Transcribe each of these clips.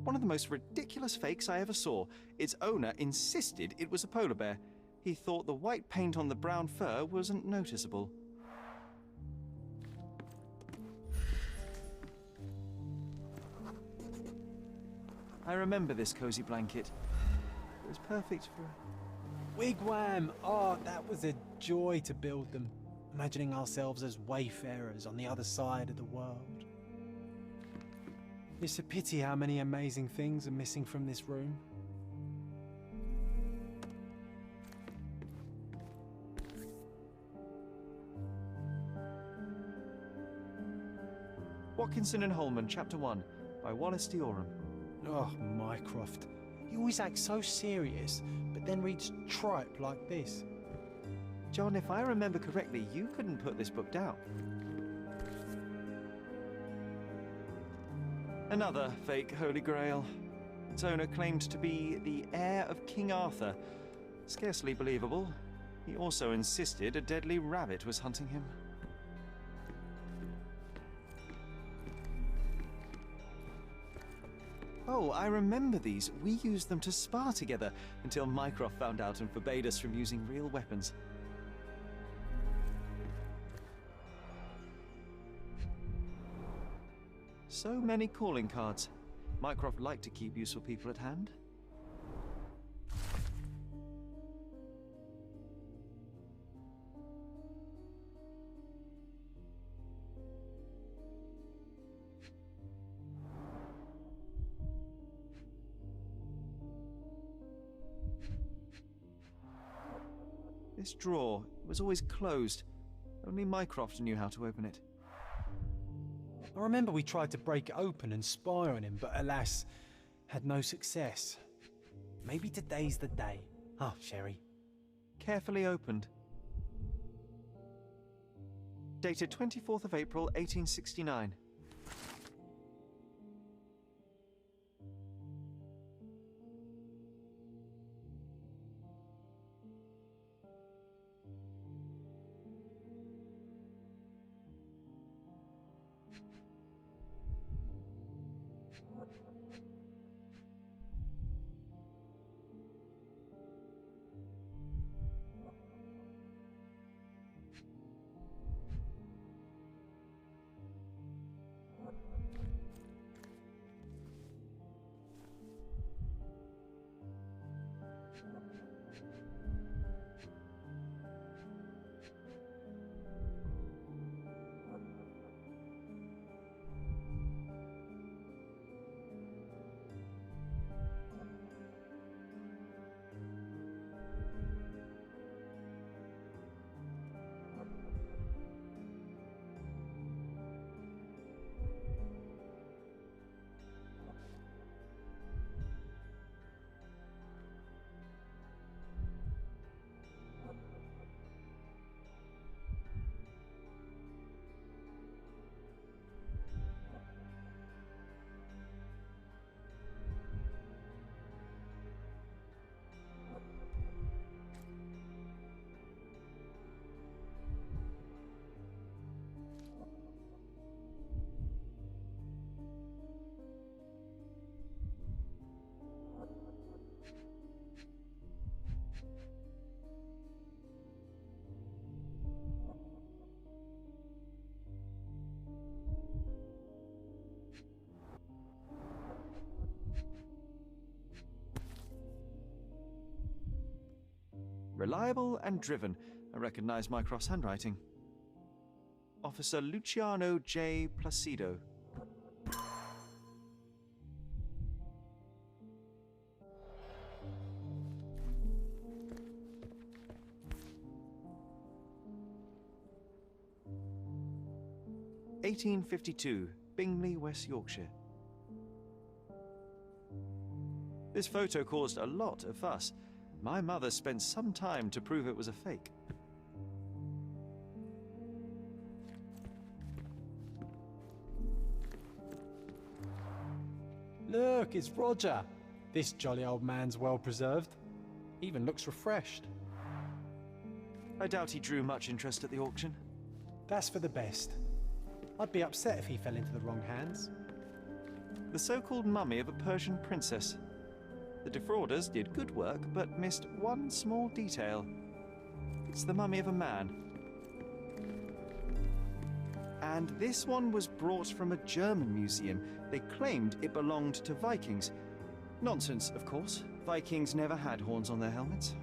One of the most ridiculous fakes I ever saw. Its owner insisted it was a polar bear. He thought the white paint on the brown fur wasn't noticeable. I remember this cozy blanket. It was perfect for... Wigwam! Oh, that was a joy to build them. Imagining ourselves as wayfarers on the other side of the world. It's a pity how many amazing things are missing from this room. Watkinson and Holman, Chapter 1, by Wallace D. Oram. Oh, Mycroft. He always acts so serious, but then reads tripe like this. John, if I remember correctly, you couldn't put this book down. Another fake Holy Grail. Its owner claimed to be the heir of King Arthur. Scarcely believable. He also insisted a deadly rabbit was hunting him. Oh, I remember these. We used them to spar together until Mycroft found out and forbade us from using real weapons. So many calling cards. Mycroft liked to keep useful people at hand. This drawer was always closed. Only Mycroft knew how to open it. I remember we tried to break it open and spy on him, but alas, had no success. Maybe today's the day. Oh, Sherry. Carefully opened. Dated 24th of April, 1869. Reliable and driven. I recognize my cross handwriting. Officer Luciano J. Placido. (1852), Bingley, West Yorkshire. This photo caused a lot of fuss. My mother spent some time to prove it was a fake. Look, it's Roger. This jolly old man's well preserved. Even looks refreshed. I doubt he drew much interest at the auction. That's for the best. I'd be upset if he fell into the wrong hands. The so-called mummy of a Persian princess. The defrauders did good work, but missed one small detail. It's the mummy of a man. And this one was brought from a German museum. They claimed it belonged to Vikings. Nonsense, of course. Vikings never had horns on their helmets.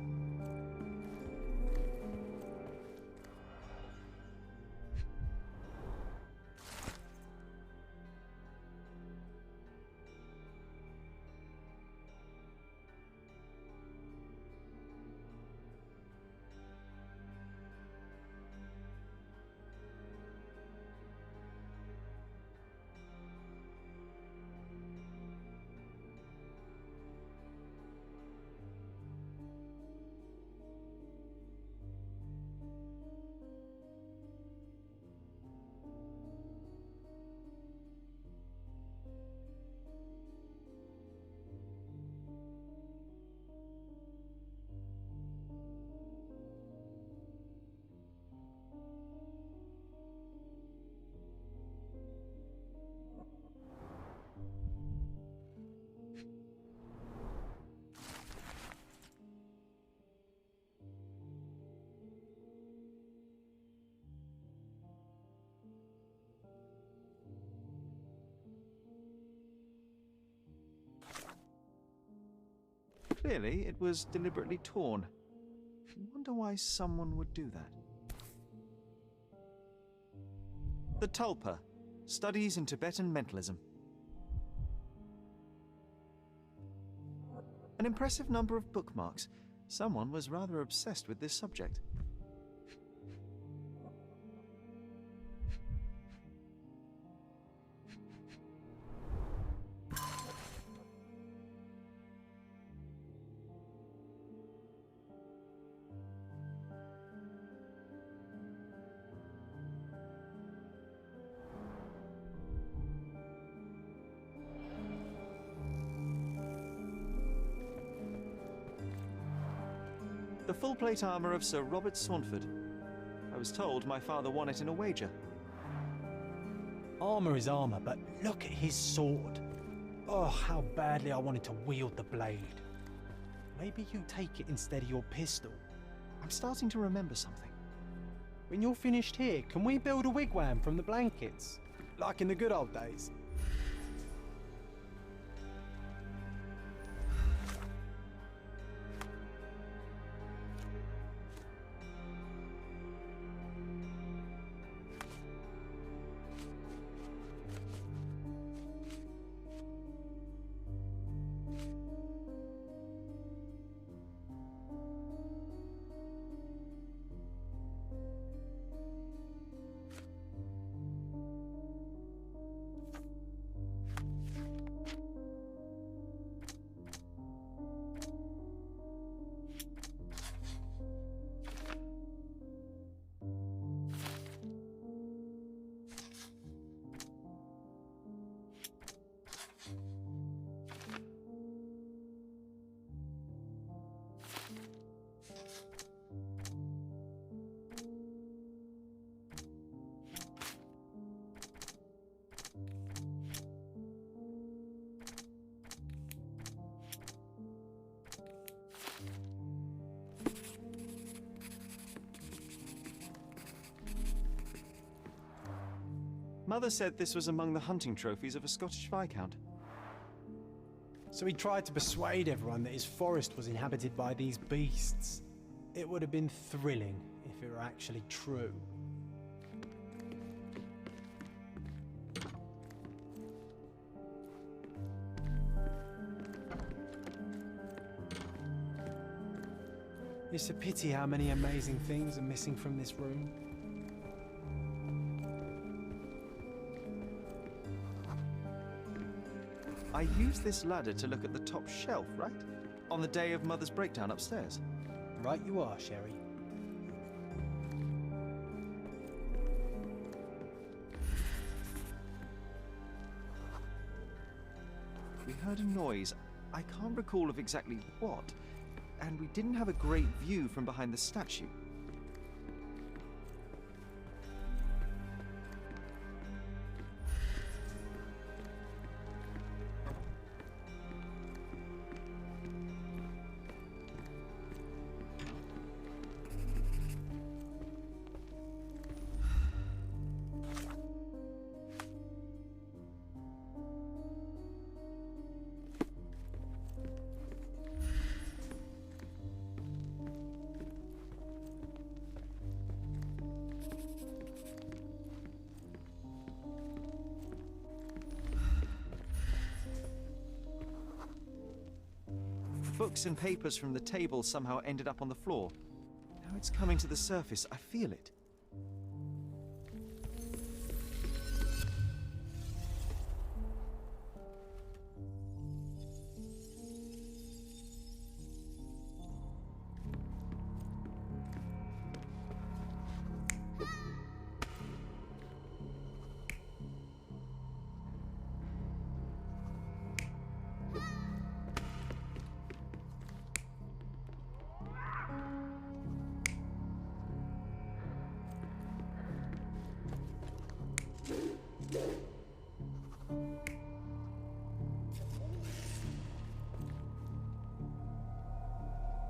Clearly, it was deliberately torn. I wonder why someone would do that. The Tulpa, Studies in Tibetan Mentalism. An impressive number of bookmarks. Someone was rather obsessed with this subject. The full plate armour of Sir Robert Saunford. I was told my father won it in a wager. Armour is armour, but look at his sword. Oh, how badly I wanted to wield the blade. Maybe you take it instead of your pistol. I'm starting to remember something. When you're finished here, can we build a wigwam from the blankets? Like in the good old days? Mother said this was among the hunting trophies of a Scottish Viscount. So he tried to persuade everyone that his forest was inhabited by these beasts. It would have been thrilling if it were actually true. It's a pity how many amazing things are missing from this room. I used this ladder to look at the top shelf, right? On the day of Mother's breakdown upstairs. Right you are, Sherry. We heard a noise. I can't recall of exactly what. And we didn't have a great view from behind the statue. Books and papers from the table somehow ended up on the floor. Now it's coming to the surface. I feel it.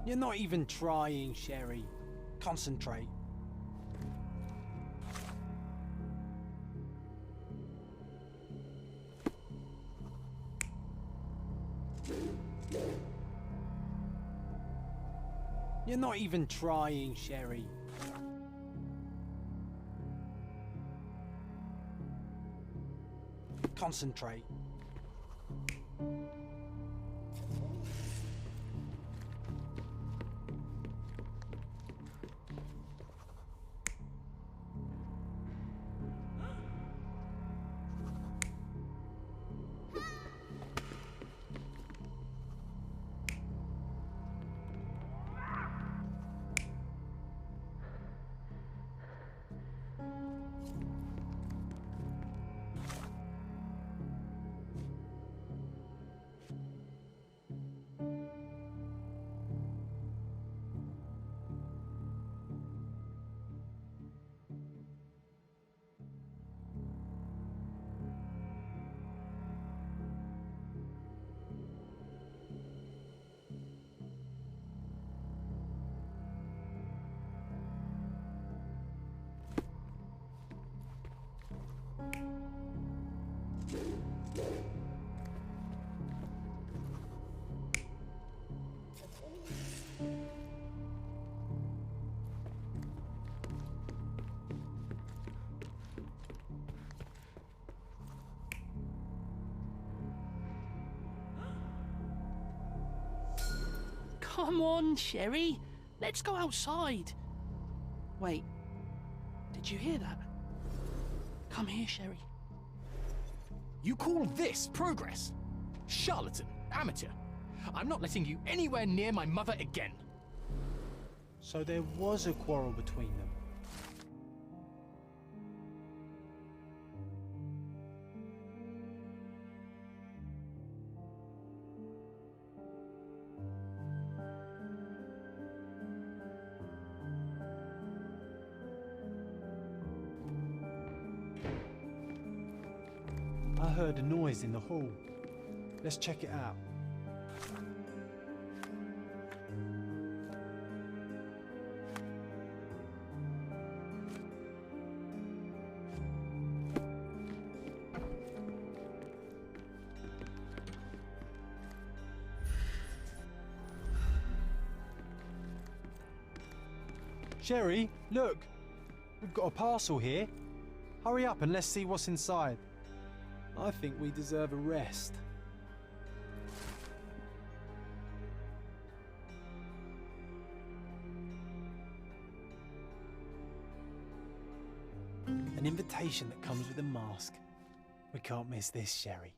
You're not even trying, Sherry. Concentrate. You're not even trying, Sherry. Concentrate. Come on, Sherry. Let's go outside. Wait. Did you hear that? Come here, Sherry. You call this progress? Charlatan, amateur. I'm not letting you anywhere near my mother again. So there was a quarrel between them. I heard a noise in the hall. Let's check it out. Sherry, look! We've got a parcel here. Hurry up and let's see what's inside. I think we deserve a rest. An invitation that comes with a mask. We can't miss this, Sherry.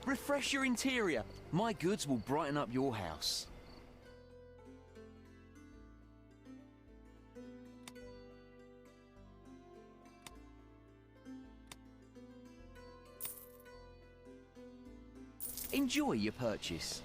Refresh your interior. My goods will brighten up your house. Enjoy your purchase.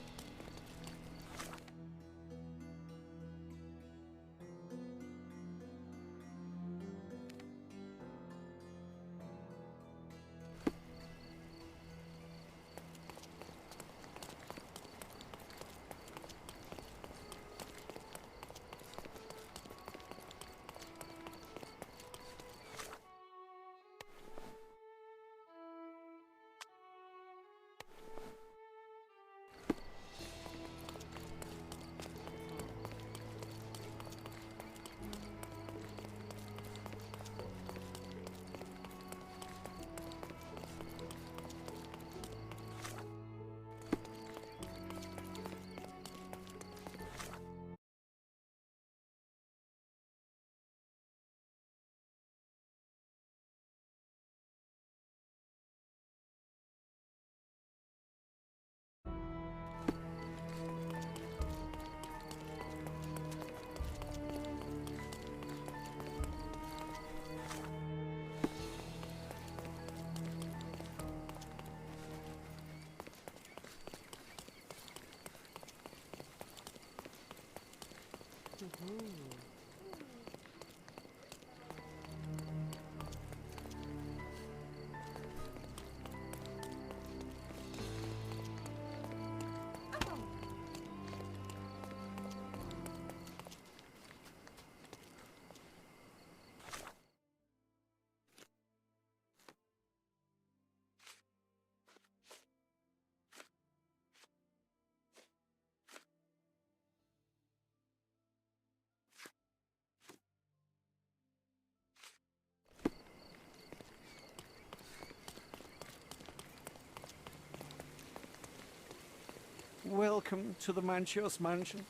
Welcome to the Manchios mansion.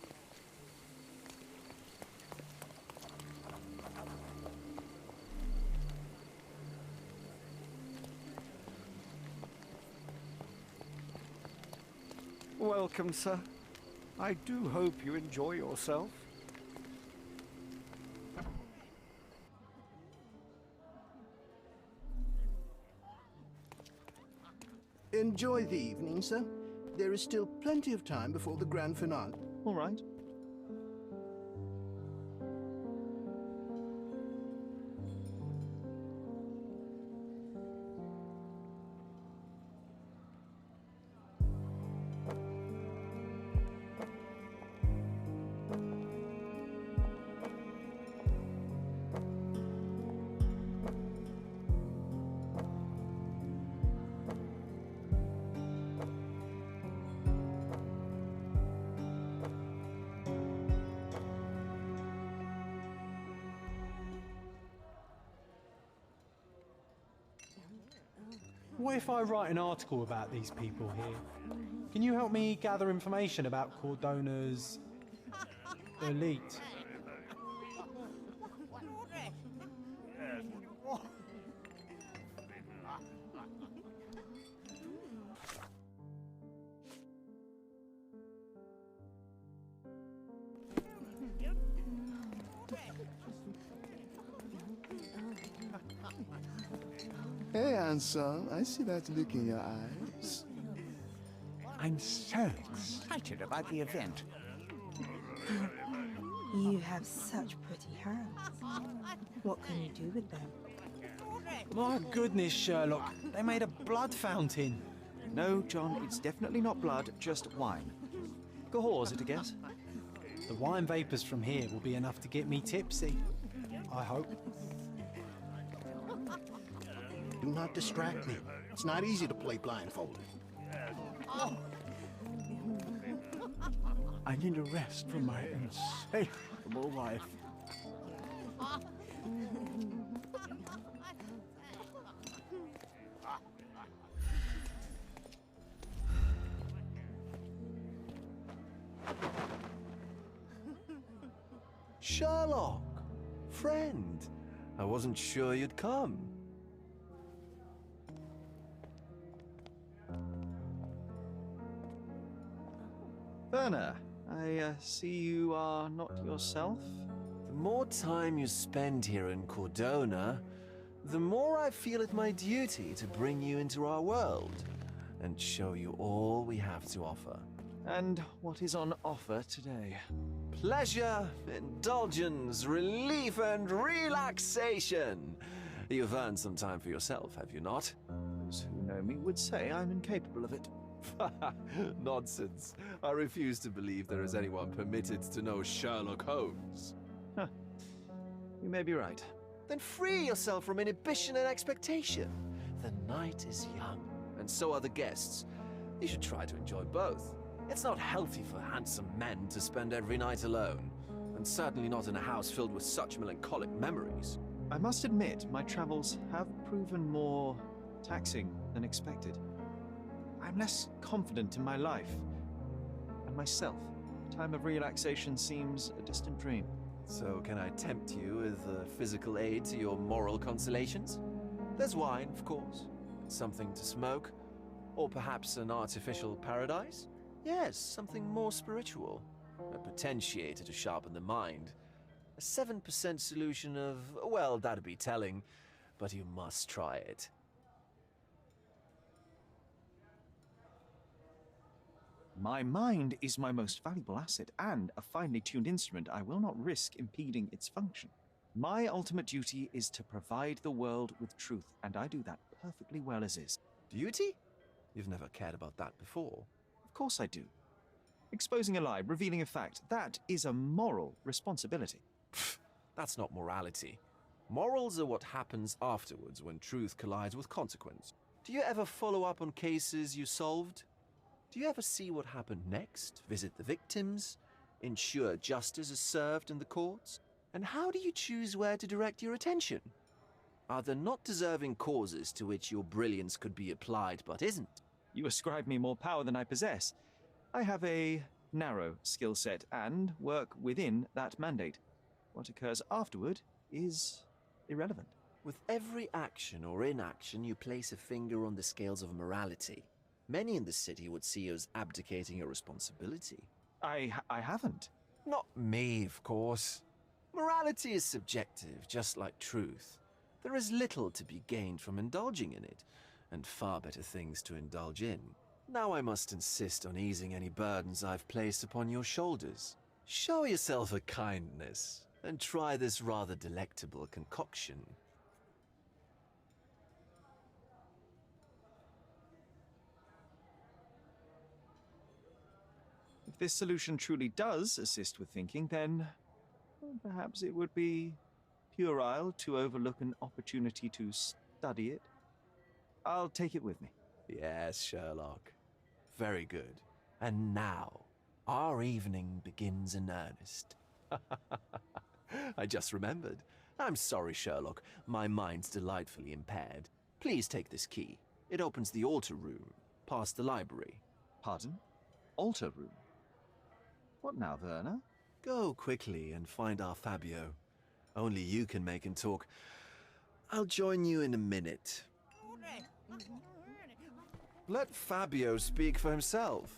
Welcome, sir. I do hope you enjoy yourself. Enjoy the evening, sir. There is still plenty of time before the grand finale. All right. What if I write an article about these people here? Can you help me gather information about Cordona's elite? Hey, Anselm, I see that look in your eyes. I'm so excited about the event. You have such pretty hands. What can you do with them? My goodness, Sherlock. They made a blood fountain. No, John, it's definitely not blood, just wine. Cahors, is it a guess? The wine vapours from here will be enough to get me tipsy. I hope. Do not distract me. It's not easy to play blindfolded. I need a rest from my insatiable wife. Sherlock! Friend! I wasn't sure you'd come. Werner, I see you are not yourself. The more time you spend here in Cordona, the more I feel it my duty to bring you into our world and show you all we have to offer. And what is on offer today? Pleasure, indulgence, relief, and relaxation. You've earned some time for yourself, have you not? Those who know me would say I'm incapable of it. Nonsense. I refuse to believe there is anyone permitted to know Sherlock Holmes. Huh. You may be right. Then free yourself from inhibition and expectation. The night is young, and so are the guests. You should try to enjoy both. It's not healthy for handsome men to spend every night alone, and certainly not in a house filled with such melancholic memories. I must admit, my travels have proven more taxing than expected. I'm less confident in my life and myself. Time of relaxation seems a distant dream. So can I tempt you with a physical aid to your moral consolations? There's wine, of course, something to smoke, or perhaps an artificial paradise? Yes, something more spiritual, a potentiator to sharpen the mind. A 7% solution of, well, that'd be telling, but you must try it. My mind is my most valuable asset and a finely tuned instrument I will not risk impeding its function. My ultimate duty is to provide the world with truth, and I do that perfectly well as is. Duty? You've never cared about that before. Of course I do. Exposing a lie, revealing a fact, that is a moral responsibility. That's not morality. Morals are what happens afterwards when truth collides with consequence. Do you ever follow up on cases you solved? Do you ever see what happened next, visit the victims, ensure justice is served in the courts? And how do you choose where to direct your attention? Are there not deserving causes to which your brilliance could be applied but isn't? You ascribe me more power than I possess. I have a narrow skill set and work within that mandate. What occurs afterward is irrelevant. With every action or inaction, you place a finger on the scales of morality. Many in the city would see you as abdicating your responsibility. I haven't. Not me, of course. Morality is subjective, just like truth. There is little to be gained from indulging in it, and far better things to indulge in. Now I must insist on easing any burdens I've placed upon your shoulders. Show yourself a kindness, and try this rather delectable concoction. If this solution truly does assist with thinking, then well, perhaps it would be puerile to overlook an opportunity to study it. I'll take it with me. Yes, Sherlock. Very good. And now, our evening begins in earnest. I just remembered. I'm sorry, Sherlock. My mind's delightfully impaired. Please take this key. It opens the altar room, past the library. Pardon? Altar room? What now, Werner? Go quickly and find our Fabio. Only you can make him talk. I'll join you in a minute. Let Fabio speak for himself.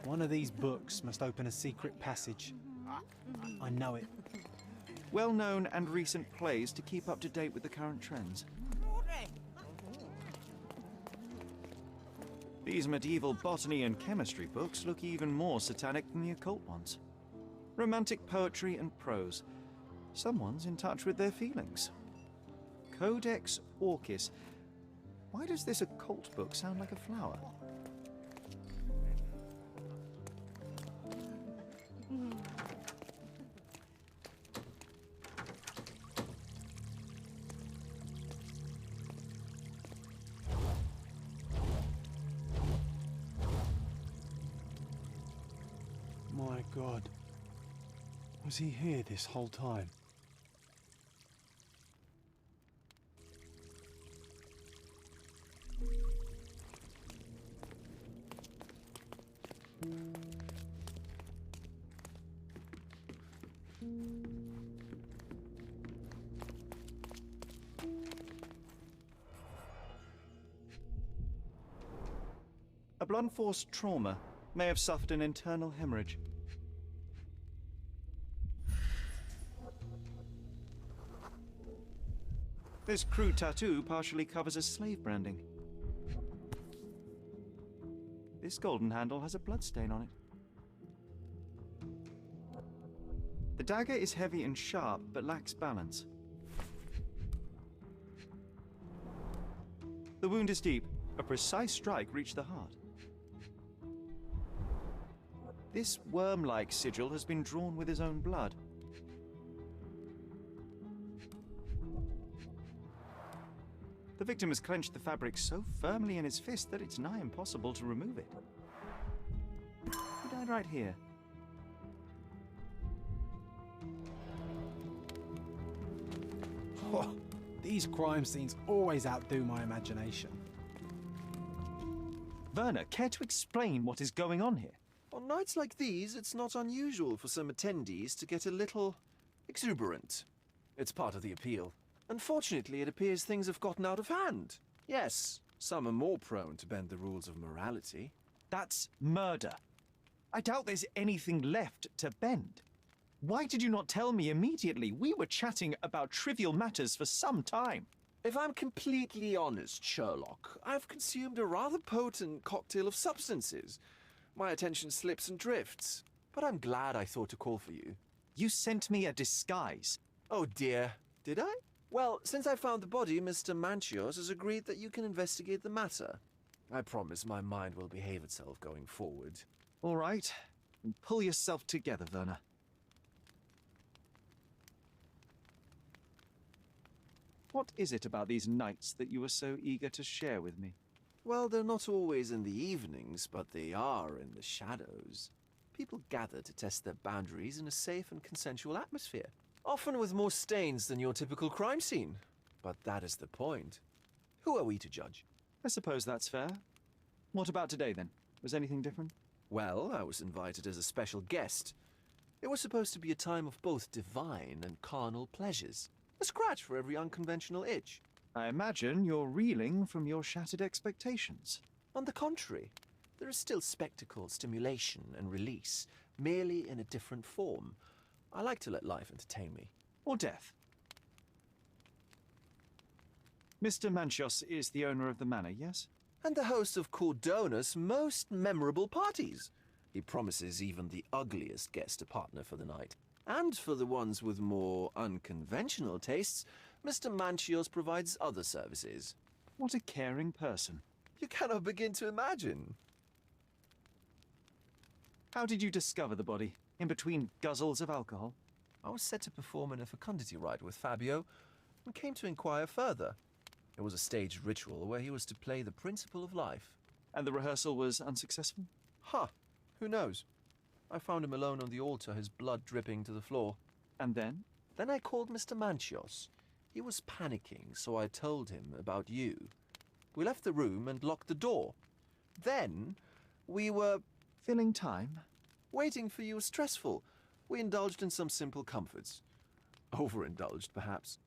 One of these books must open a secret passage. I know it. Well-known and recent plays to keep up to date with the current trends. These medieval botany and chemistry books look even more satanic than the occult ones. Romantic poetry and prose. Someone's in touch with their feelings. Codex Orchis. Why does this occult book sound like a flower? My God. Was he here this whole time? A blunt force trauma may have suffered an internal hemorrhage. This crude tattoo partially covers a slave branding. This golden handle has a bloodstain on it. The dagger is heavy and sharp, but lacks balance. The wound is deep. A precise strike reached the heart. This worm-like sigil has been drawn with his own blood. The victim has clenched the fabric so firmly in his fist that it's nigh impossible to remove it. He died right here. Oh, these crime scenes always outdo my imagination. Werner, care to explain what is going on here? On nights like these, it's not unusual for some attendees to get a little exuberant. It's part of the appeal. Unfortunately, it appears things have gotten out of hand. Yes, some are more prone to bend the rules of morality. That's murder. I doubt there's anything left to bend. Why did you not tell me immediately? We were chatting about trivial matters for some time. If I'm completely honest, Sherlock, I've consumed a rather potent cocktail of substances. My attention slips and drifts, but I'm glad I thought to call for you. You sent me a disguise. Oh dear, did I? Well, since I found the body, Mr. Manchios has agreed that you can investigate the matter. I promise my mind will behave itself going forward. All right, and pull yourself together, Werner. What is it about these nights that you were so eager to share with me? Well, they're not always in the evenings, but they are in the shadows. People gather to test their boundaries in a safe and consensual atmosphere, often with more stains than your typical crime scene. But that is the point. Who are we to judge? I suppose that's fair. What about today, then? Was anything different? Well, I was invited as a special guest. It was supposed to be a time of both divine and carnal pleasures. A scratch for every unconventional itch. I imagine you're reeling from your shattered expectations. On the contrary, there is still spectacle, stimulation, and release, merely in a different form. I like to let life entertain me. Or death. Mr. Manchios is the owner of the manor, yes? And the host of Cordona's most memorable parties. He promises even the ugliest guest a partner for the night. And for the ones with more unconventional tastes, Mr. Manchios provides other services. What a caring person. You cannot begin to imagine. How did you discover the body? In between guzzles of alcohol? I was set to perform in a fecundity rite with Fabio and came to inquire further. It was a staged ritual where he was to play the principle of life. And the rehearsal was unsuccessful? Huh, who knows? I found him alone on the altar, his blood dripping to the floor. And then? Then I called Mr. Manchios. He was panicking, so I told him about you. We left the room and locked the door. Then we were... Filling time? Waiting for you was stressful. We indulged in some simple comforts. Overindulged, perhaps.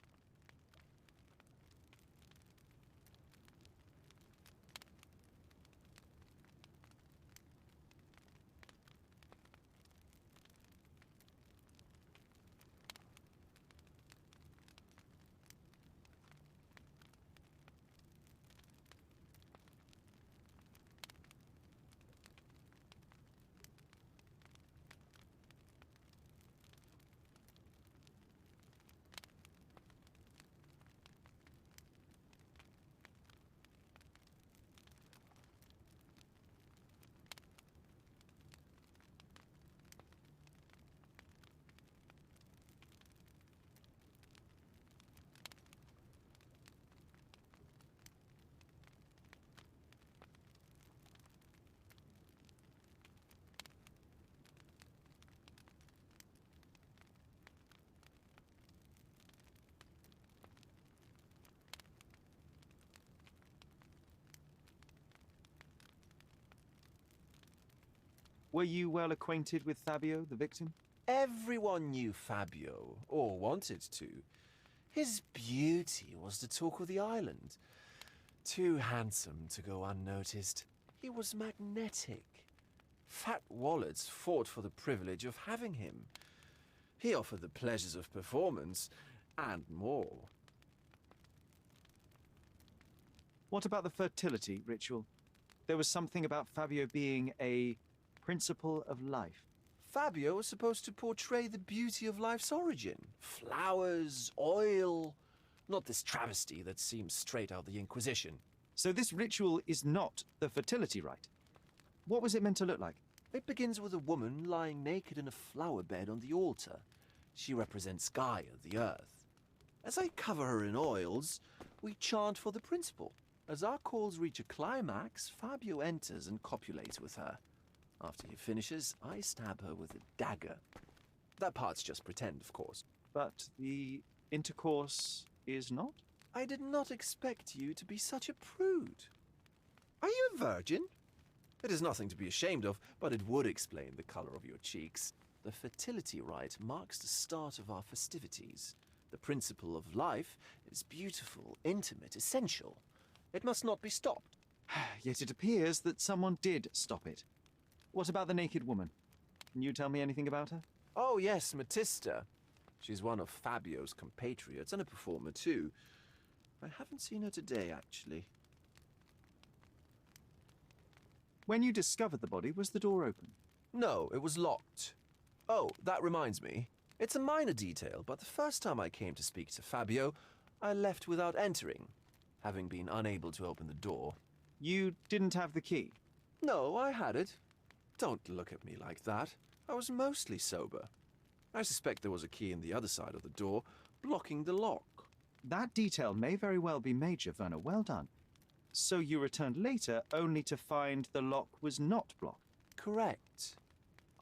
Were you well acquainted with Fabio, the victim? Everyone knew Fabio, or wanted to. His beauty was the talk of the island. Too handsome to go unnoticed. He was magnetic. Fat wallets fought for the privilege of having him. He offered the pleasures of performance, and more. What about the fertility ritual? There was something about Fabio being a principle of life. Fabio was supposed to portray the beauty of life's origin. Flowers, oil... Not this travesty that seems straight out of the Inquisition. So this ritual is not the fertility rite. What was it meant to look like? It begins with a woman lying naked in a flower bed on the altar. She represents Gaia, the earth. As I cover her in oils, we chant for the principle. As our calls reach a climax, Fabio enters and copulates with her. After he finishes, I stab her with a dagger. That part's just pretend, of course. But the intercourse is not? I did not expect you to be such a prude. Are you a virgin? It is nothing to be ashamed of, but it would explain the color of your cheeks. The fertility rite marks the start of our festivities. The principle of life is beautiful, intimate, essential. It must not be stopped. Yet it appears that someone did stop it. What about the naked woman? Can you tell me anything about her? Oh yes, Matista. She's one of Fabio's compatriots and a performer too. I haven't seen her today, actually. When you discovered the body, was the door open? No, it was locked. Oh, that reminds me. It's a minor detail, but the first time I came to speak to Fabio, I left without entering, having been unable to open the door. You didn't have the key? No, I had it. Don't look at me like that. I was mostly sober. I suspect there was a key in the other side of the door, blocking the lock. That detail may very well be major, Werner. Well done. So you returned later only to find the lock was not blocked? Correct.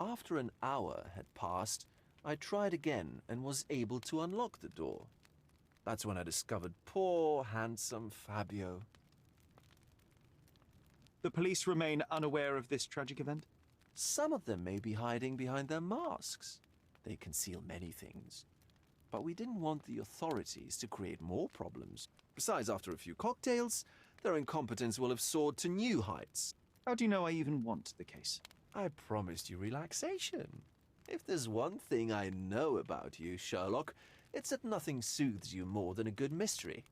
After an hour had passed, I tried again and was able to unlock the door. That's when I discovered poor, handsome Fabio. The police remain unaware of this tragic event? Some of them may be hiding behind their masks. They conceal many things. But we didn't want the authorities to create more problems. Besides, after a few cocktails, their incompetence will have soared to new heights. How do you know I even want the case? I promised you relaxation. If there's one thing I know about you, Sherlock, it's that nothing soothes you more than a good mystery.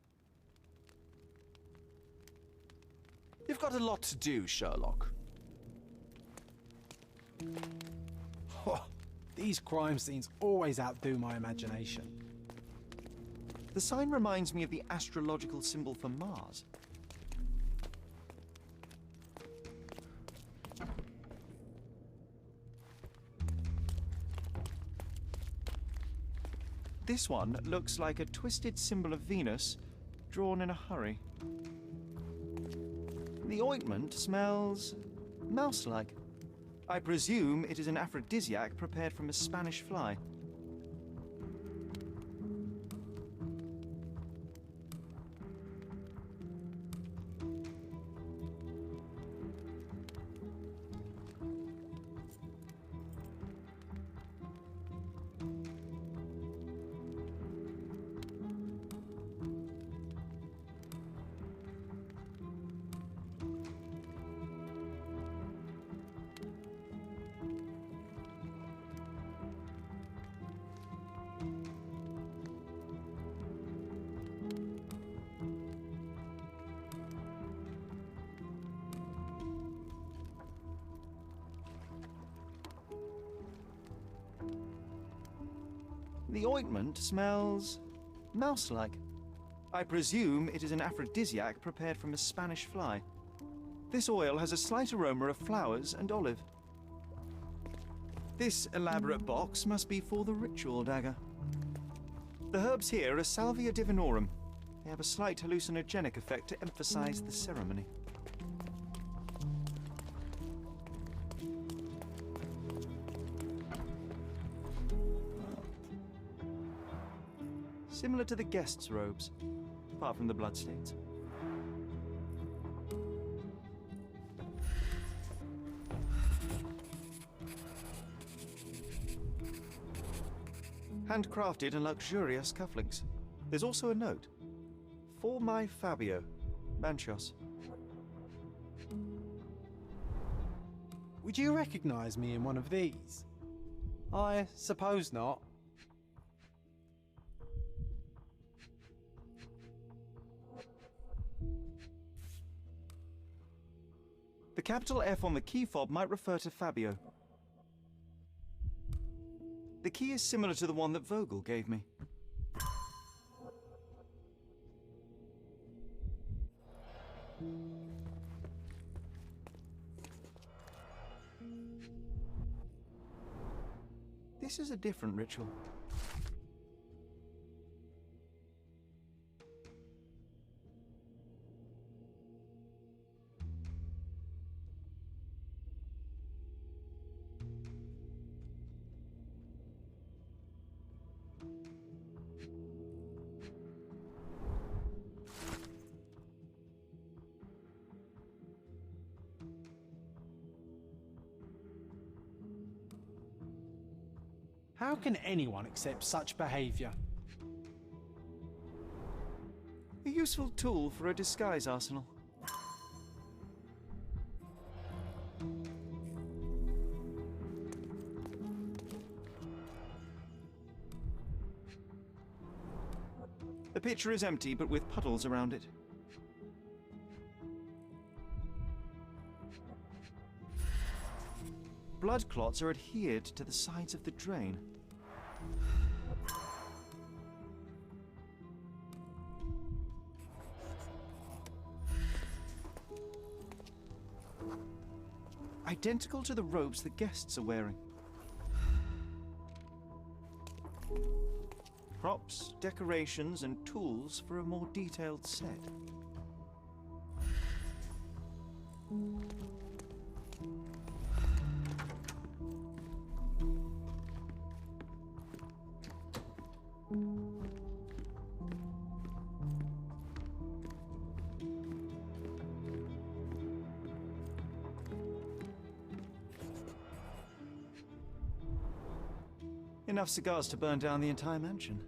You've got a lot to do, Sherlock. Oh, these crime scenes always outdo my imagination. The sign reminds me of the astrological symbol for Mars. This one looks like a twisted symbol of Venus, drawn in a hurry. The ointment smells mouse-like. I presume it is an aphrodisiac prepared from a Spanish fly. The ointment smells mouse-like. I presume it is an aphrodisiac prepared from a Spanish fly. This oil has a slight aroma of flowers and olive. This elaborate box must be for the ritual dagger. The herbs here are Salvia divinorum. They have a slight hallucinogenic effect to emphasize the ceremony. Similar to the guests' robes, apart from the bloodstains. Handcrafted and luxurious cufflinks. There's also a note. For my Fabio, Manchos. Would you recognize me in one of these? I suppose not. The capital F on the key fob might refer to Fabio. The key is similar to the one that Vogel gave me. This is a different ritual. How can anyone accept such behavior? A useful tool for a disguise arsenal. The pitcher is empty, but with puddles around it. Blood clots are adhered to the sides of the drain. Identical to the robes the guests are wearing. Props, decorations, and tools for a more detailed set. Enough cigars to burn down the entire mansion.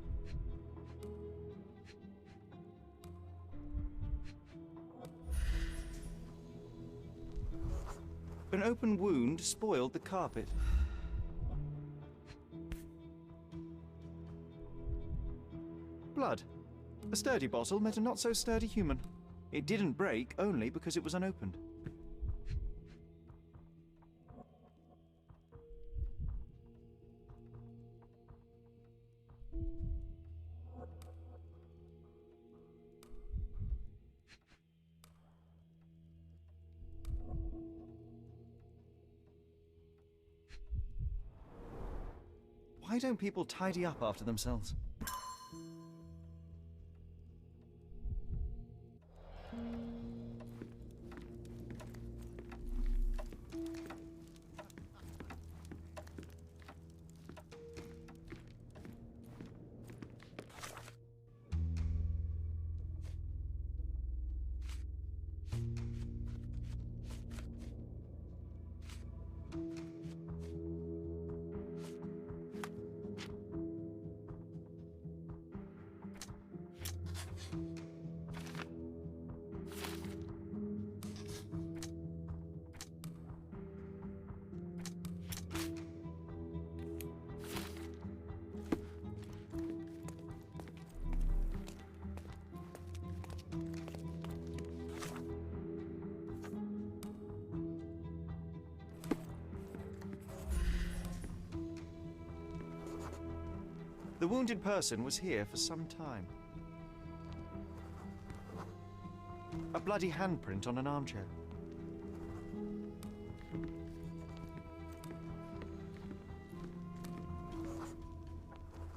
An open wound spoiled the carpet. Blood. A sturdy bottle met a not-so-sturdy human. It didn't break only because it was unopened. Why Why don't people tidy up after themselves? The wounded person was here for some time. A bloody handprint on an armchair.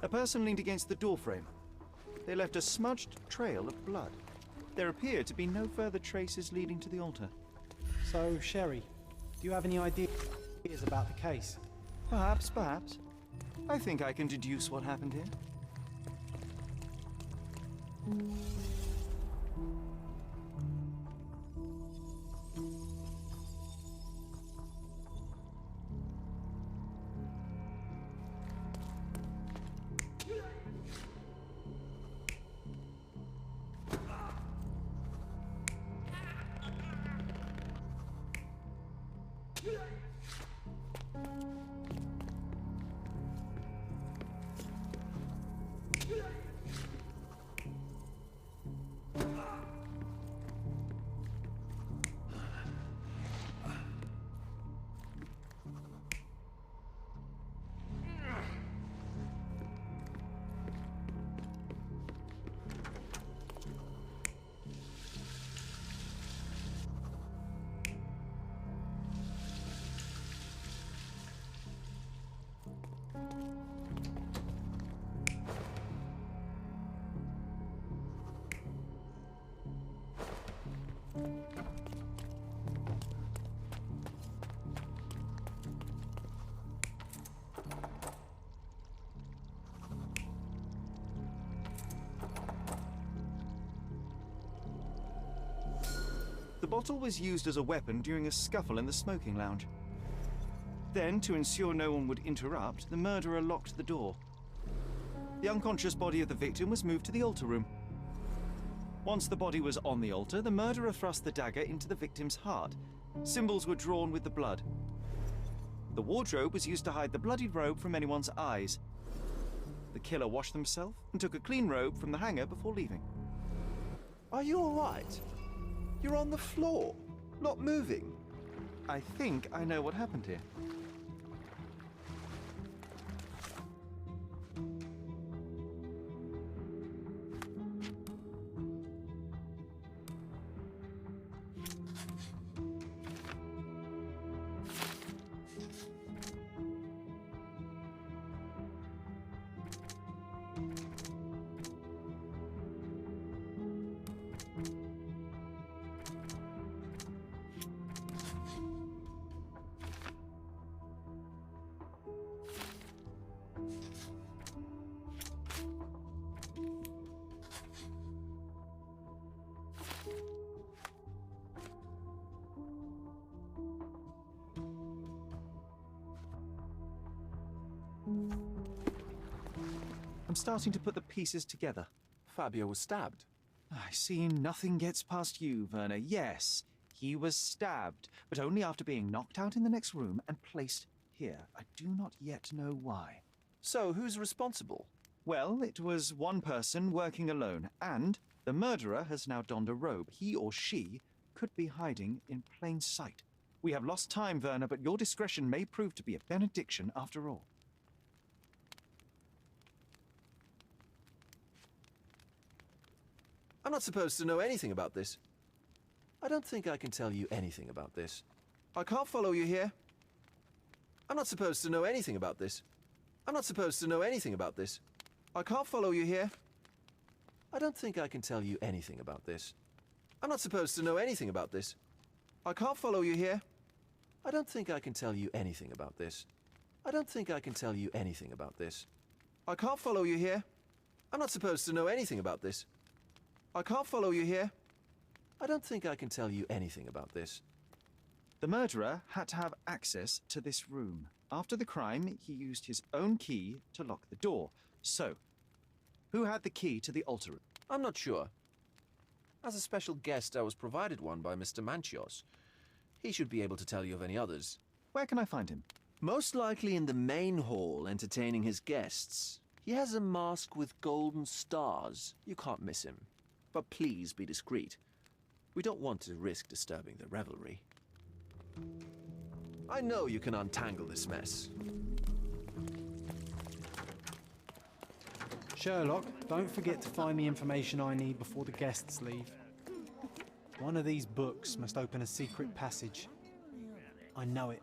A person leaned against the doorframe. They left a smudged trail of blood. There appear to be no further traces leading to the altar. So, Sherry, do you have any ideas about the case? Perhaps. I think I can deduce what happened here. The bottle was used as a weapon during a scuffle in the smoking lounge. Then, to ensure no one would interrupt, the murderer locked the door. The unconscious body of the victim was moved to the altar room. Once the body was on the altar, the murderer thrust the dagger into the victim's heart. Symbols were drawn with the blood. The wardrobe was used to hide the bloodied robe from anyone's eyes. The killer washed himself and took a clean robe from the hanger before leaving. Are you all right? You're on the floor, not moving. I think I know what happened here. I'm starting to put the pieces together. Fabio was stabbed. I see nothing gets past you, Werner. Yes, he was stabbed, but only after being knocked out in the next room and placed here. I do not yet know why. So, who's responsible? Well, it was one person working alone, and the murderer has now donned a robe. He or she could be hiding in plain sight. We have lost time, Werner, but your discretion may prove to be a benediction after all. I'm not supposed to know anything about this. I don't think I can tell you anything about this. I can't follow you here. I'm not supposed to know anything about this. I'm not supposed to know anything about this. I can't follow you here. I don't think I can tell you anything about this. I'm not supposed to know anything about this. I can't follow you here. I don't think I can tell you anything about this. I don't think I can tell you anything about this. I can't follow you here. I'm not supposed to know anything about this. I can't follow you here. I don't think I can tell you anything about this. The murderer had to have access to this room. After the crime, he used his own key to lock the door. So, who had the key to the altar room? I'm not sure. As a special guest, I was provided one by Mr. Manchios. He should be able to tell you of any others. Where can I find him? Most likely in the main hall, entertaining his guests. He has a mask with golden stars. You can't miss him. But please be discreet. We don't want to risk disturbing the revelry. I know you can untangle this mess. Sherlock, don't forget to find the information I need before the guests leave. One of these books must open a secret passage. I know it.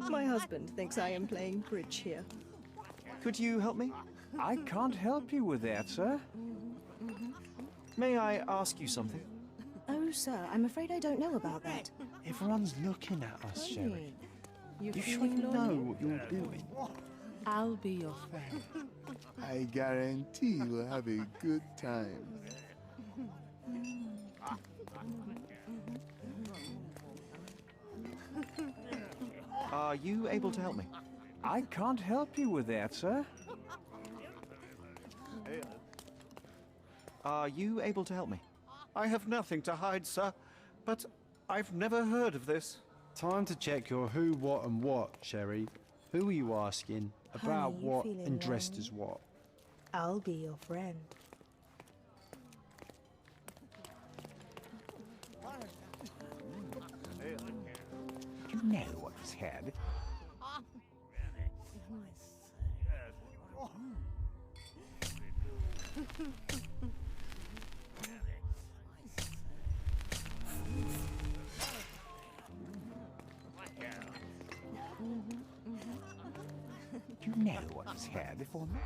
My husband thinks I am playing bridge here. Could you help me? I can't help you with that, sir. May I ask you something? Oh, sir, I'm afraid I don't know about that. Everyone's looking at us, Sherry. You You should feeling know lonely? what you're doing. I'll be your friend. I guarantee we'll have a good time. Are you able to help me? I can't help you with that, sir. Are you able to help me? I have nothing to hide, sir, but I've never heard of this. Time to check your who, what, and what, Sherry. Who are you asking? About Honey, you what feeling and dressed lonely? as what? I'll be your friend. You know what's had. You know what's had for me.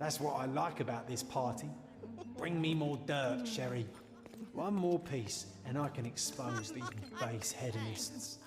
That's what I like about this party. Bring me more dirt, Sherry. One more piece, and I can expose these base hedonists.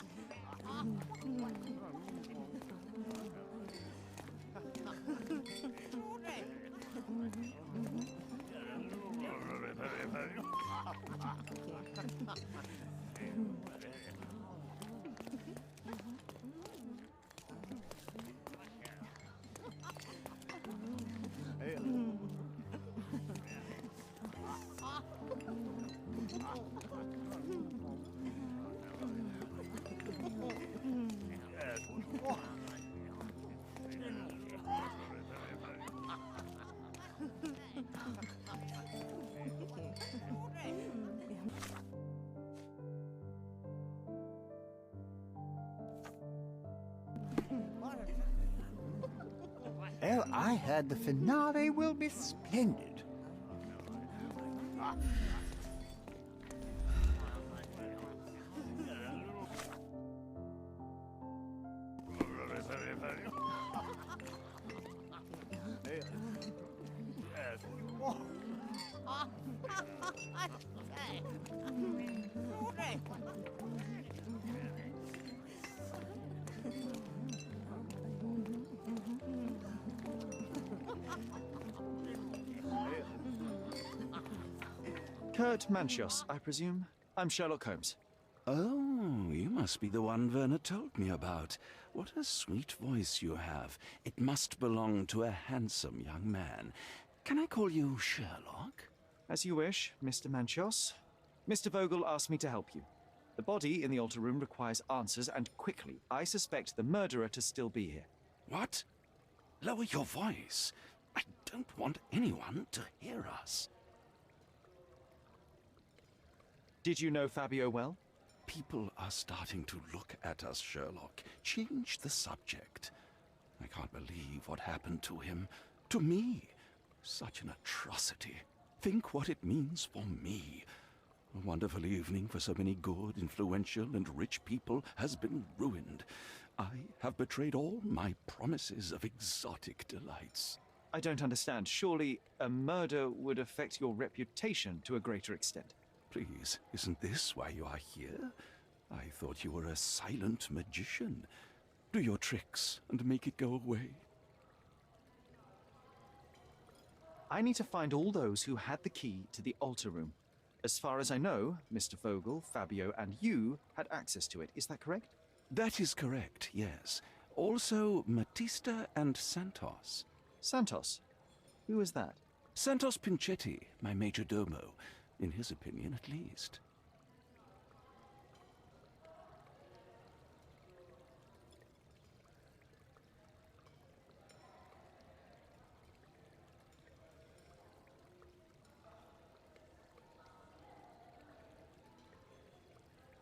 Well, I heard the finale will be splendid. Kurt Manchios, I presume? I'm Sherlock Holmes. Oh, you must be the one Werner told me about. What a sweet voice you have. It must belong to a handsome young man. Can I call you Sherlock? As you wish, Mr. Manchos. Mr. Vogel asked me to help you. The body in the altar room requires answers, and quickly. I suspect the murderer to still be here. What? Lower your voice. I don't want anyone to hear us. Did you know Fabio well? People are starting to look at us, Sherlock. Change the subject. I can't believe what happened to him. To me. Such an atrocity. Think what it means for me. A wonderful evening for so many good, influential, and rich people has been ruined. I have betrayed all my promises of exotic delights. I don't understand. Surely a murder would affect your reputation to a greater extent. Please, isn't this why you are here? I thought you were a silent magician. Do your tricks and make it go away. I need to find all those who had the key to the altar room. As far as I know, Mr. Vogel, Fabio, and you had access to it. Is that correct? That is correct, yes. Also, Matista and Santos. Santos? Who is that? Santos Pinchetti, my major domo. In his opinion, at least.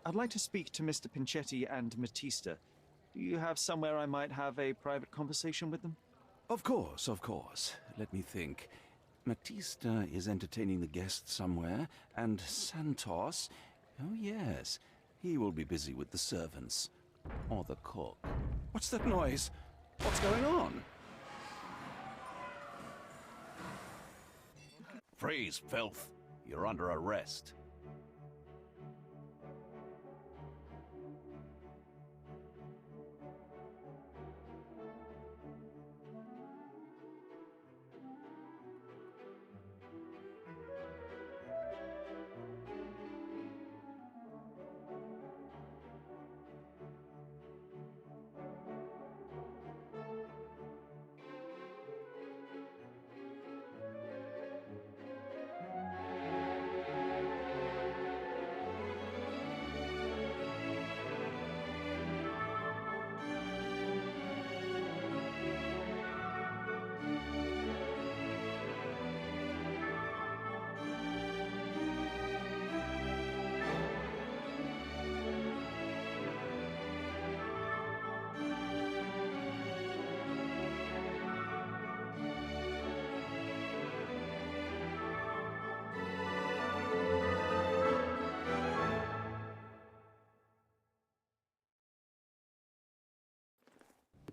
I'd like to speak to Mr. Pinchetti and Matista. Do you have somewhere I might have a private conversation with them? Of course, of course. Let me think. Matista is entertaining the guests somewhere, and Santos... Oh, yes. He will be busy with the servants. Or the cook. What's that noise? What's going on? Freeze, filth. You're under arrest.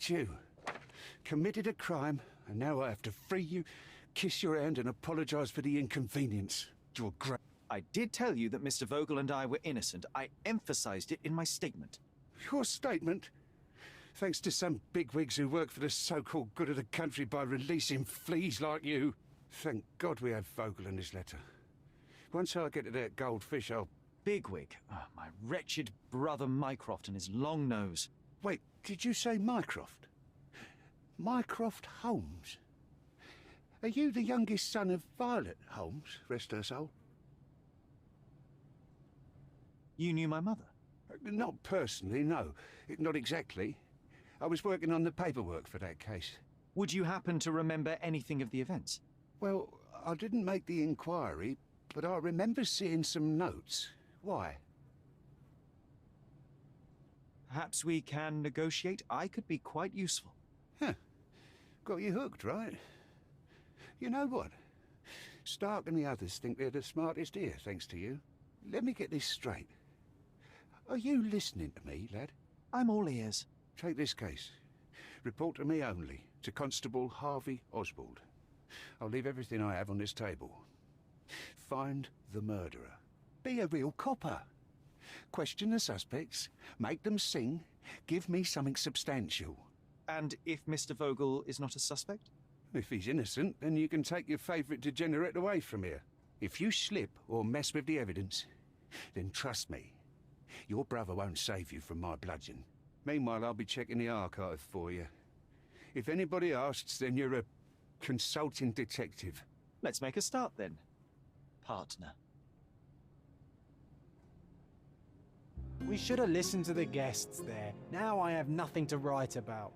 You committed a crime, and now I have to free you, kiss your hand, and apologize for the inconvenience. You're great. I did tell you that Mr. Vogel and I were innocent. I emphasized it in my statement. Your statement? Thanks to some bigwigs who work for the so-called good of the country by releasing fleas like you. Thank God we have Vogel in this letter. Once I get to that goldfish, I'll... Bigwig? My wretched brother Mycroft and his long nose. Wait, did you say Mycroft? Mycroft Holmes? Are you the youngest son of Violet Holmes, rest her soul? You knew my mother? Not personally, no. Not exactly. I was working on the paperwork for that case. Would you happen to remember anything of the events? Well, I didn't make the inquiry, but I remember seeing some notes. Why? Perhaps we can negotiate. I could be quite useful. Huh. Got you hooked, right? You know what? Stark and the others think they're the smartest here, thanks to you. Let me get this straight. Are you listening to me, lad? I'm all ears. Take this case. Report to me only, to Constable Harvey Oswald. I'll leave everything I have on this table. Find the murderer. Be a real copper. Question the suspects, make them sing, give me something substantial. And if Mr. Vogel is not a suspect? If he's innocent, then you can take your favourite degenerate away from here. If you slip or mess with the evidence, then trust me, your brother won't save you from my bludgeon. Meanwhile, I'll be checking the archive for you. If anybody asks, then you're a consulting detective. Let's make a start then, partner. We should have listened to the guests there. Now I have nothing to write about.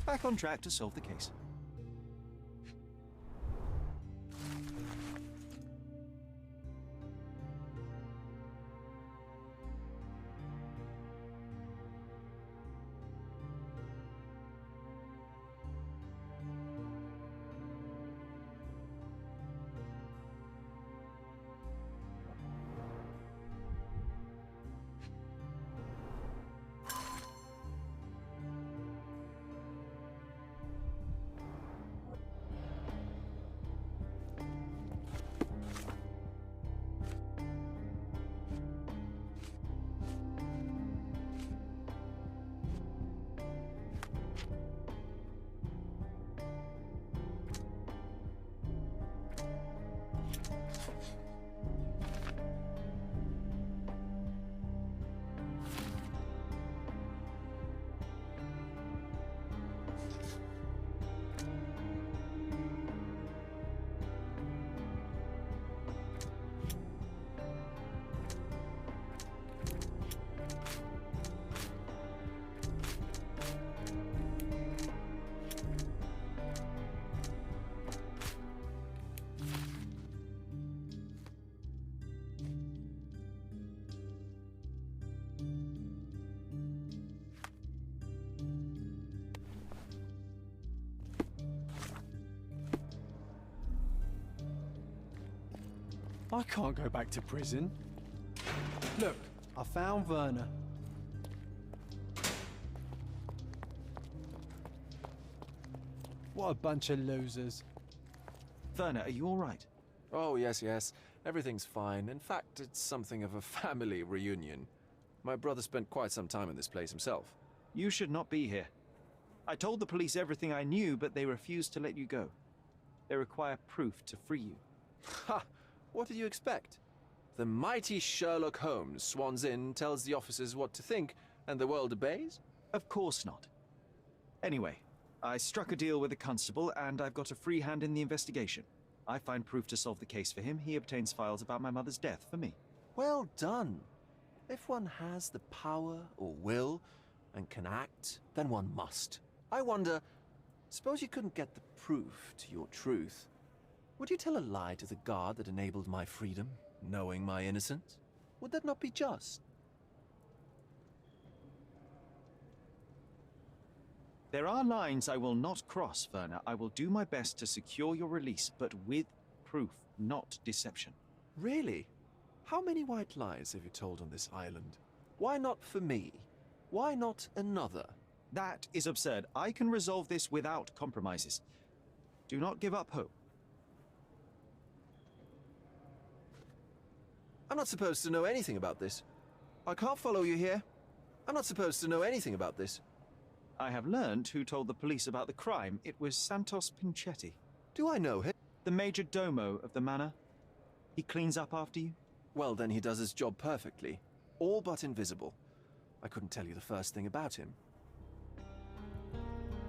Back on track to solve the case. I can't go back to prison. Look, I found Werner. What a bunch of losers. Werner, are you all right? Oh, yes, yes. Everything's fine. In fact, it's something of a family reunion. My brother spent quite some time in this place himself. You should not be here. I told the police everything I knew, but they refused to let you go. They require proof to free you. Ha! What did you expect? The mighty Sherlock Holmes swans in, tells the officers what to think, and the world obeys? Of course not. Anyway, I struck a deal with the constable, and I've got a free hand in the investigation. I find proof to solve the case for him. He obtains files about my mother's death for me. Well done. If one has the power or will and can act, then one must. I wonder, suppose you couldn't get the proof to your truth. Would you tell a lie to the guard that enabled my freedom, knowing my innocence? Would that not be just? There are lines I will not cross, Werner. I will do my best to secure your release, but with proof. proof, not deception. Really? How many white lies have you told on this island? Why not for me? Why not another? That is absurd. I can resolve this without compromises. Do not give up hope. I'm not supposed to know anything about this. I can't follow you here. I'm not supposed to know anything about this. I have learned who told the police about the crime. It was Santos Pinchetti. Do I know him? The major domo of the manor. He cleans up after you? Well, then he does his job perfectly. All but invisible. I couldn't tell you the first thing about him.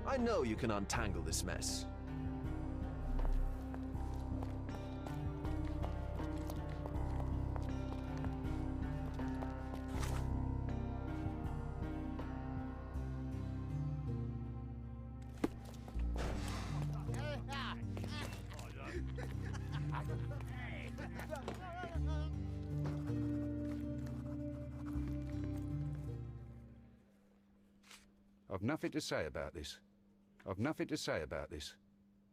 I know you can untangle this mess. I've nothing to say about this. I've nothing to say about this.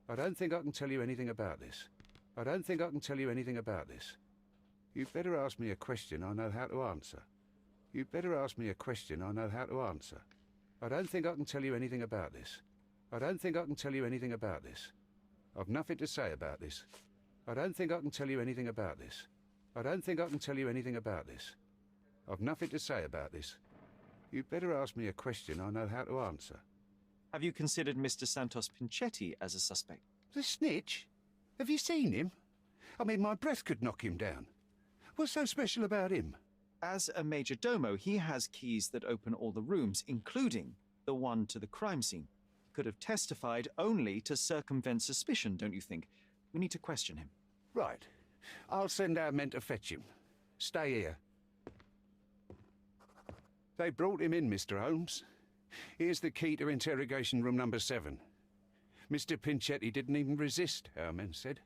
I don't think I can tell you anything about this. I don't think I can tell you anything about this. You'd better ask me a question I know how to answer. You'd better ask me a question I know how to answer. I don't think I can tell you anything about this. I don't think I can tell you anything about this. I've nothing to say about this. I don't think I can tell you anything about this. I don't think I can tell you anything about this. I've nothing to say about this. You'd better ask me a question I know how to answer. Have you considered Mr. Santos Pinchetti as a suspect? The snitch? Have you seen him? I mean, my breath could knock him down. What's so special about him? As a major domo, he has keys that open all the rooms, including the one to the crime scene. He could have testified only to circumvent suspicion, don't you think? We need to question him. Right. I'll send our men to fetch him. Stay here. They brought him in, Mr. Holmes. Here's the key to interrogation room number 7. Mr. Pinchetti didn't even resist, our men said.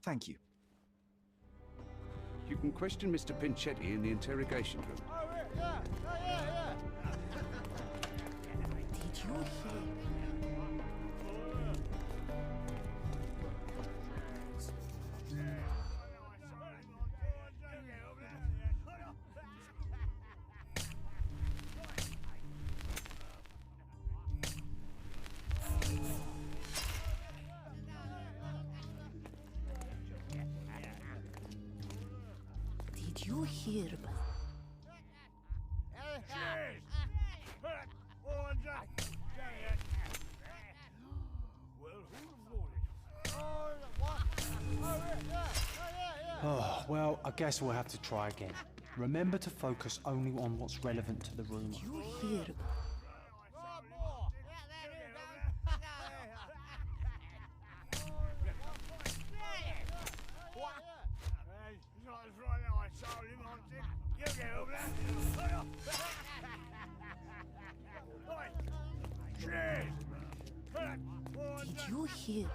Thank you. You can question Mr. Pinchetti in the interrogation room. Did you hear? Did you hear about? Oh, well, I guess we'll have to try again. Remember to focus only on what's relevant to the room. Did you hear about? Did you hear?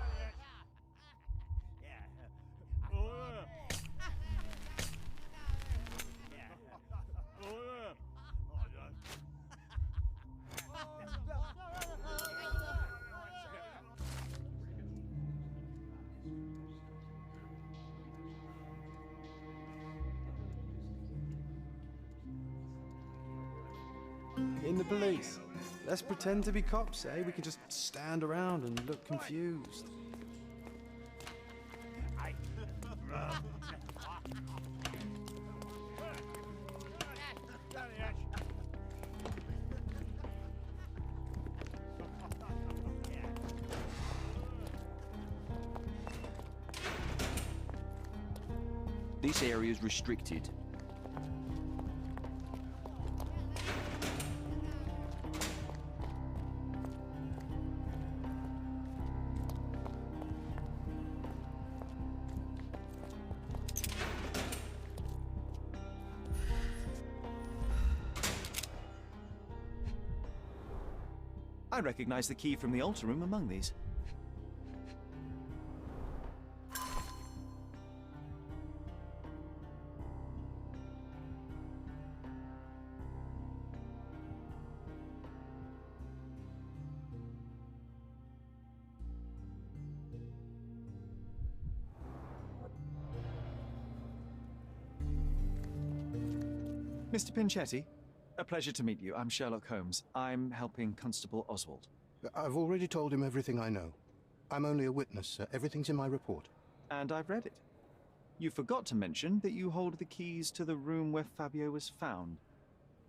In the police. Let's pretend to be cops, eh? We can just stand around and look confused. This area is restricted. I recognize the key from the altar room among these. Mr. Pinchetti, a pleasure to meet you. I'm Sherlock Holmes. I'm helping Constable Oswald. I've already told him everything I know. I'm only a witness, sir. Everything's in my report. And I've read it. You forgot to mention that you hold the keys to the room where Fabio was found.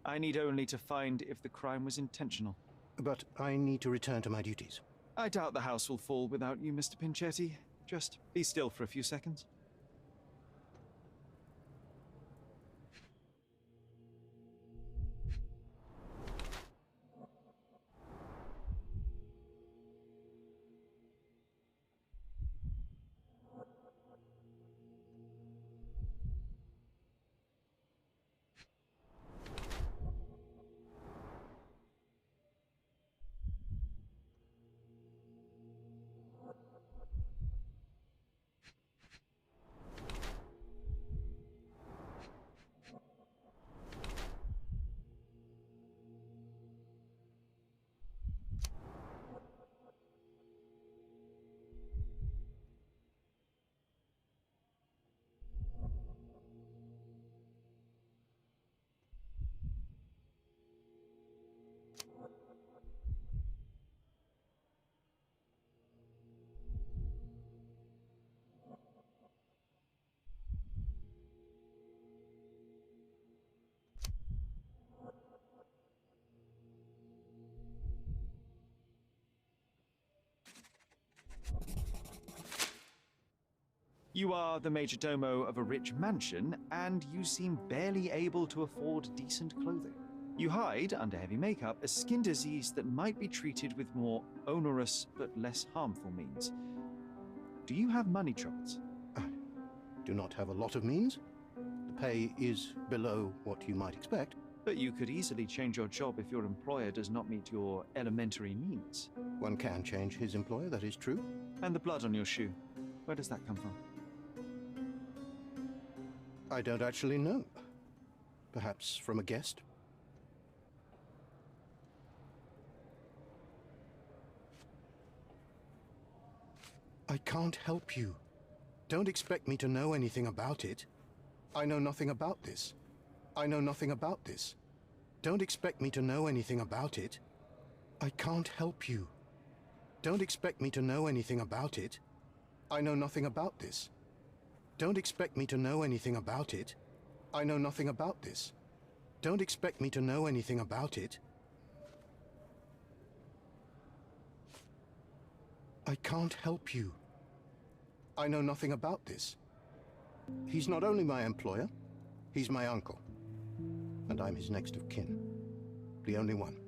I need only to find if the crime was intentional. But I need to return to my duties. I doubt the house will fall without you, Mr. Pinchetti. Just be still for a few seconds. You are the major domo of a rich mansion, and you seem barely able to afford decent clothing. You hide under heavy makeup a skin disease that might be treated with more onerous but less harmful means. Do you have money troubles? I do not have a lot of means. The pay is below what you might expect. But you could easily change your job if your employer does not meet your elementary needs. One can change his employer, that is true. And the blood on your shoe, where does that come from? I don't actually know. Perhaps from a guest? I can't help you. Don't expect me to know anything about it. I know nothing about this. I know nothing about this. Don't expect me to know anything about it. I can't help you. Don't expect me to know anything about it. I know nothing about this. Don't expect me to know anything about it. I know nothing about this. Don't expect me to know anything about it. I can't help you. I know nothing about this. He's not only my employer, he's my uncle. And I'm his next of kin. The only one.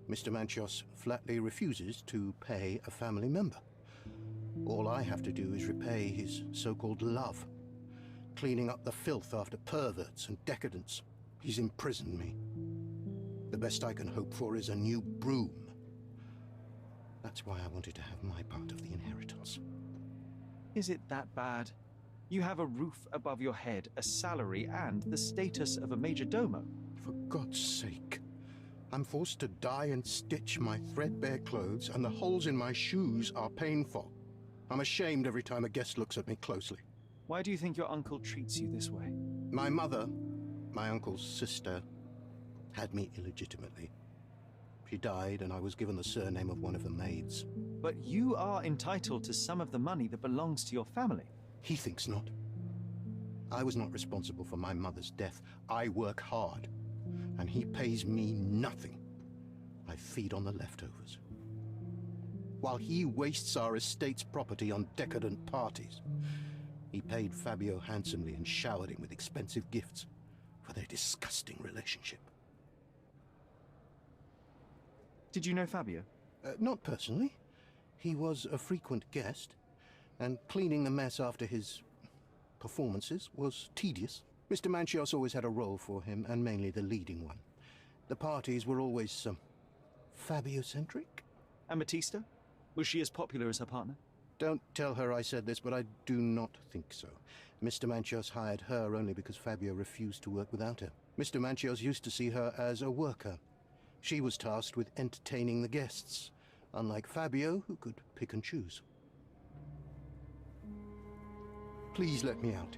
Mr. Manchios flatly refuses to pay a family member. All I have to do is repay his so-called love. Cleaning up the filth after perverts and decadents. He's imprisoned me. The best I can hope for is a new broom. That's why I wanted to have my part of the inheritance. Is it that bad? You have a roof above your head, a salary, and the status of a major domo. For God's sake. I'm forced to dye and stitch my threadbare clothes, and the holes in my shoes are painful. I'm ashamed every time a guest looks at me closely. Why do you think your uncle treats you this way? My mother, my uncle's sister, had me illegitimately. She died, and I was given the surname of one of the maids. But you are entitled to some of the money that belongs to your family. He thinks not. I was not responsible for my mother's death. I work hard, and he pays me nothing. I feed on the leftovers. While he wastes our estate's property on decadent parties, he paid Fabio handsomely and showered him with expensive gifts for their disgusting relationship. Did you know Fabio? Not personally. He was a frequent guest, and cleaning the mess after his performances was tedious. Mr. Manchios always had a role for him, and mainly the leading one. The parties were always, Fabio-centric? And Batista? Was she as popular as her partner? Don't tell her I said this, but I do not think so. Mr. Manchios hired her only because Fabio refused to work without her. Mr. Manchios used to see her as a worker. She was tasked with entertaining the guests, unlike Fabio, who could pick and choose. Please let me out.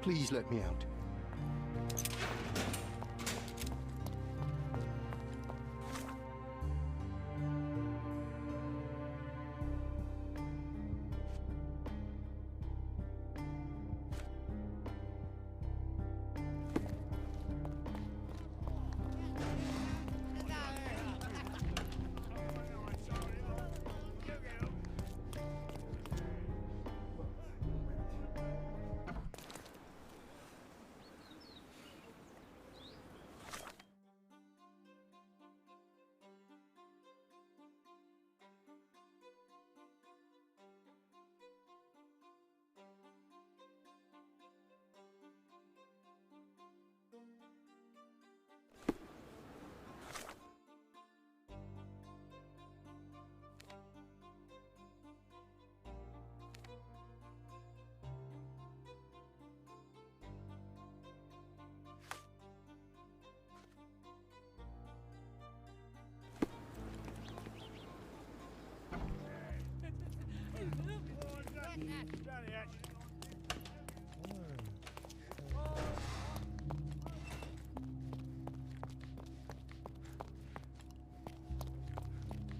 Please let me out.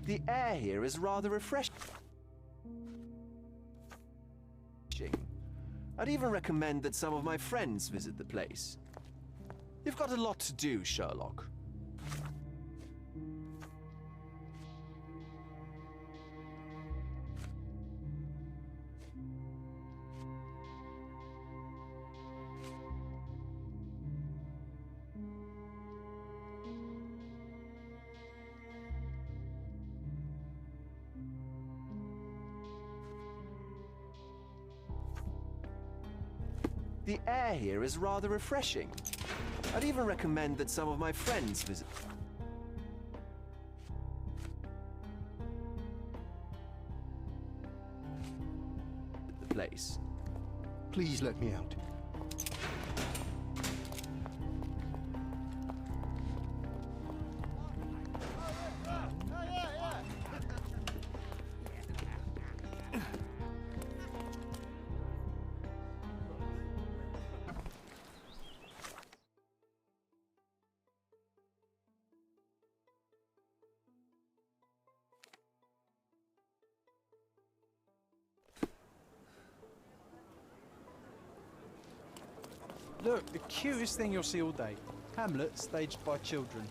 The air here is rather refreshing. I'd even recommend that some of my friends visit the place. You've got a lot to do, Sherlock. The air here is rather refreshing. I'd even recommend that some of my friends visit the place. Please let me out. Look, the cutest thing you'll see all day. Hamlet staged by children.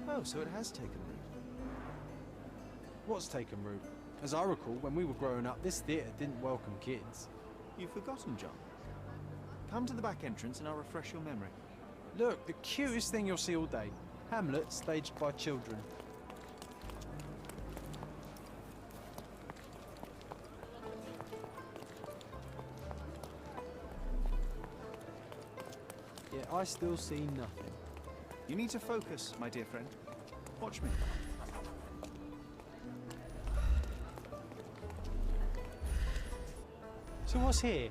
Oh, so it has taken root. What's taken root? As I recall, when we were growing up, this theatre didn't welcome kids. You've forgotten, John. Come to the back entrance and I'll refresh your memory. Look, the cutest thing you'll see all day. Hamlet staged by children. Yeah, I still see nothing. You need to focus, my dear friend. Watch me. So what's here?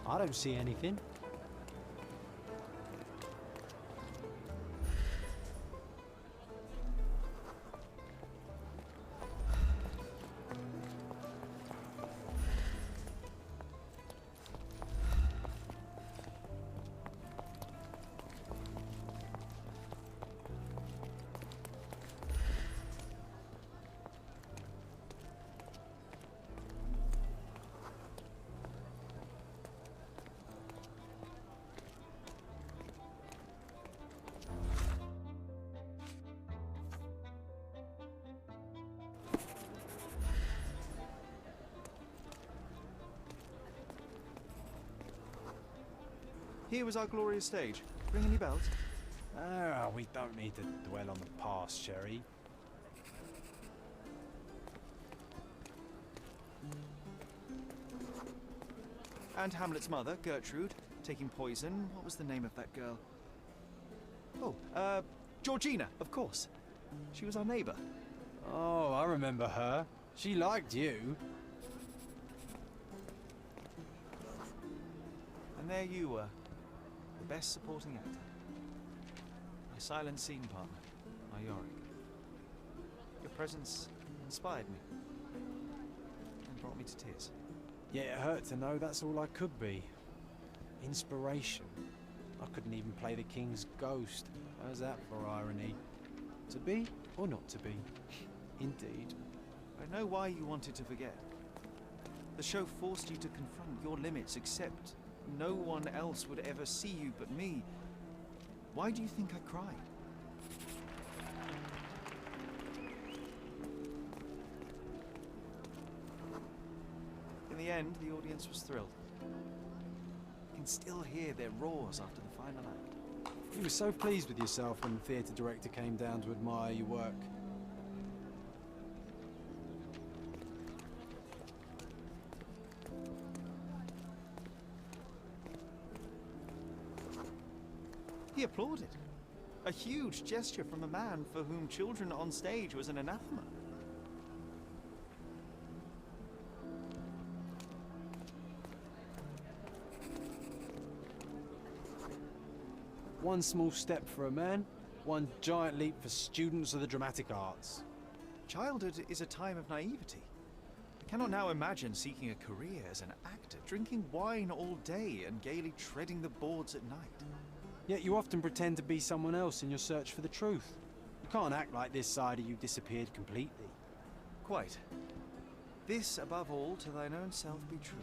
I don't see anything. Here was our glorious stage. Ring any bells? Ah, we don't need to dwell on the past, Sherry. And Hamlet's mother, Gertrude, taking poison. What was the name of that girl? Oh, Georgina, of course. She was our neighbor. Oh, I remember her. She liked you. And there you were, the best supporting actor. My silent scene partner, my Yorick. Your presence inspired me and brought me to tears. Yeah, it hurt to know that's all I could be. Inspiration. I couldn't even play the king's ghost. How's that for irony? To be or not to be? Indeed. I know why you wanted to forget. The show forced you to confront your limits, except no one else would ever see you but me. Why do you think I cried? In the end, the audience was thrilled. You can still hear their roars after the final act. You were so pleased with yourself when the theatre director came down to admire your work. He applauded. A huge gesture from a man for whom children on stage was an anathema. One small step for a man, one giant leap for students of the dramatic arts. Childhood is a time of naivety. I cannot now imagine seeking a career as an actor, drinking wine all day and gaily treading the boards at night. Yet you often pretend to be someone else in your search for the truth. You can't act like this side of you disappeared completely. Quite. This, above all, to thine own self be true.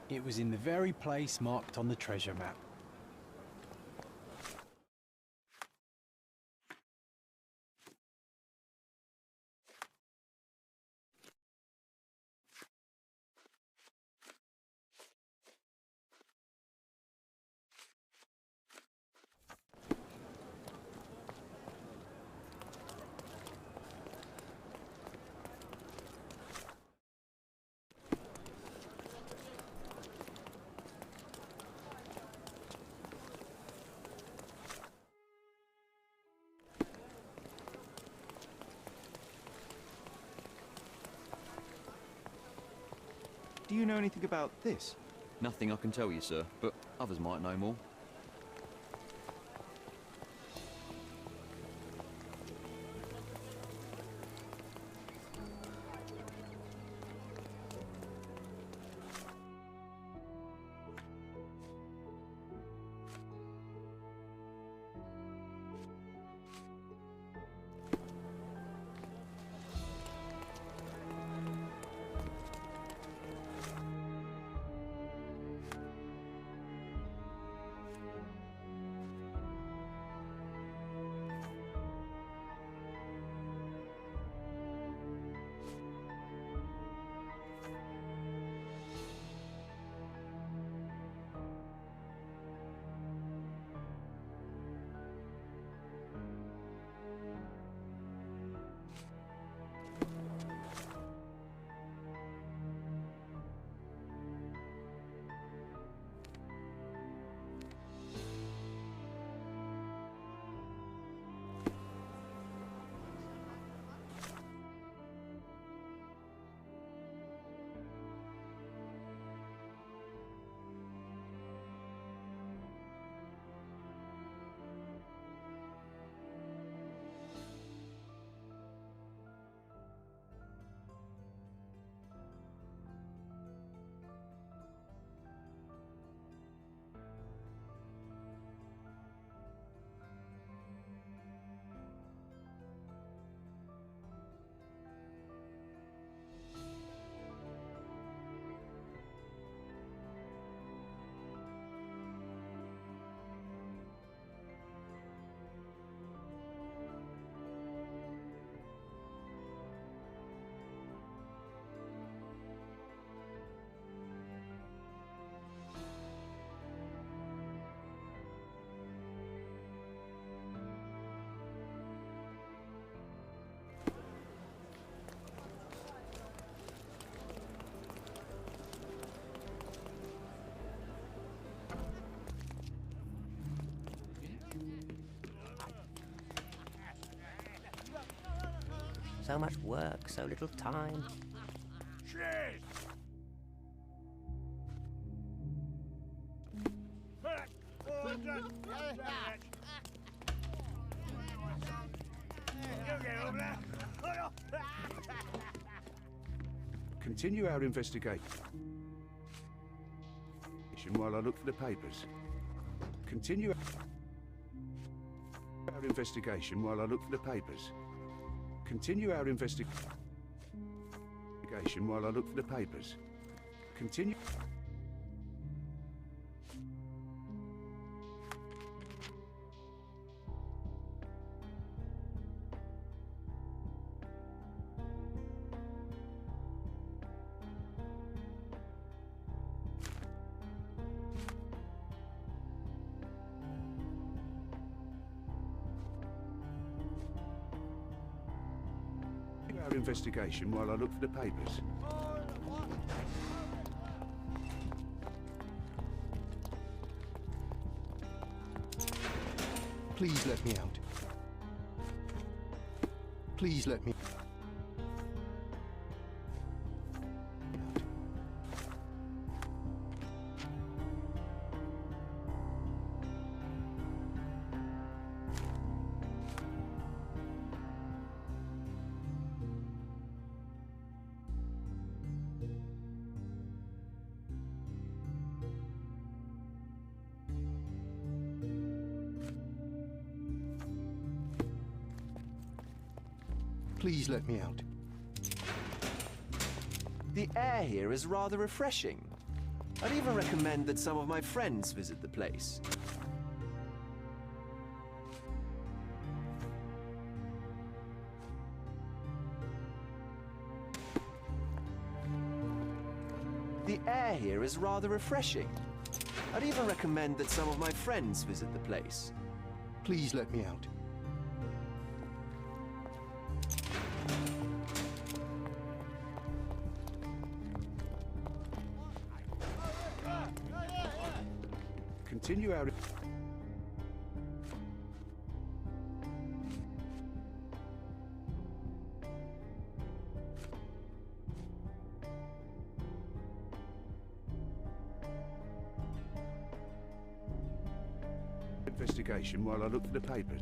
It was in the very place marked on the treasure map. Do you know anything about this? Nothing I can tell you, sir, but others might know more. So much work, so little time. Shit! Continue our investigation while I look for the papers. Continue our investigation while I look for the papers. Continue our investigation while I look for the papers. Continue. Our investigation while I look for the papers. Please let me out. Please let me out. Please let me out. The air here is rather refreshing. I'd even recommend that some of my friends visit the place. The air here is rather refreshing. I'd even recommend that some of my friends visit the place. Please let me out. Continue our investigation while I look for the papers.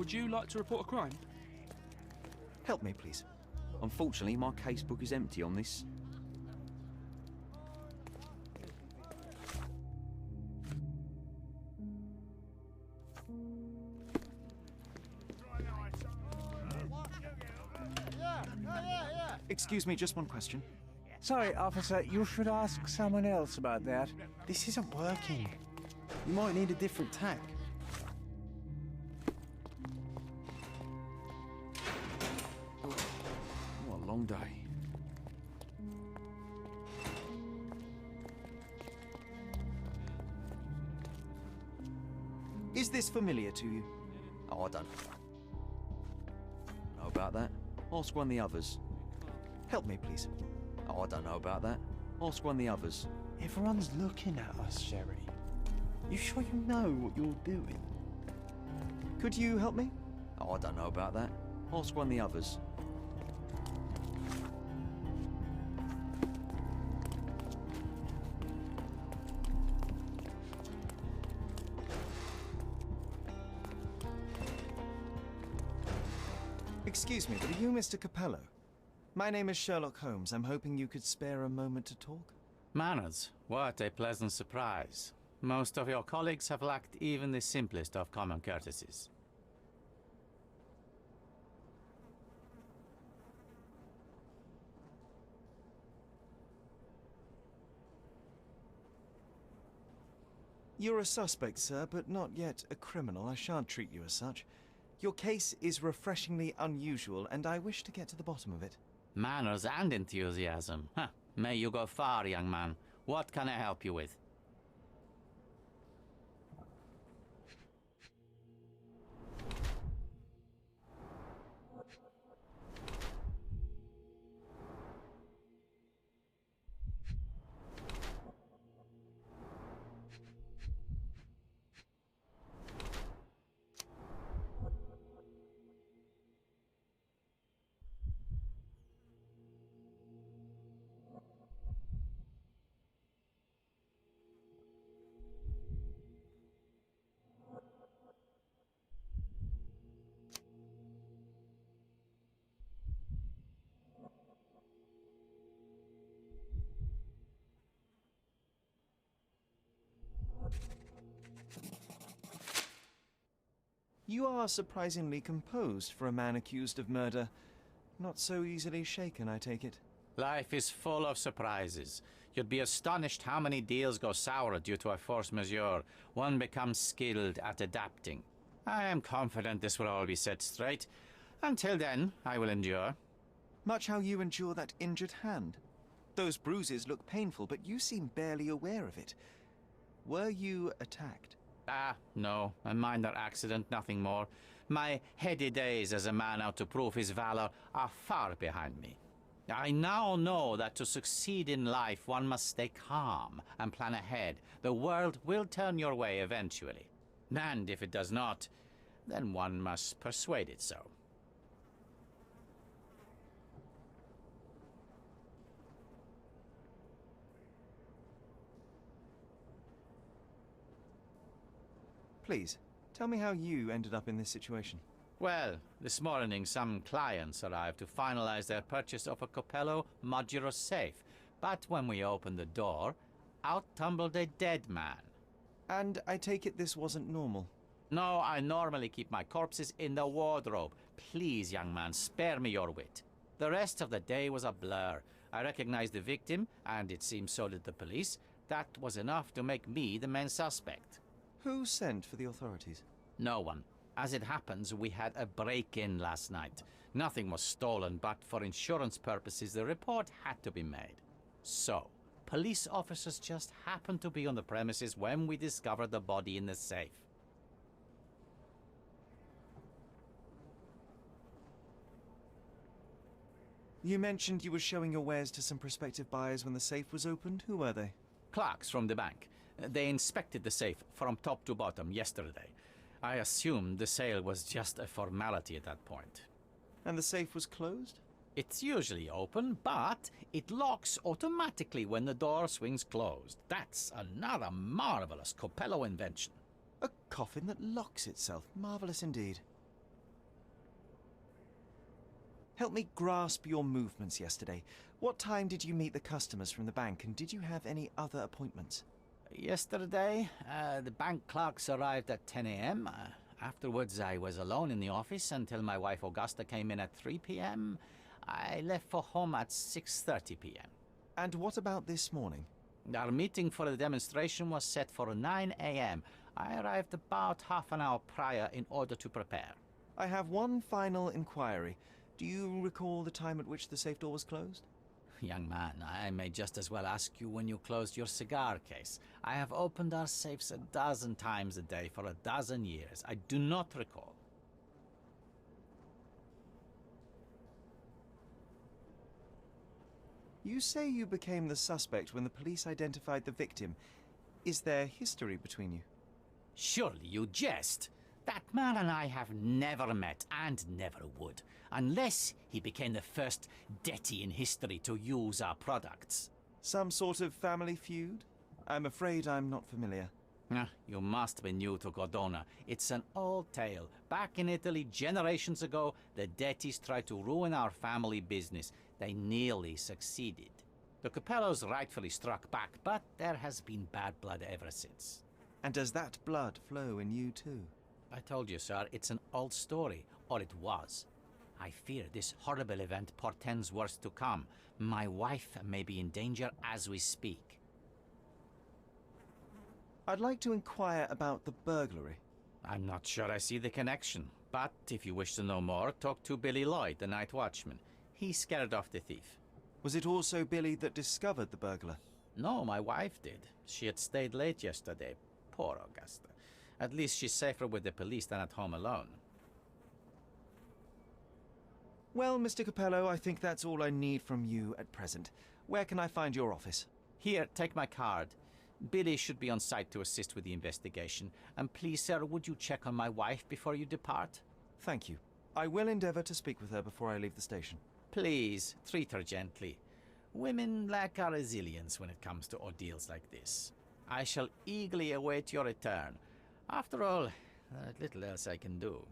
Would you like to report a crime? Help me, please. Unfortunately, my casebook is empty on this. Excuse me, just one question. Sorry, officer, you should ask someone else about that. This isn't working. You might need a different tack. What a long day. Is this familiar to you? Oh, I don't know about that. Ask one of the others. Help me, please. Oh, I don't know about that. Ask one of the others. Everyone's looking at us, Sherry. You sure you know what you're doing? Could you help me? Oh, I don't know about that. Ask one of the others. Excuse me, but are you Mr. Capello? My name is Sherlock Holmes. I'm hoping you could spare a moment to talk. Manners, what a pleasant surprise. Most of your colleagues have lacked even the simplest of common courtesies. You're a suspect, sir, but not yet a criminal. I shan't treat you as such. Your case is refreshingly unusual, and I wish to get to the bottom of it. Manners and enthusiasm. Huh. May you go far, young man. What can I help you with? You are surprisingly composed for a man accused of murder. Not so easily shaken, I take it. Life is full of surprises. You'd be astonished how many deals go sour due to a force majeure. One becomes skilled at adapting. I am confident this will all be set straight. Until then, I will endure. Much how you endure that injured hand. Those bruises look painful, but you seem barely aware of it. Were you attacked? Ah, no. A minor accident, nothing more. My heady days as a man out to prove his valor are far behind me. I now know that to succeed in life, one must stay calm and plan ahead. The world will turn your way eventually. And if it does not, then one must persuade it so. Please, tell me how you ended up in this situation. Well, this morning some clients arrived to finalize their purchase of a Capello modular safe. But when we opened the door, out tumbled a dead man. And I take it this wasn't normal? No, I normally keep my corpses in the wardrobe. Please, young man, spare me your wit. The rest of the day was a blur. I recognized the victim, and it seems so did the police. That was enough to make me the main suspect. Who sent for the authorities? No one. As it happens, we had a break-in last night. Nothing was stolen, but for insurance purposes, the report had to be made. So, police officers just happened to be on the premises when we discovered the body in the safe. You mentioned you were showing your wares to some prospective buyers when the safe was opened. Who were they? Clerks from the bank. They inspected the safe from top to bottom yesterday. I assumed the sale was just a formality at that point. And the safe was closed? It's usually open, but it locks automatically when the door swings closed. That's another marvelous Capello invention. A coffin that locks itself. Marvelous indeed. Help me grasp your movements yesterday. What time did you meet the customers from the bank, and did you have any other appointments? Yesterday, the bank clerks arrived at 10 a.m. Afterwards, I was alone in the office until my wife Augusta came in at 3 p.m. I left for home at 6:30 p.m. And what about this morning? Our meeting for the demonstration was set for 9 a.m. I arrived about half an hour prior in order to prepare. I have one final inquiry. Do you recall the time at which the safe door was closed? Young man, I may just as well ask you when you closed your cigar case. I have opened our safes 12 times a day for 12 years. I do not recall. You say you became the suspect when the police identified the victim. Is there history between you? Surely you jest. That man and I have never met and never would, unless he became the first deity in history to use our products. Some sort of family feud? I'm afraid I'm not familiar. You must be new to Godona. It's an old tale. Back in Italy, generations ago, the deities tried to ruin our family business. They nearly succeeded. The Capellos rightfully struck back, but there has been bad blood ever since. And does that blood flow in you too? I told you, sir, it's an old story, or it was. I fear this horrible event portends worse to come. My wife may be in danger as we speak. I'd like to inquire about the burglary. I'm not sure I see the connection, but if you wish to know more, talk to Billy Lloyd, the night watchman. He scared off the thief. Was it also Billy that discovered the burglar? No, my wife did. She had stayed late yesterday. Poor Augusta. At least she's safer with the police than at home alone. Well, Mr. Capello, I think that's all I need from you at present. Where can I find your office? Here, take my card. Billy should be on site to assist with the investigation. And please, sir, would you check on my wife before you depart? Thank you. I will endeavor to speak with her before I leave the station. Please, treat her gently. Women lack our resilience when it comes to ordeals like this. I shall eagerly await your return. After all, there's little else I can do.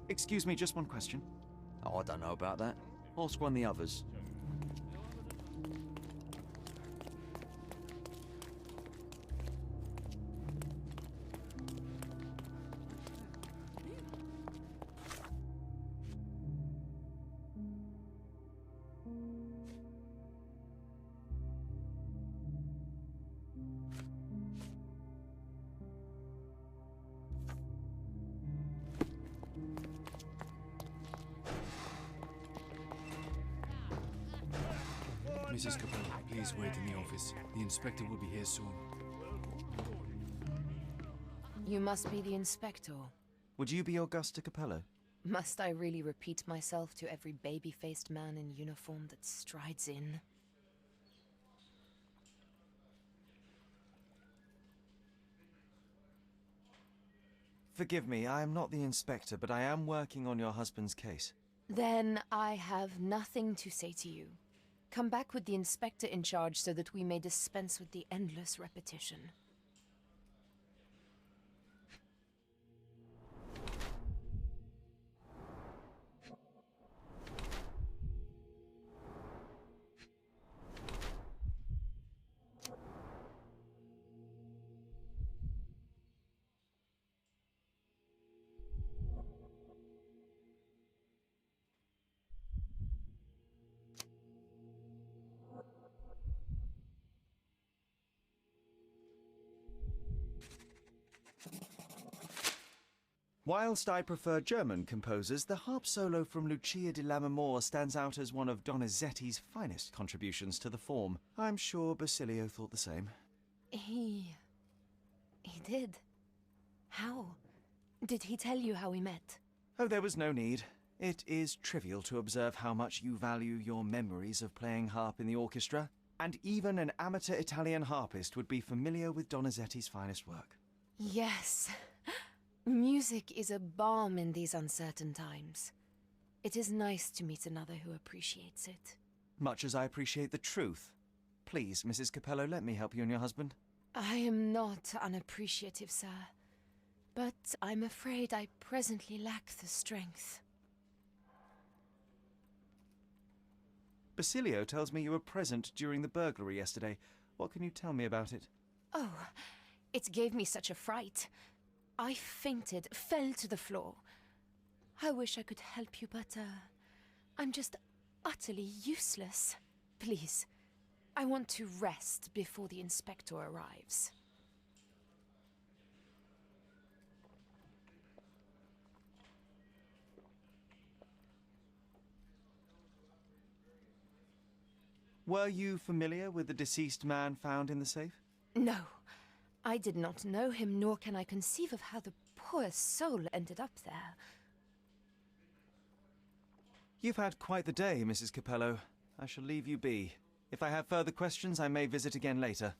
Excuse me, just one question. Oh, I don't know about that. Ask one of the others. Mrs. Capello, please wait in the office. The inspector will be here soon. You must be the inspector. Would you be Augusta Capello? Must I really repeat myself to every baby-faced man in uniform that strides in? Forgive me, I am not the inspector, but I am working on your husband's case. Then I have nothing to say to you. Come back with the inspector in charge so that we may dispense with the endless repetition. Whilst I prefer German composers, the harp solo from Lucia di Lammermoor stands out as one of Donizetti's finest contributions to the form. I'm sure Basilio thought the same. He did. How? Did he tell you how we met? Oh, there was no need. It is trivial to observe how much you value your memories of playing harp in the orchestra. And even an amateur Italian harpist would be familiar with Donizetti's finest work. Yes. Music is a balm in these uncertain times. It is nice to meet another who appreciates it. Much as I appreciate the truth. Please, Mrs. Capello, let me help you and your husband. I am not unappreciative, sir. But I'm afraid I presently lack the strength. Basilio tells me you were present during the burglary yesterday. What can you tell me about it? Oh, it gave me such a fright. I fainted, fell to the floor. I wish I could help you, but, I'm just utterly useless. Please, I want to rest before the inspector arrives. Were you familiar with the deceased man found in the safe? No, I did not know him, nor can I conceive of how the poor soul ended up there. You've had quite the day, Mrs. Capello. I shall leave you be. If I have further questions, I may visit again later.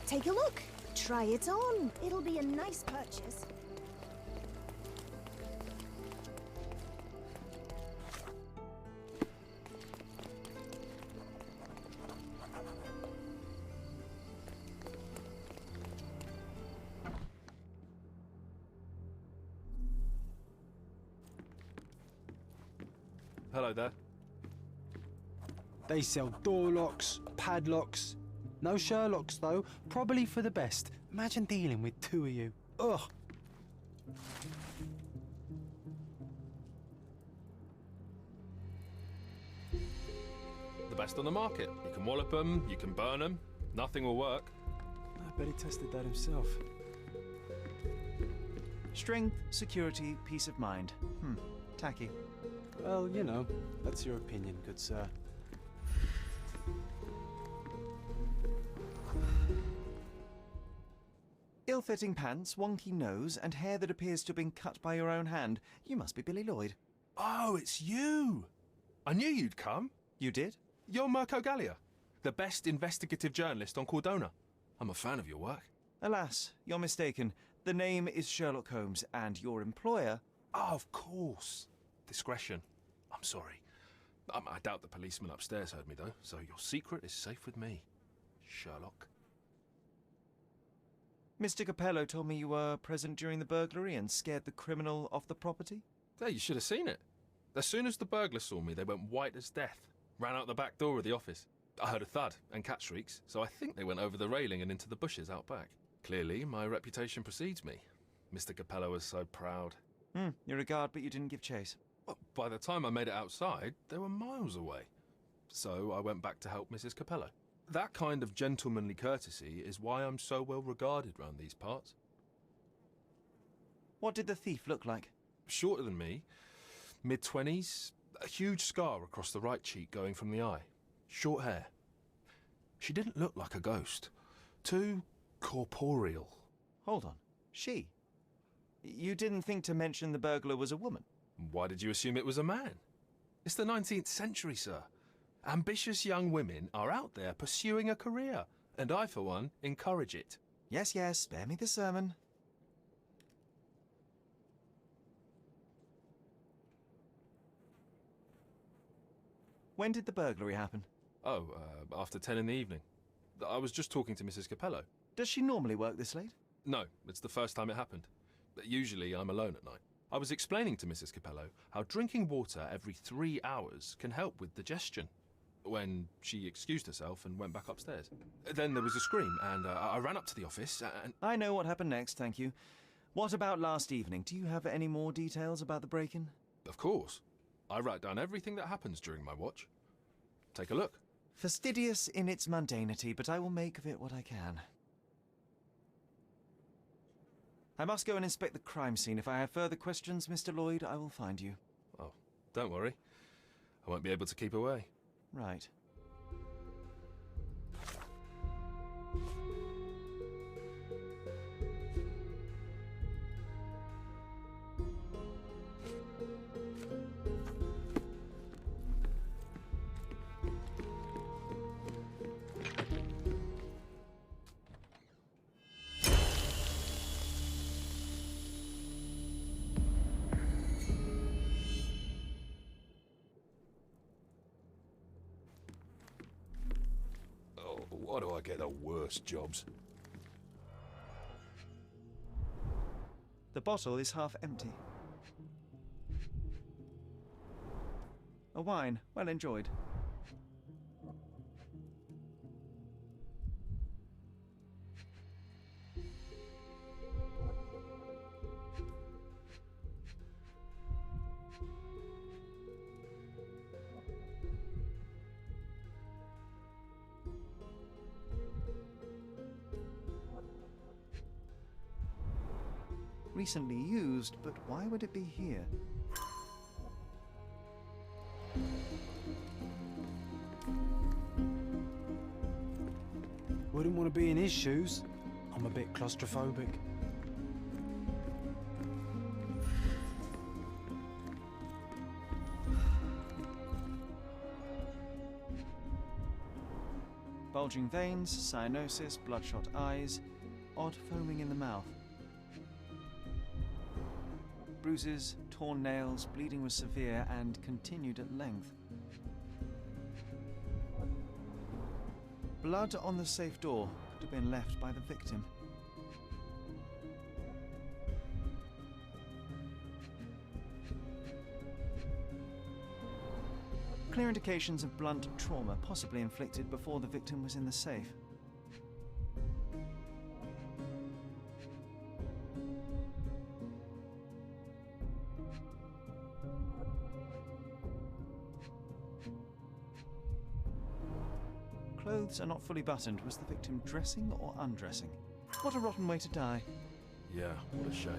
Take a look. Try it on. It'll be a nice purchase. Hello there. They sell door locks, padlocks. No Sherlocks, though. Probably for the best. Imagine dealing with two of you. Ugh. The best on the market. You can wallop them, you can burn them. Nothing will work. I bet he tested that himself. Strength, security, peace of mind. Tacky. Well, you know, that's your opinion, good sir. Ill-fitting pants, wonky nose, and hair that appears to have been cut by your own hand. You must be Billy Lloyd. Oh, it's you! I knew you'd come. You did? You're Mirko Gallia, the best investigative journalist on Cordona. I'm a fan of your work. Alas, you're mistaken. The name is Sherlock Holmes, and your employer... Oh, of course. Discretion. I'm sorry. I doubt the policeman upstairs heard me, though, so your secret is safe with me, Sherlock. Mr. Capello told me you were present during the burglary and scared the criminal off the property? Yeah, you should have seen it. As soon as the burglars saw me, they went white as death. Ran out the back door of the office. I heard a thud and cat shrieks, so I think they went over the railing and into the bushes out back. Clearly, my reputation precedes me. Mr. Capello was so proud. You're a guard, but you didn't give chase. Well, by the time I made it outside, they were miles away. So I went back to help Mrs. Capello. That kind of gentlemanly courtesy is why I'm so well regarded round these parts. What did the thief look like? Shorter than me, mid-20s, a huge scar across the right cheek going from the eye. Short hair. She didn't look like a ghost. Too corporeal. Hold on. She? You didn't think to mention the burglar was a woman? Why did you assume it was a man? It's the 19th century, sir. Ambitious young women are out there pursuing a career, and I, for one, encourage it. Yes, yes, spare me the sermon. When did the burglary happen? Oh, after 10 in the evening. I was just talking to Mrs. Capello. Does she normally work this late? No, it's the first time it happened. Usually I'm alone at night. I was explaining to Mrs. Capello how drinking water every 3 hours can help with digestion, when she excused herself and went back upstairs. Then there was a scream, and I ran up to the office and... I know what happened next, thank you. What about last evening? Do you have any more details about the break-in? Of course. I write down everything that happens during my watch. Take a look. Fastidious in its mundanity, but I will make of it what I can. I must go and inspect the crime scene. If I have further questions, Mr. Lloyd, I will find you. Oh, don't worry. I won't be able to keep away. Right. Why do I get the worst jobs? The bottle is half empty. A wine, well enjoyed. Recently used, but why would it be here? Wouldn't want to be in his shoes. I'm a bit claustrophobic. Bulging veins, cyanosis, bloodshot eyes, odd foaming in the mouth. Bruises, torn nails, bleeding was severe and continued at length. Blood on the safe door could have been left by the victim. Clear indications of blunt trauma, possibly inflicted before the victim was in the safe. Clothes are not fully buttoned. Was the victim dressing or undressing? What a rotten way to die. Yeah, what a shame.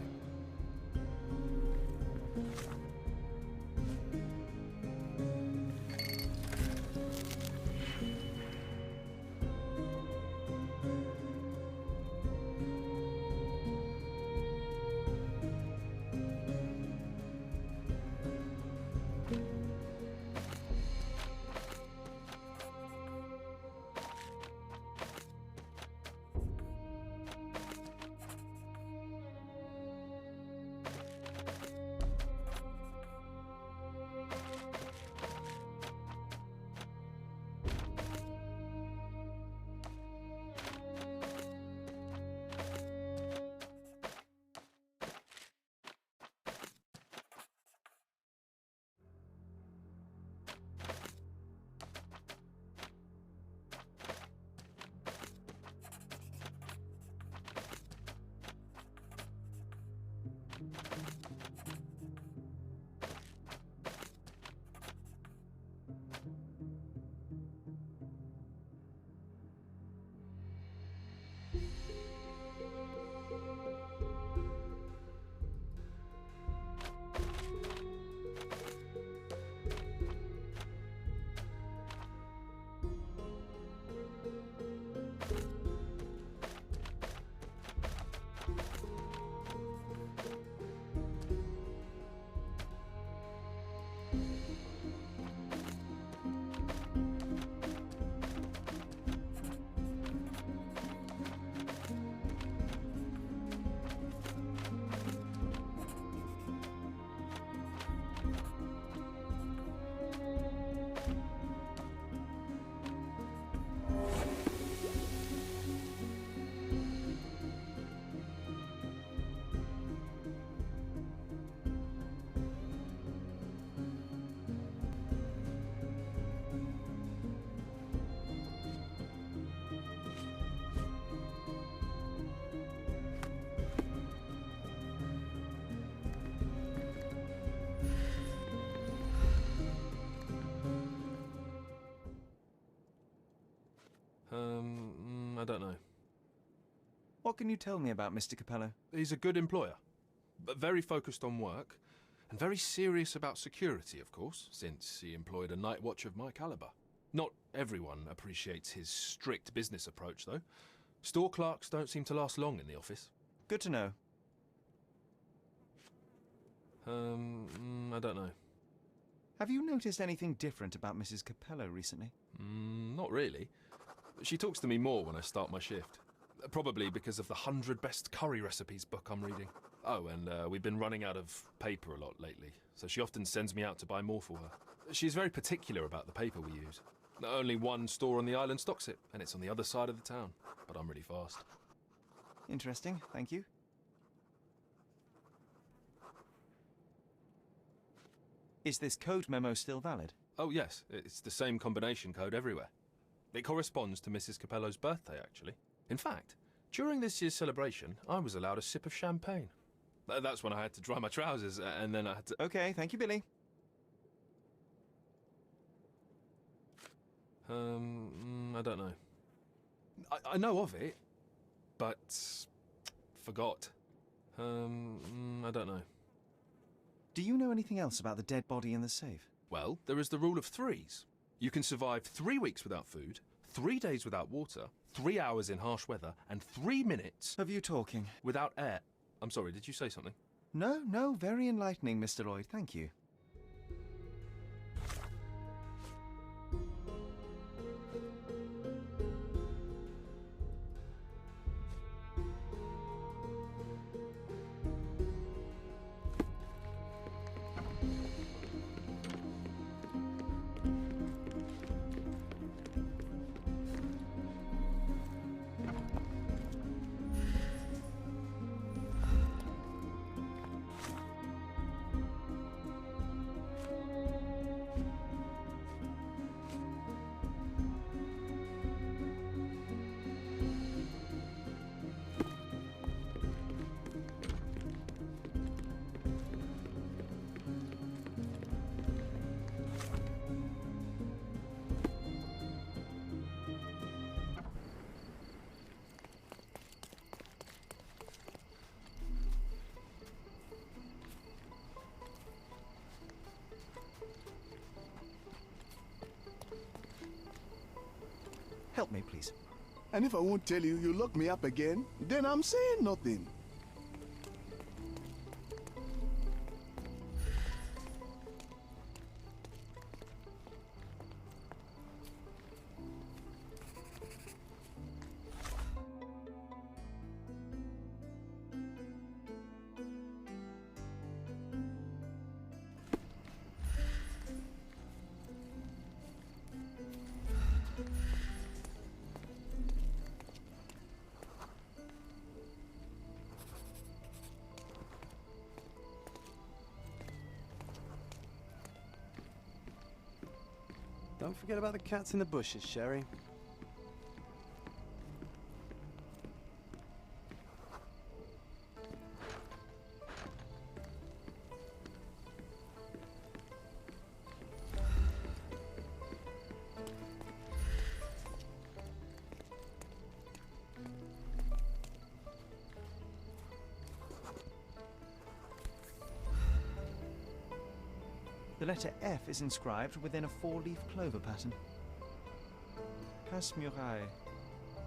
I don't know. What can you tell me about Mr. Capello? He's a good employer, but very focused on work, and very serious about security, of course, since he employed a night watch of my caliber. Not everyone appreciates his strict business approach, though. Store clerks don't seem to last long in the office. Good to know. I don't know. Have you noticed anything different about Mrs. Capello recently? Not really. She talks to me more when I start my shift. Probably because of the 100 Best Curry Recipes book I'm reading. Oh, and we've been running out of paper a lot lately, so she often sends me out to buy more for her. She's very particular about the paper we use. Only one store on the island stocks it, and it's on the other side of the town. But I'm really fast. Interesting, thank you. Is this code memo still valid? Oh, yes. It's the same combination code everywhere. It corresponds to Mrs. Capello's birthday, actually. In fact, during this year's celebration, I was allowed a sip of champagne. That's when I had to dry my trousers, and then I had to... Okay, thank you, Billy. I don't know. I know of it, but... forgot. I don't know. Do you know anything else about the dead body in the safe? Well, there is the rule of threes. You can survive 3 weeks without food, 3 days without water, 3 hours in harsh weather, and 3 minutes... Of you talking? ...without air. I'm sorry, did you say something? No, very enlightening, Mr. Lloyd, thank you. Help me, please. And if I won't tell you, you lock me up again, then I'm saying nothing. Don't forget about the cats in the bushes, Sherry. The letter F is inscribed within a 4-leaf clover pattern. Passe-muraille.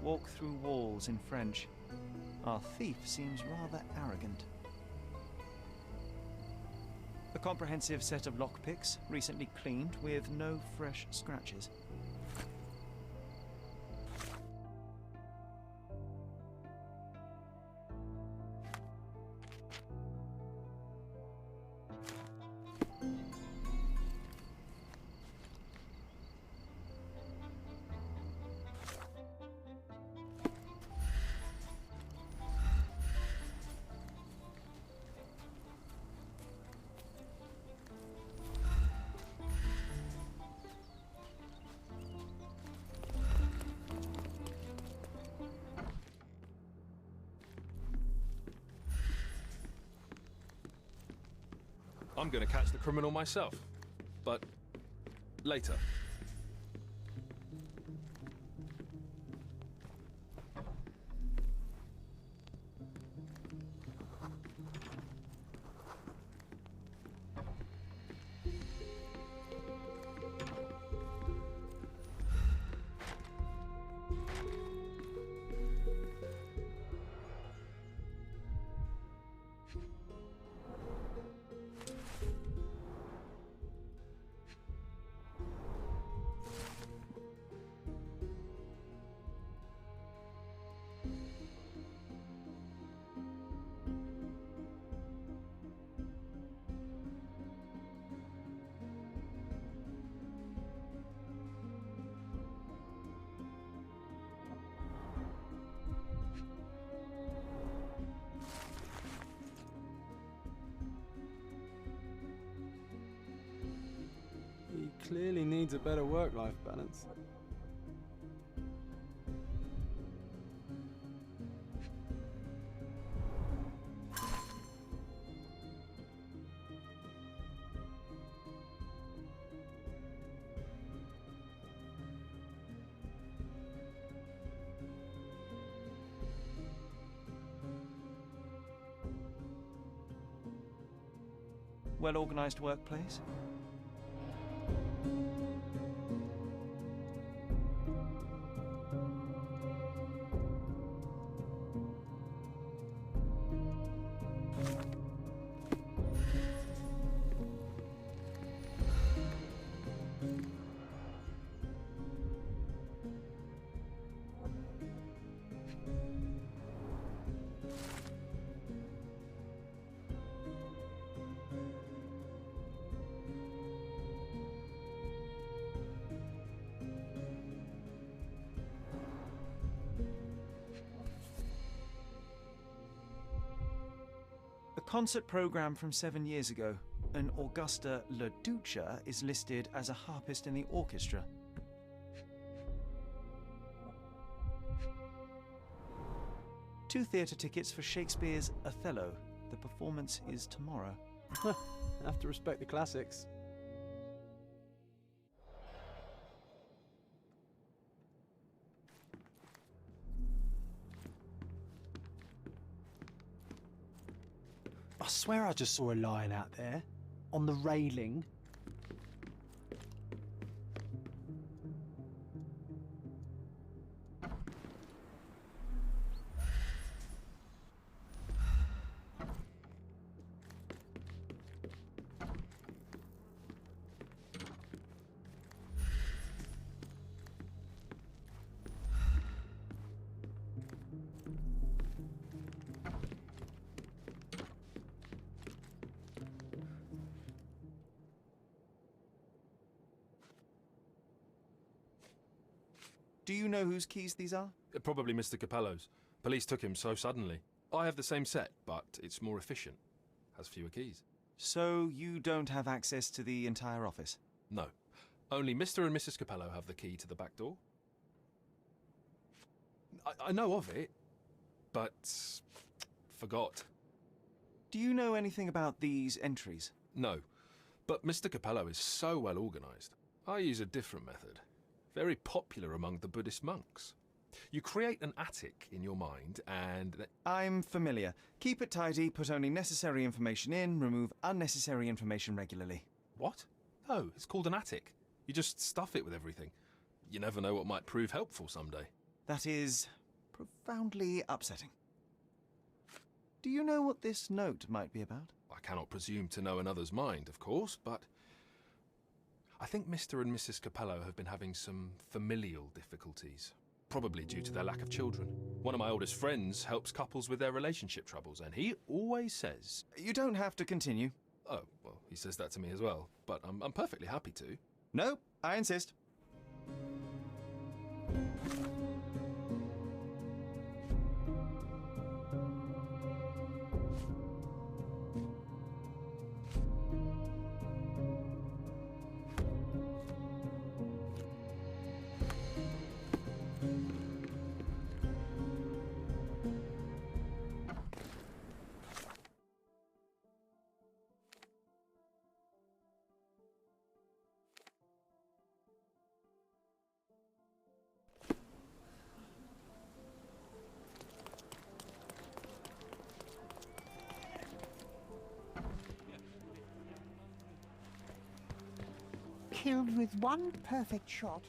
Walk through walls in French. Our thief seems rather arrogant. A comprehensive set of lockpicks, recently cleaned with no fresh scratches. I'm going to catch the criminal myself. But later. clearly needs a better work-life balance. Well-organized workplace? A concert program from 7 years ago. An Augusta La Duca is listed as a harpist in the orchestra. Two theatre tickets for Shakespeare's Othello. The performance is tomorrow. Have to respect the classics. I swear I just saw a lion out there, on the railing. Do you know whose keys these are? Probably Mr. Capello's. Police took him so suddenly. I have the same set, but it's more efficient. Has fewer keys. So you don't have access to the entire office? No. Only Mr. and Mrs. Capello have the key to the back door. I know of it, but forgot. Do you know anything about these entries? No, but Mr. Capello is so well organised. I use a different method. Very popular among the Buddhist monks. You create an attic in your mind and... I'm familiar. Keep it tidy, put only necessary information in, remove unnecessary information regularly. What? No, it's called an attic. You just stuff it with everything. You never know what might prove helpful someday. That is profoundly upsetting. Do you know what this note might be about? I cannot presume to know another's mind, of course, but... I think Mr. and Mrs. Capello have been having some familial difficulties, probably due to their lack of children. One of my oldest friends helps couples with their relationship troubles, and he always says... You don't have to continue. Oh, well, he says that to me as well, but I'm perfectly happy to. No, I insist. Killed with one perfect shot.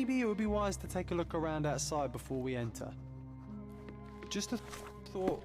maybe it would be wise to take a look around outside before we enter. Just a thought.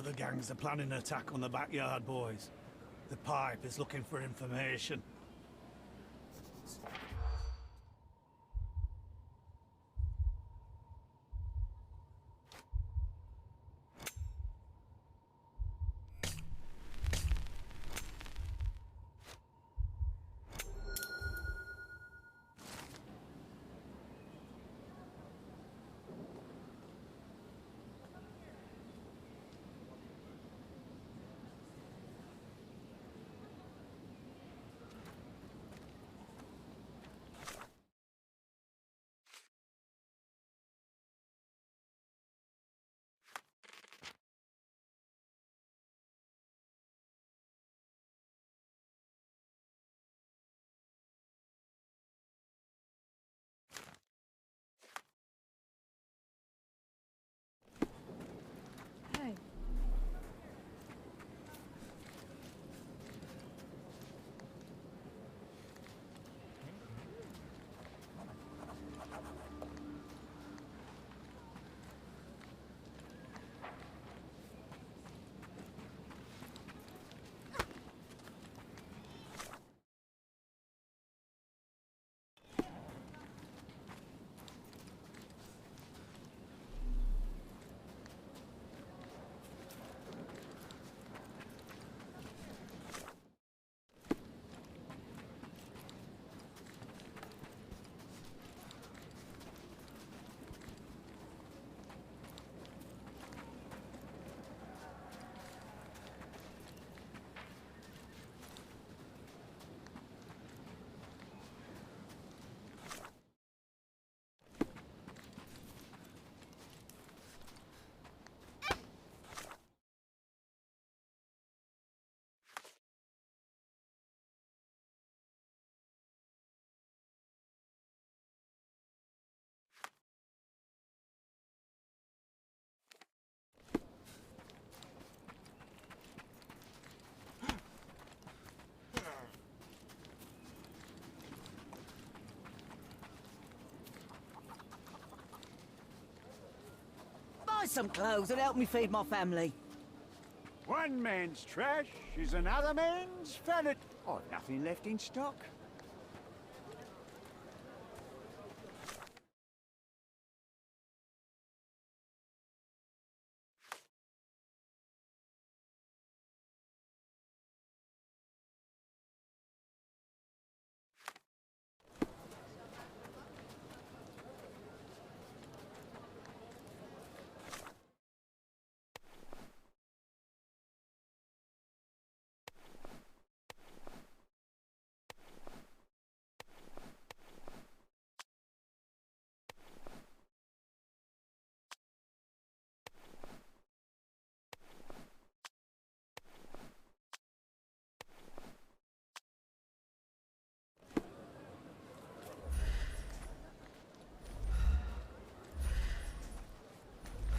Other gangs are planning an attack on the backyard, boys. The pipe is looking for information. Hey. Buy some clothes and help me feed my family. One man's trash is another man's fennel. Oh, nothing left in stock.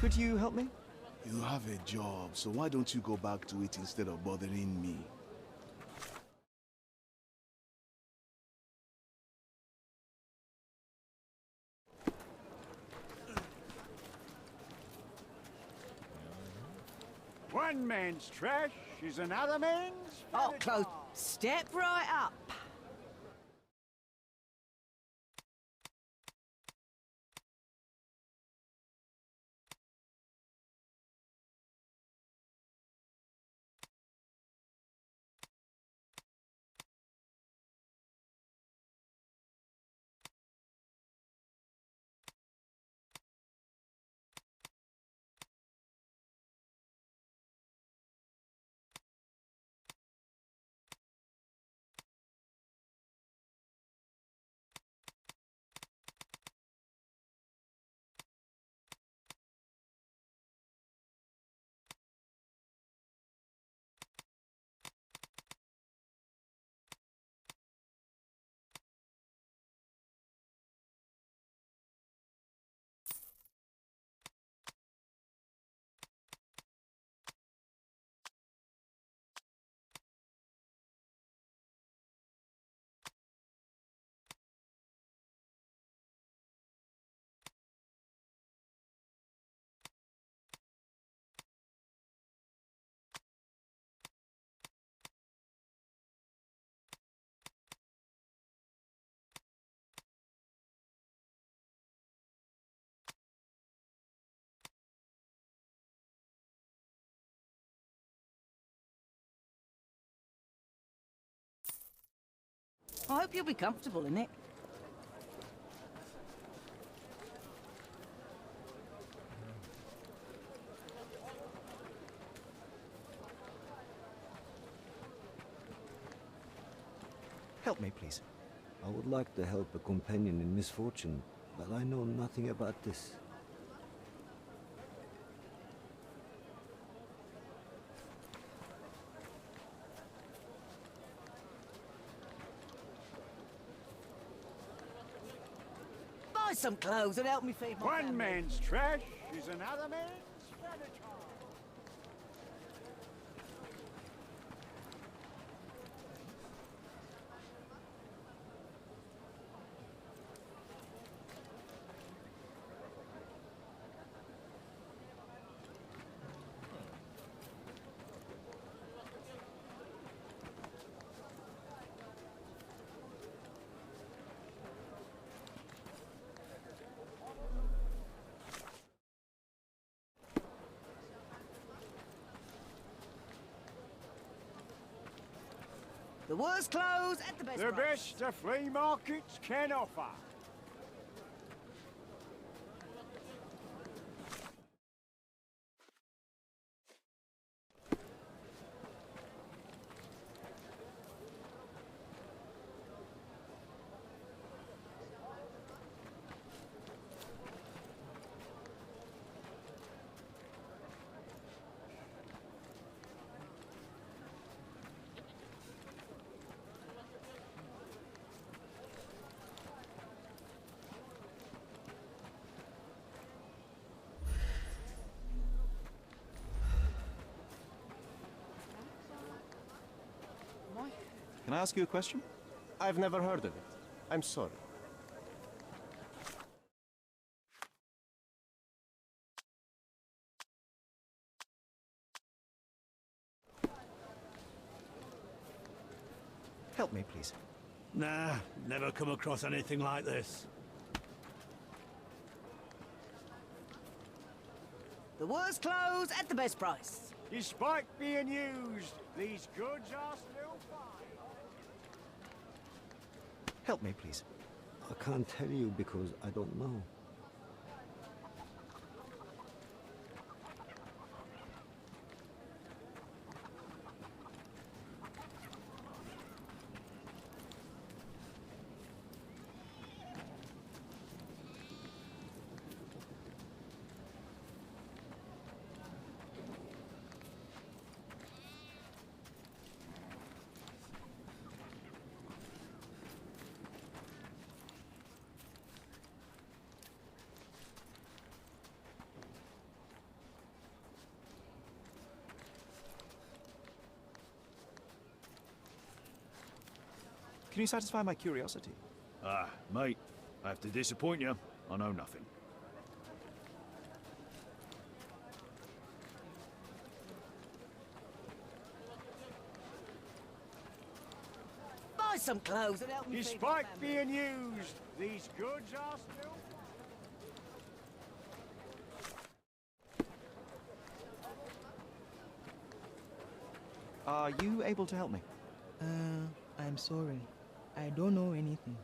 Could you help me? You have a job, so why don't you go back to it instead of bothering me? One man's trash is another man's... Oh, close. Step right up. I hope you'll be comfortable in it. Help me, please. I would like to help a companion in misfortune, but I know nothing about this. Buy some clothes and help me feed my One family. man's trash is another man's furniture. The worst clothes at the best The price. best the flea markets can offer. Can I ask you a question? I've never heard of it. I'm sorry. Help me, please. Nah, never come across anything like this. The worst clothes at the best price. Despite being used, these goods are still fine. Help me, please. I can't tell you because I don't know. Can you satisfy my curiosity? Ah, mate, I have to disappoint you. I know nothing. Buy some clothes and help me feed my Despite family. being used, these goods are still Are you able to help me? I'm sorry. I don't know anything.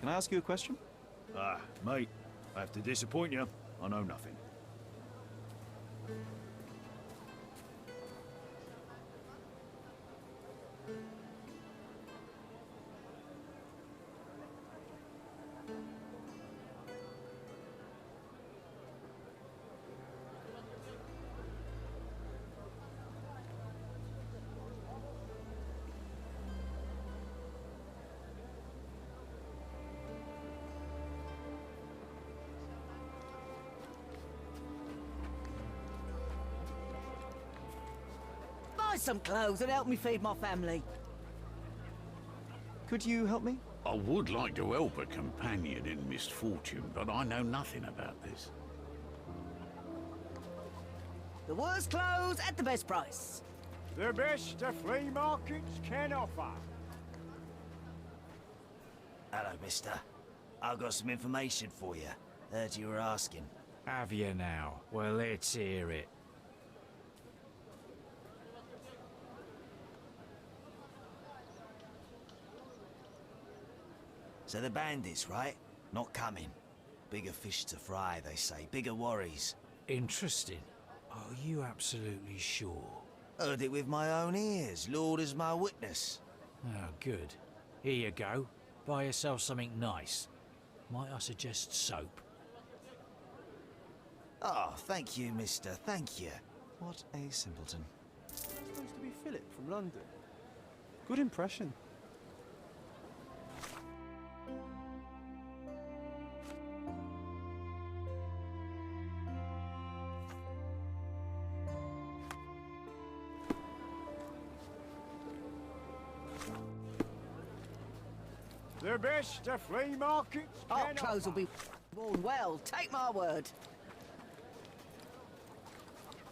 Can I ask you a question? Ah, mate, I have to disappoint you. I know nothing. Buy some clothes and help me feed my family. Could you help me? I would like to help a companion in misfortune, but I know nothing about this. The worst clothes at the best price. The best the flea markets can offer. Hello, mister. I've got some information for you. Heard you were asking. Have you now? Well, let's hear it. So the bandits, right? Not coming. Bigger fish to fry, they say. Bigger worries. Interesting. Are you absolutely sure? Heard it with my own ears. Lord is my witness. Oh, good. Here you go. Buy yourself something nice. Might I suggest soap? Oh, thank you, mister. Thank you. What a simpleton. Supposed to be Philip from London. Good impression. The best the flea markets Our can clothes will be worn well, take my word.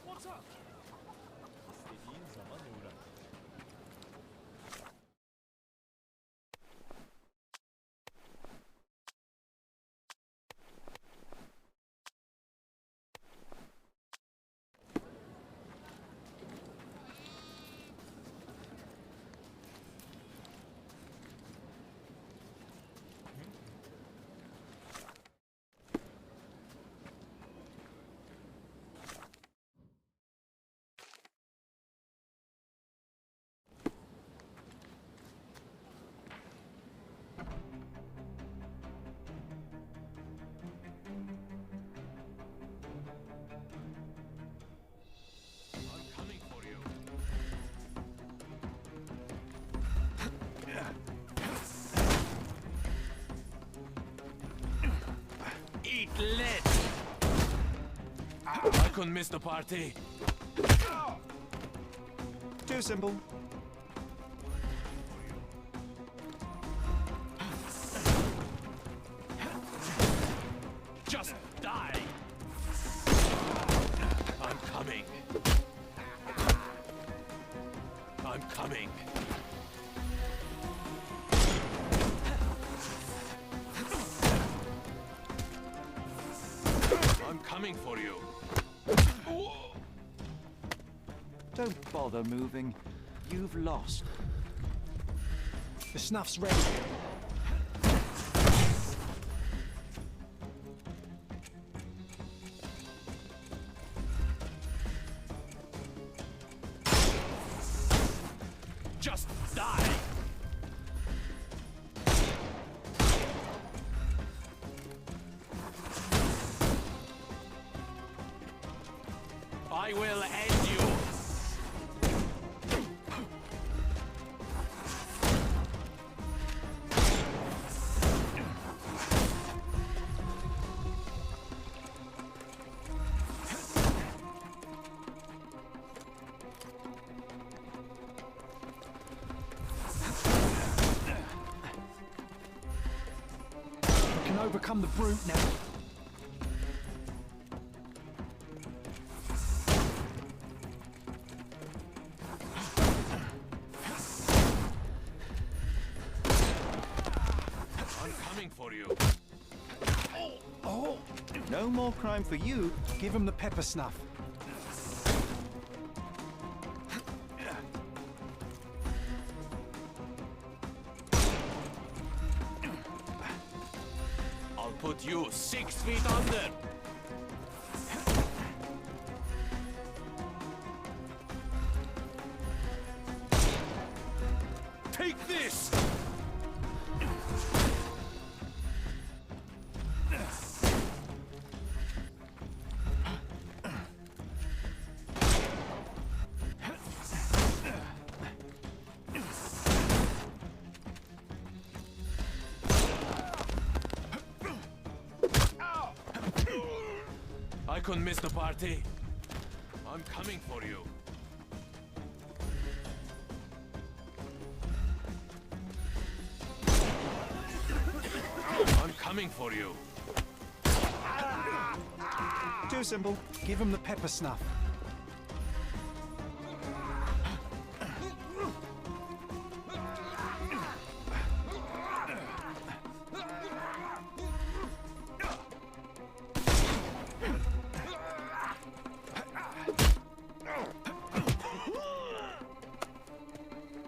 What's up? Eat lead! I couldn't miss the party. Too simple. Just die! I'm coming. I'm coming. I'm coming for you. Don't bother moving. You've lost. The snuff's ready. Just die! I will end you! We can overcome the brute now. I'm coming for you. Oh! No more crime for you. Give him the pepper snuff. put you 6 feet under. Take this! I couldn't miss the party. I'm coming for you. I'm coming for you. Too simple. Give him the pepper snuff.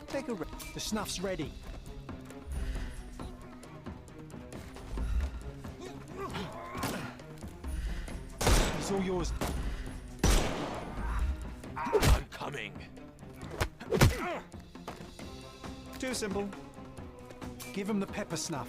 Take a rest. The snuff's ready. It's all yours. I'm coming. Too simple. Give him the pepper snuff.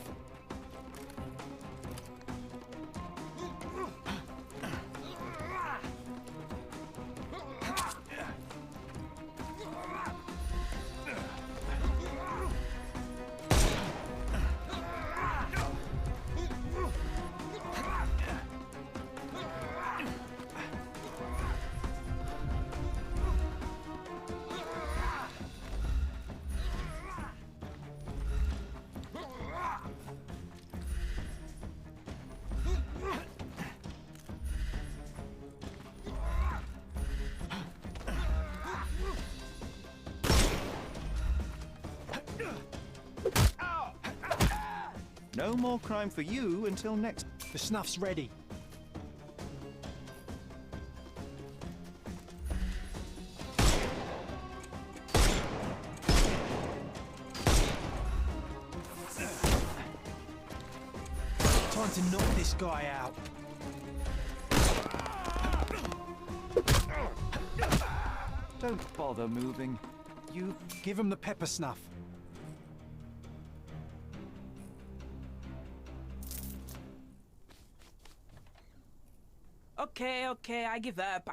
No more crime for you until next. The snuff's ready. Time to knock this guy out. Don't bother moving. You give him the pepper snuff. Okay, I give up.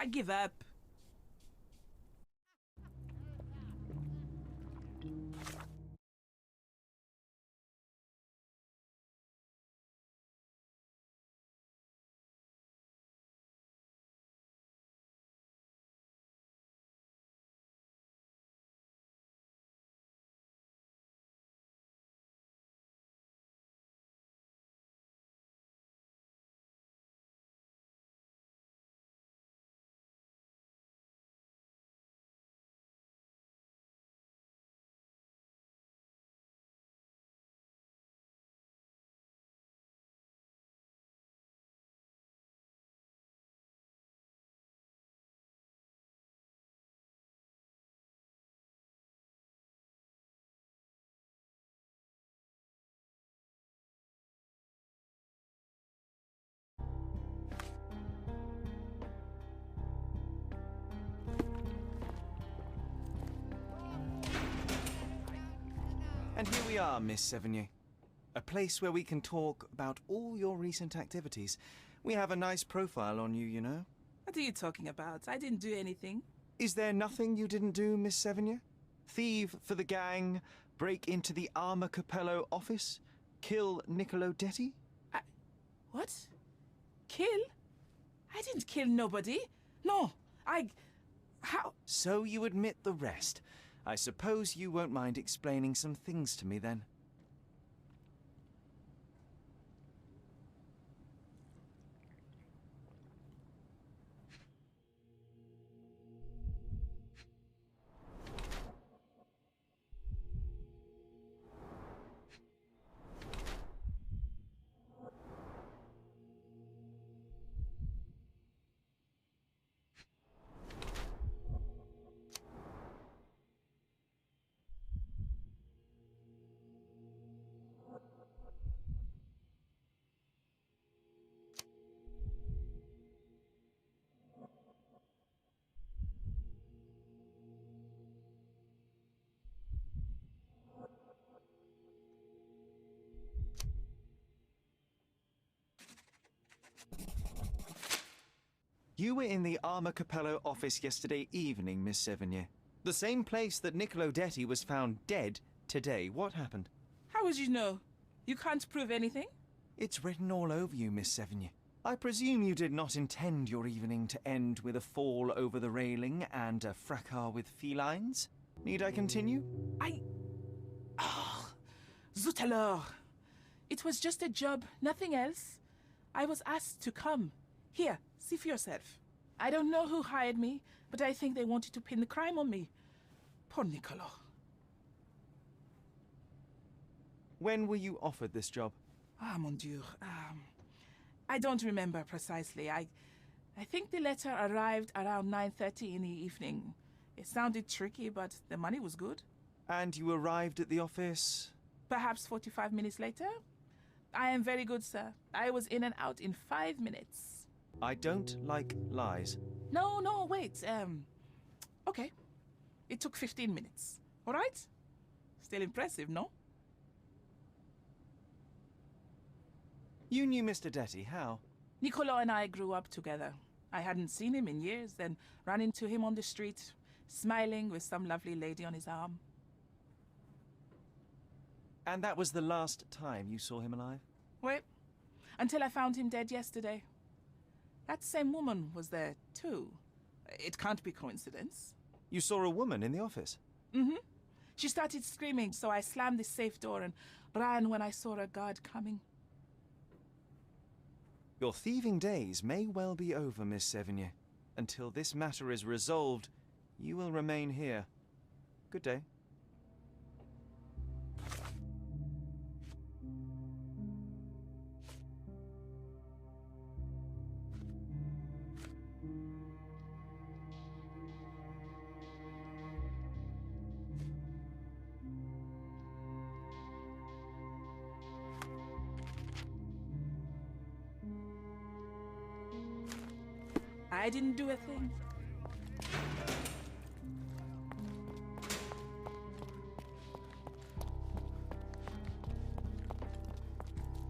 And here we are, Miss Sevigny. A place where we can talk about all your recent activities. We have a nice profile on you, you know. What are you talking about? I didn't do anything. Is there nothing you didn't do, Miss Sevigny? Thieve for the gang, break into the Armor Capello office, kill Niccolo Detti? What? Kill? I didn't kill nobody. No, how? So you admit the rest. I suppose you won't mind explaining some things to me then. You were in the Armor Capello office yesterday evening, Miss Sevigny. The same place that Niccolo Detti was found dead today. What happened? How would you know? You can't prove anything? It's written all over you, Miss Sevigny. I presume you did not intend your evening to end with a fall over the railing and a fracas with felines? Need I continue? Zut alors! It was just a job, nothing else. I was asked to come. Here, see for yourself. I don't know who hired me, but I think they wanted to pin the crime on me. Poor Niccolo. When were you offered this job? Ah, mon Dieu. I don't remember precisely. I think the letter arrived around 9:30 in the evening. It sounded tricky, but the money was good. And you arrived at the office? Perhaps 45 minutes later? I am very good, sir. I was in and out in 5 minutes. I don't like lies. No, wait. Okay. It took 15 minutes. All right? Still impressive, no? You knew Mr. Detti, how? Niccolo and I grew up together. I hadn't seen him in years, then ran into him on the street, smiling with some lovely lady on his arm. And that was the last time you saw him alive? Wait, until I found him dead yesterday. That same woman was there, too. It can't be coincidence. You saw a woman in the office? Mm-hmm. She started screaming, so I slammed the safe door and ran when I saw a guard coming. Your thieving days may well be over, Miss Sevigny. Until this matter is resolved, you will remain here. Good day. I didn't do a thing.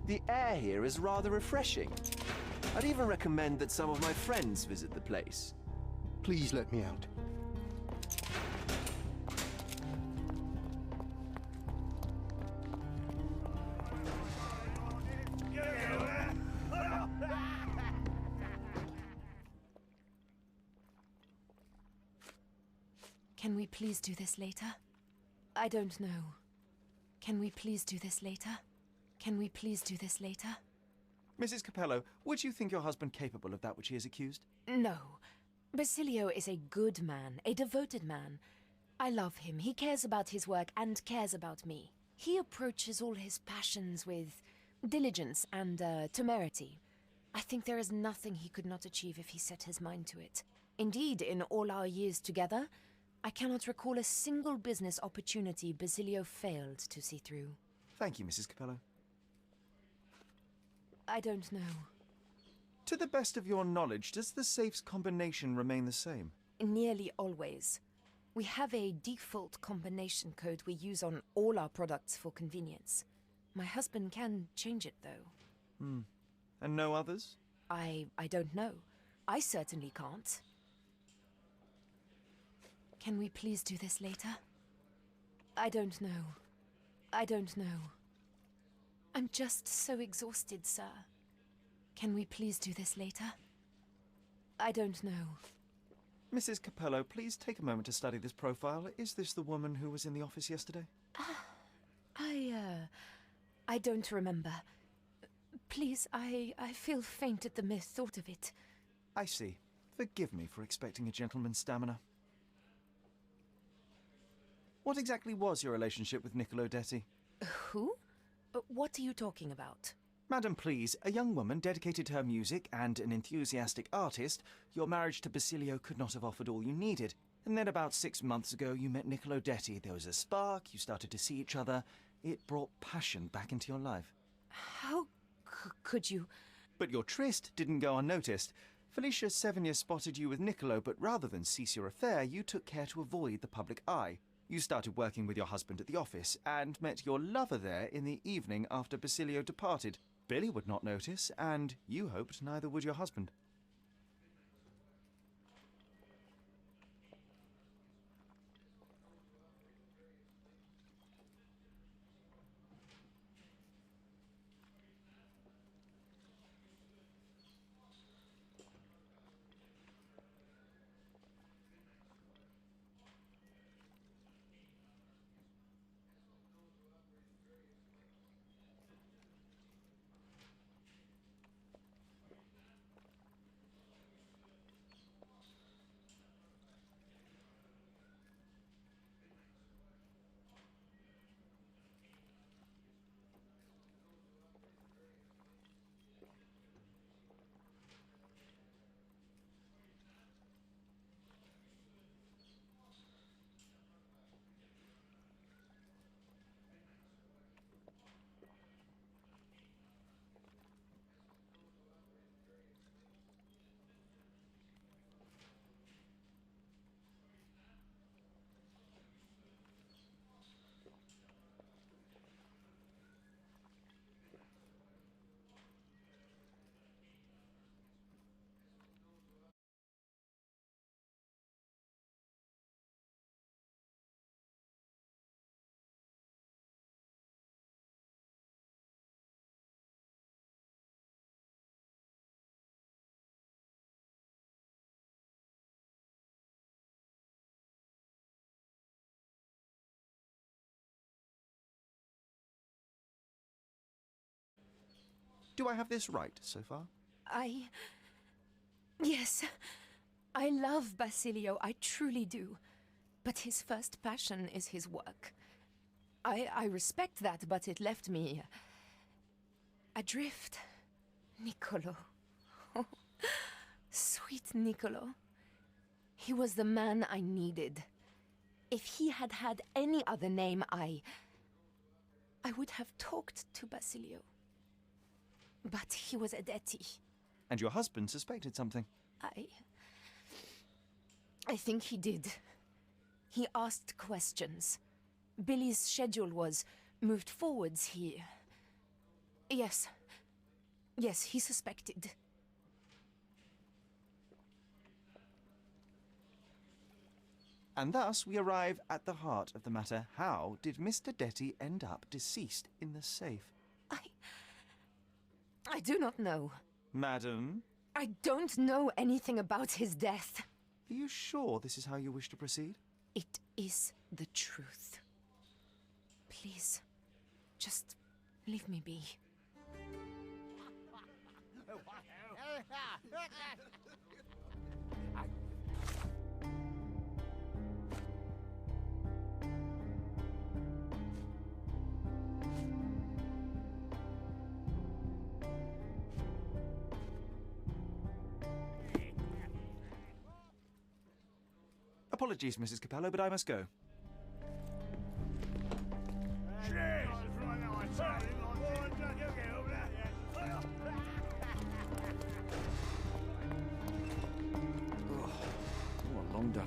The air here is rather refreshing. I'd even recommend that some of my friends visit the place. Please let me out. Can we please do this later? I don't know. Can we please do this later? Can we please do this later? Mrs. Capello, would you think your husband capable of that which he is accused? No. Basilio is a good man, a devoted man. I love him. He cares about his work and cares about me. He approaches all his passions with diligence and temerity. I think there is nothing he could not achieve if he set his mind to it. Indeed, in all our years together, I cannot recall a single business opportunity Basilio failed to see through. Thank you, Mrs. Capello. I don't know. To the best of your knowledge, does the safe's combination remain the same? Nearly always. We have a default combination code we use on all our products for convenience. My husband can change it, though. And no others? I don't know. I certainly can't. Can we please do this later? I don't know. I don't know. I'm just so exhausted, sir. Can we please do this later? I don't know. Mrs. Capello, please take a moment to study this profile. Is this the woman who was in the office yesterday? I don't remember. Please, I feel faint at the mere thought of it. I see. Forgive me for expecting a gentleman's stamina. What exactly was your relationship with Niccolo Detti? Who? What are you talking about? Madam, please, a young woman dedicated to her music and an enthusiastic artist, your marriage to Basilio could not have offered all you needed. And then about 6 months ago, you met Niccolo Detti. There was a spark, you started to see each other. It brought passion back into your life. How could you? But your tryst didn't go unnoticed. Felicia Sevigny spotted you with Niccolo, but rather than cease your affair, you took care to avoid the public eye. You started working with your husband at the office and met your lover there in the evening after Basilio departed. Billy would not notice, and you hoped neither would your husband. Do I have this right so far? Yes. I love Basilio, I truly do. But his first passion is his work. I respect that, but it left me adrift. Niccolo. Oh, sweet Niccolo. He was the man I needed. If he had had any other name, I would have talked to Basilio. But he was a Detti. And your husband suspected something. I think he did. He asked questions. Billy's schedule was moved forwards here. Yes. Yes, he suspected. And thus we arrive at the heart of the matter. How did Mr. Detti end up deceased in the safe? I do not know. Madam? I don't know anything about his death. Are you sure this is how you wish to proceed? It is the truth. Please, just leave me be. Apologies, Mrs. Capello, but I must go. What a long day.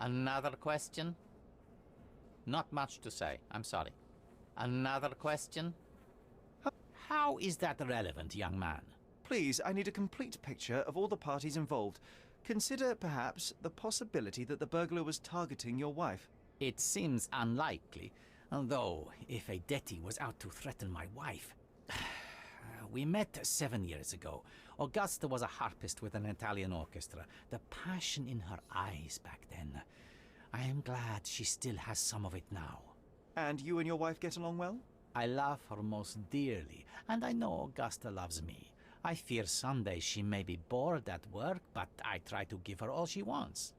Another question? Not much to say, I'm sorry. Another question? How is that relevant, young man? Please, I need a complete picture of all the parties involved. Consider, perhaps, the possibility that the burglar was targeting your wife. It seems unlikely, though if a Detti was out to threaten my wife... We met 7 years ago. Augusta was a harpist with an Italian orchestra. The passion in her eyes back then. I am glad she still has some of it now. And you and your wife get along well? I love her most dearly, and I know Augusta loves me. I fear someday she may be bored at work, but I try to give her all she wants.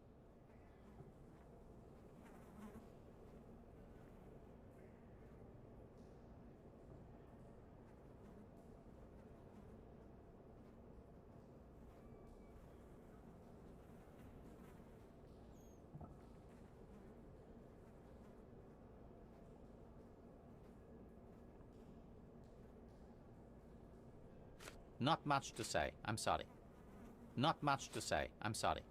Not much to say, I'm sorry. Not much to say, I'm sorry.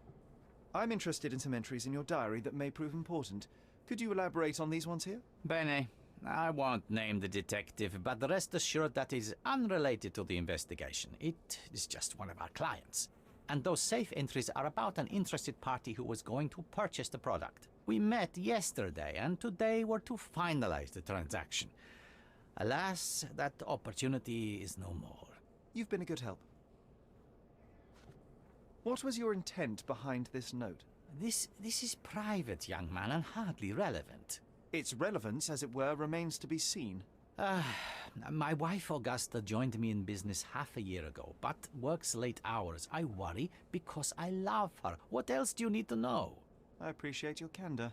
I'm interested in some entries in your diary that may prove important. Could you elaborate on these ones here? Bene, I won't name the detective, but rest assured that is unrelated to the investigation. It is just one of our clients. And those safe entries are about an interested party who was going to purchase the product. We met yesterday, and today were to finalize the transaction. Alas, that opportunity is no more. You've been a good help. What was your intent behind this note? This is private, young man, and hardly relevant. Its relevance, as it were, remains to be seen. My wife Augusta joined me in business half a year ago, but works late hours. I worry because I love her. What else do you need to know? I appreciate your candor.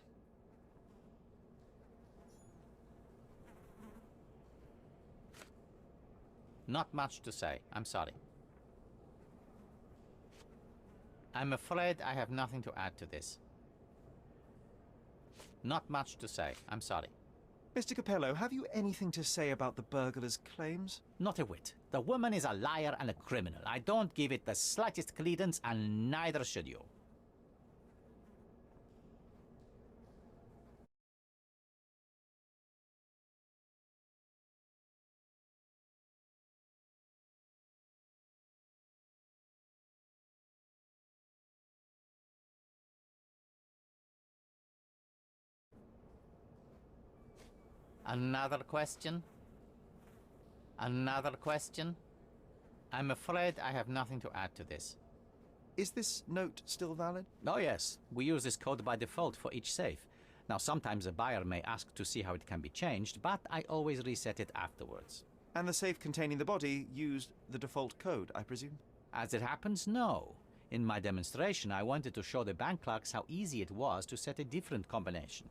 Not much to say, I'm sorry. I'm afraid I have nothing to add to this. Not much to say, I'm sorry. Mr. Capello, have you anything to say about the burglar's claims? Not a whit. The woman is a liar and a criminal. I don't give it the slightest credence, and neither should you. Another question? Another question? I'm afraid I have nothing to add to this. Is this note still valid? Oh yes, we use this code by default for each safe. Now sometimes a buyer may ask to see how it can be changed, but I always reset it afterwards. And the safe containing the body used the default code, I presume? As it happens, no. In my demonstration, I wanted to show the bank clerks how easy it was to set a different combination.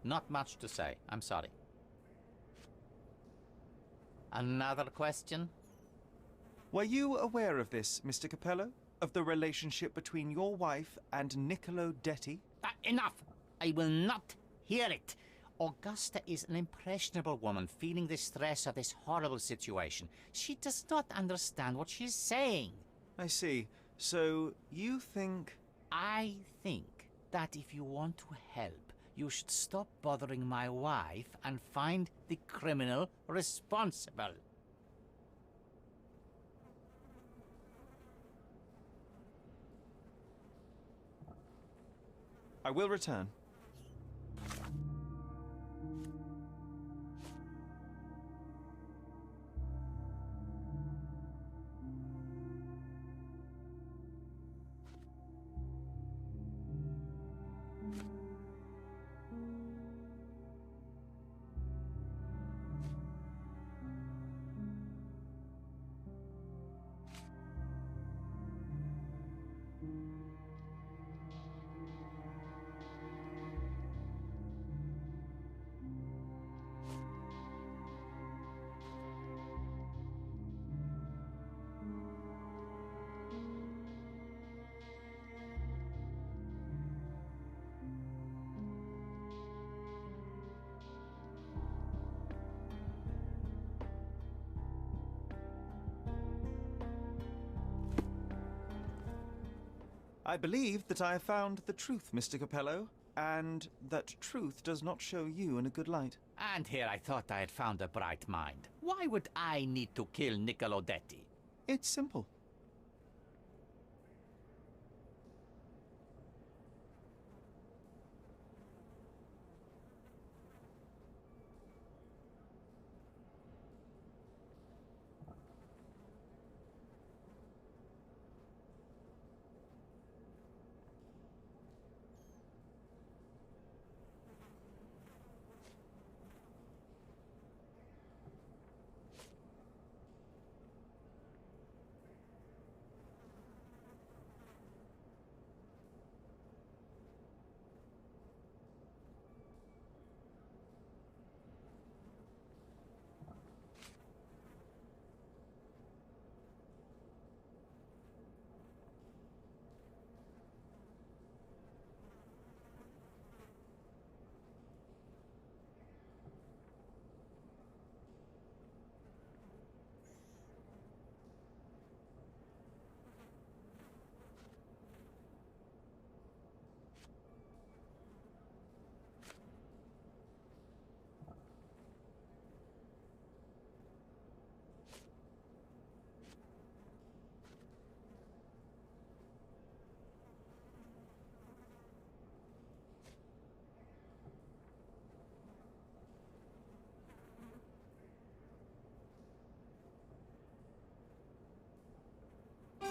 Not much to say. I'm sorry. Another question? Were you aware of this, Mr. Capello? Of the relationship between your wife and Niccolo Detti? Enough! I will not hear it. Augusta is an impressionable woman feeling the stress of this horrible situation. She does not understand what she's saying. I see. So, you think... I think that if you want to help, you should stop bothering my wife and find the criminal responsible. I will return. I believe that I have found the truth, Mr. Capello, and that truth does not show you in a good light. And here I thought I had found a bright mind. Why would I need to kill Niccolo Detti? It's simple.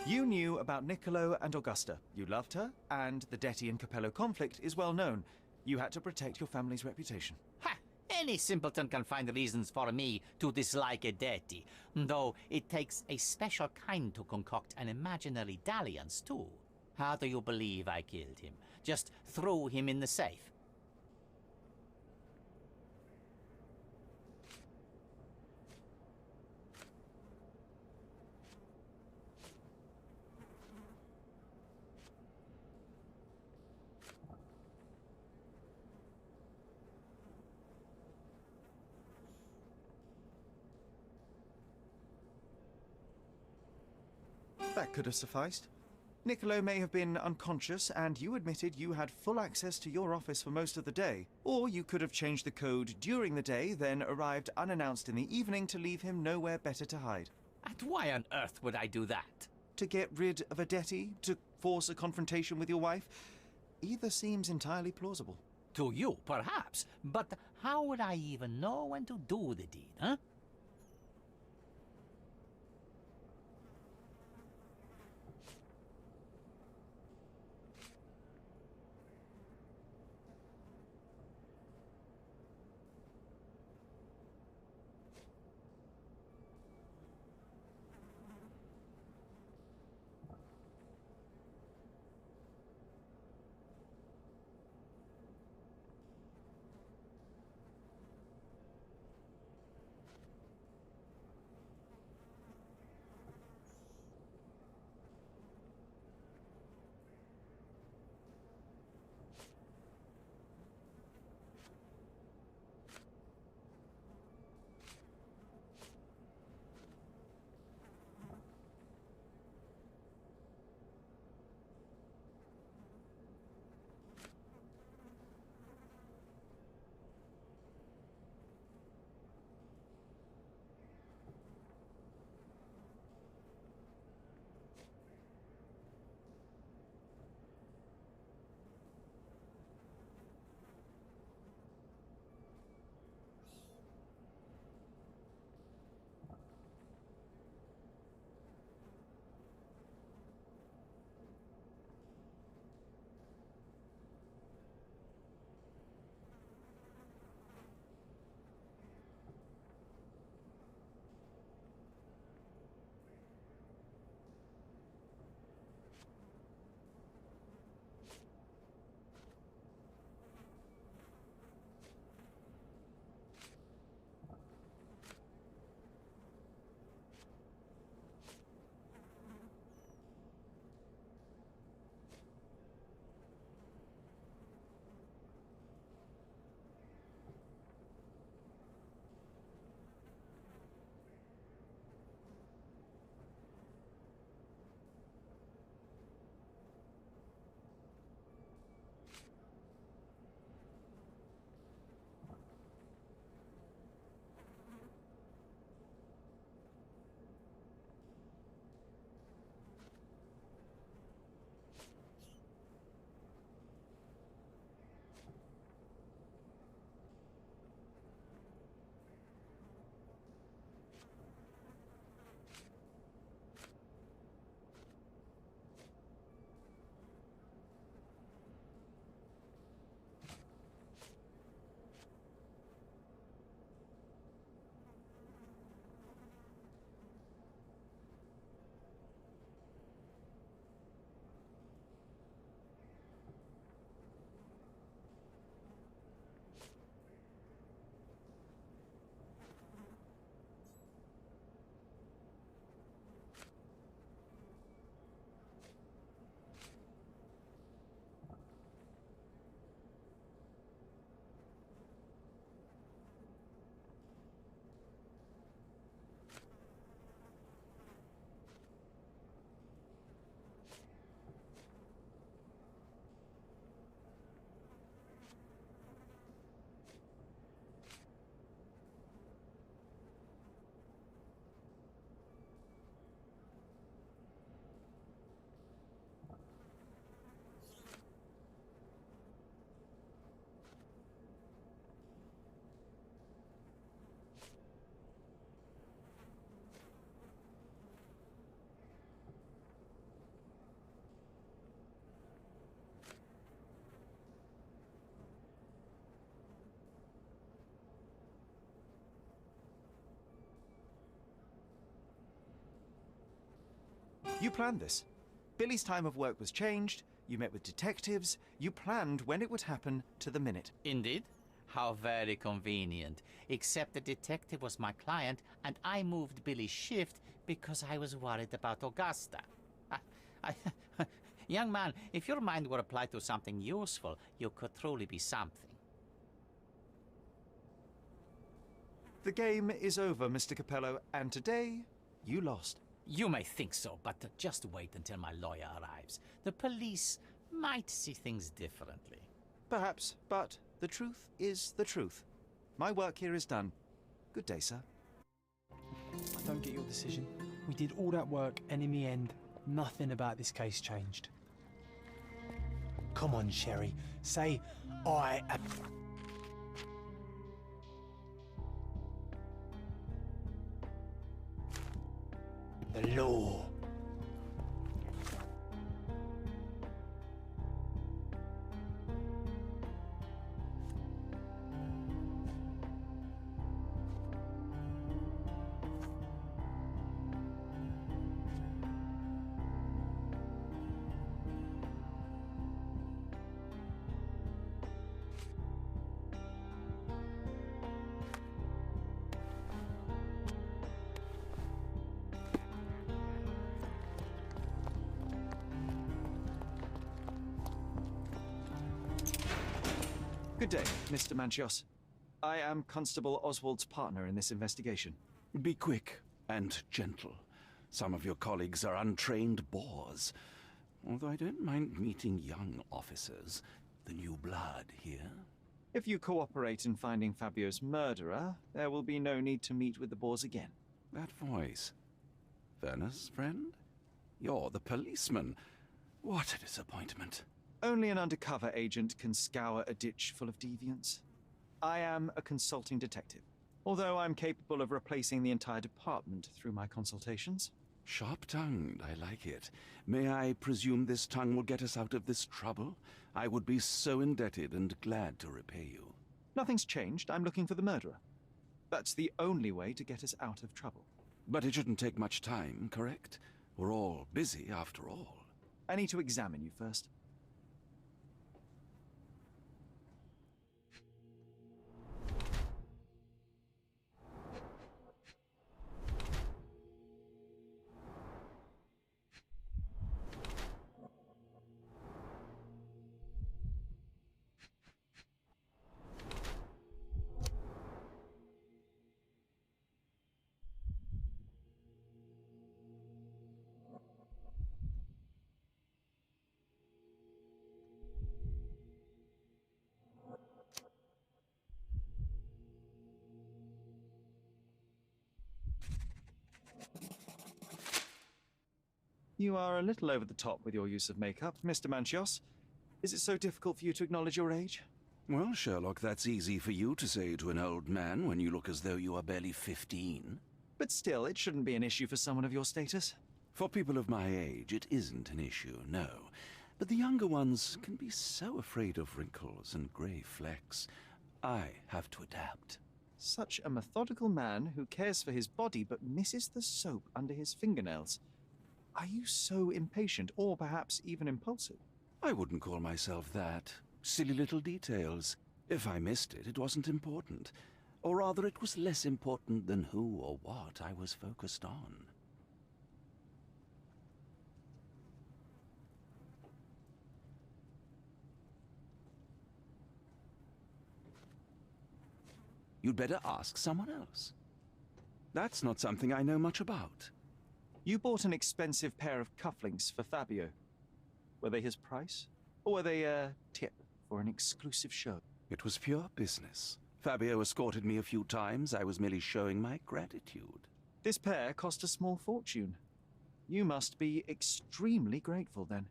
You knew about Niccolo and Augusta. You loved her, and the Detti and Capello conflict is well known. You had to protect your family's reputation. Ha! Any simpleton can find reasons for me to dislike a Detti, though it takes a special kind to concoct an imaginary dalliance, too. How do you believe I killed him? Just threw him in the safe. That could have sufficed. Niccolo may have been unconscious, and you admitted you had full access to your office for most of the day. Or you could have changed the code during the day, then arrived unannounced in the evening to leave him nowhere better to hide. And why on earth would I do that? To get rid of a Detti? To force a confrontation with your wife? Either seems entirely plausible. To you, perhaps, but how would I even know when to do the deed, huh? You planned this. Billy's time of work was changed, you met with detectives, you planned when it would happen to the minute. Indeed. How very convenient. Except the detective was my client, and I moved Billy's shift because I was worried about Augusta. Young man, if your mind were applied to something useful, you could truly be something. The game is over, Mr. Capello, and today, you lost. You may think so, but just wait until my lawyer arrives. The police might see things differently. Perhaps, but the truth is the truth. My work here is done. Good day, sir. I don't get your decision. We did all that work, and in the end, nothing about this case changed. Come on, Sherry. Say, I am... the law. Good day, Mr. Manchios. I am Constable Oswald's partner in this investigation. Be quick and gentle. Some of your colleagues are untrained boors. Although I don't mind meeting young officers, the new blood here. If you cooperate in finding Fabio's murderer, there will be no need to meet with the boars again. That voice. Werner's friend? You're the policeman. What a disappointment. Only an undercover agent can scour a ditch full of deviants. I am a consulting detective, although I'm capable of replacing the entire department through my consultations. Sharp-tongued, I like it. May I presume this tongue will get us out of this trouble? I would be so indebted and glad to repay you. Nothing's changed. I'm looking for the murderer. That's the only way to get us out of trouble. But it shouldn't take much time, correct? We're all busy, after all. I need to examine you first. You are a little over the top with your use of makeup, Mr. Manchios. Is it so difficult for you to acknowledge your age? Well, Sherlock, that's easy for you to say to an old man when you look as though you are barely 15. But still, it shouldn't be an issue for someone of your status. For people of my age, it isn't an issue, no. But the younger ones can be so afraid of wrinkles and grey flecks. I have to adapt. Such a methodical man who cares for his body but misses the soap under his fingernails. Are you so impatient, or perhaps even impulsive? I wouldn't call myself that. Silly little details. If I missed it, it wasn't important. Or rather, it was less important than who or what I was focused on. You'd better ask someone else. That's not something I know much about. You bought an expensive pair of cufflinks for Fabio. Were they his price? Or were they a tip for an exclusive show? It was pure business. Fabio escorted me a few times. I was merely showing my gratitude. This pair cost a small fortune. You must be extremely grateful, then.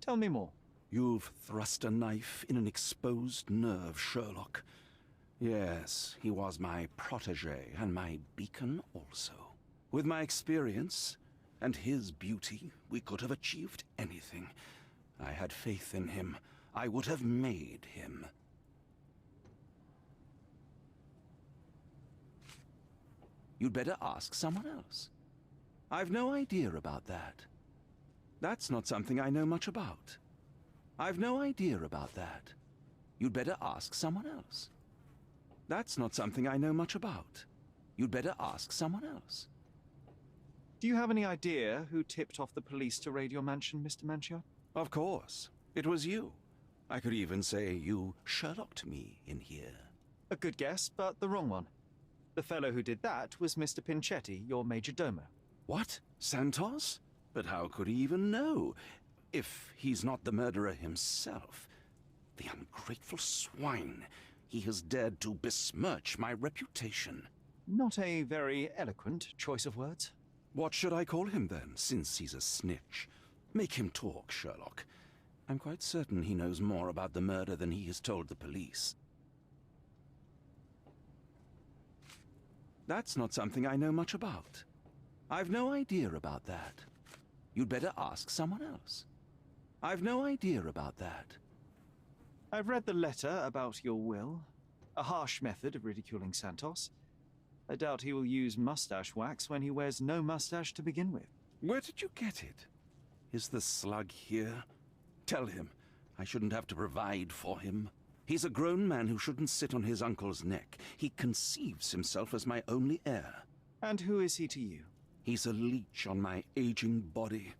Tell me more. You've thrust a knife in an exposed nerve, Sherlock. Yes, he was my protégé, and my beacon also. With my experience and his beauty, we could have achieved anything. I had faith in him. I would have made him. You'd better ask someone else. I've no idea about that. That's not something I know much about. I've no idea about that. You'd better ask someone else. That's not something I know much about. You'd better ask someone else. Do you have any idea who tipped off the police to raid your mansion, Mr. Manchiot? Of course. It was you. I could even say you Sherlocked me in here. A good guess, but the wrong one. The fellow who did that was Mr. Pinchetti, your major domo. What? Santos? But how could he even know? If he's not the murderer himself. The ungrateful swine. He has dared to besmirch my reputation. Not a very eloquent choice of words. What should I call him then, since he's a snitch? Make him talk, Sherlock. I'm quite certain he knows more about the murder than he has told the police. That's not something I know much about. I've no idea about that. You'd better ask someone else. I've no idea about that. I've read the letter about your will. A harsh method of ridiculing Santos. I doubt he will use mustache wax when he wears no mustache to begin with. Where did you get it? Is the slug here? Tell him I shouldn't have to provide for him. He's a grown man who shouldn't sit on his uncle's neck. He conceives himself as my only heir. And who is he to you? He's a leech on my aging body.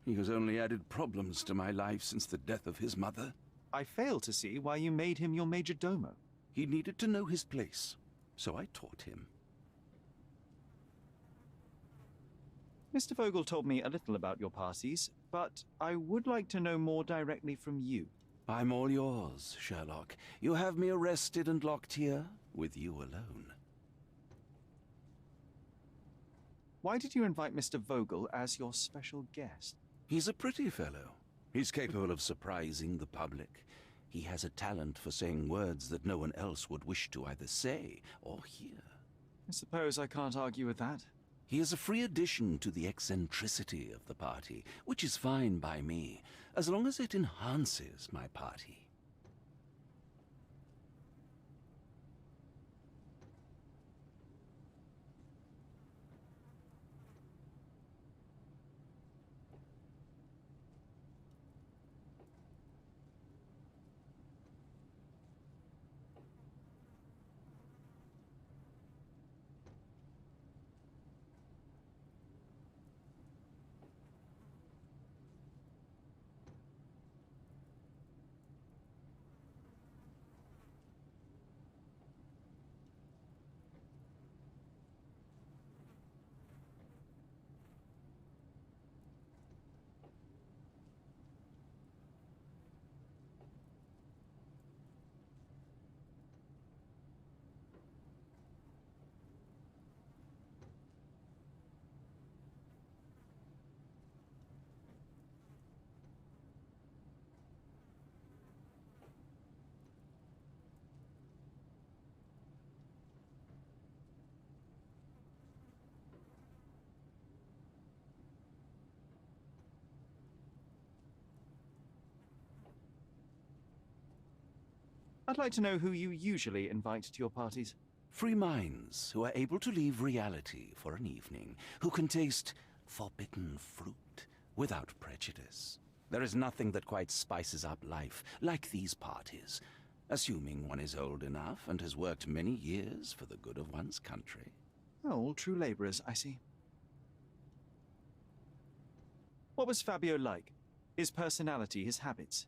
He has only added problems to my life since the death of his mother. I fail to see why you made him your major domo. He needed to know his place, so I taught him. Mr. Vogel told me a little about your parties, but I would like to know more directly from you. I'm all yours, Sherlock. You have me arrested and locked here, with you alone. Why did you invite Mr. Vogel as your special guest? He's a pretty fellow. He's capable of surprising the public. He has a talent for saying words that no one else would wish to either say or hear. I suppose I can't argue with that. He is a free addition to the eccentricity of the party, which is fine by me, as long as it enhances my party. I'd like to know who you usually invite to your parties. Free minds who are able to leave reality for an evening, who can taste forbidden fruit without prejudice. There is nothing that quite spices up life like these parties, assuming one is old enough and has worked many years for the good of one's country. Oh, all true laborers, I see. What was Fabio like? His personality, his habits?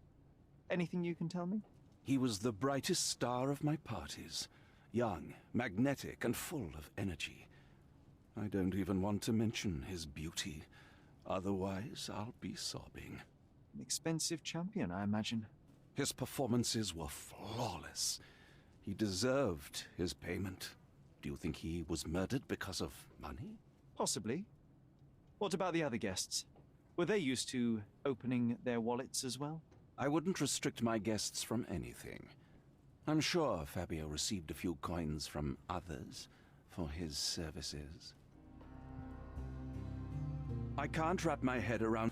Anything you can tell me? He was the brightest star of my parties. Young, magnetic, and full of energy. I don't even want to mention his beauty. Otherwise, I'll be sobbing. An expensive champion, I imagine. His performances were flawless. He deserved his payment. Do you think he was murdered because of money? Possibly. What about the other guests? Were they used to opening their wallets as well? I wouldn't restrict my guests from anything. I'm sure Fabio received a few coins from others for his services. I can't wrap my head around...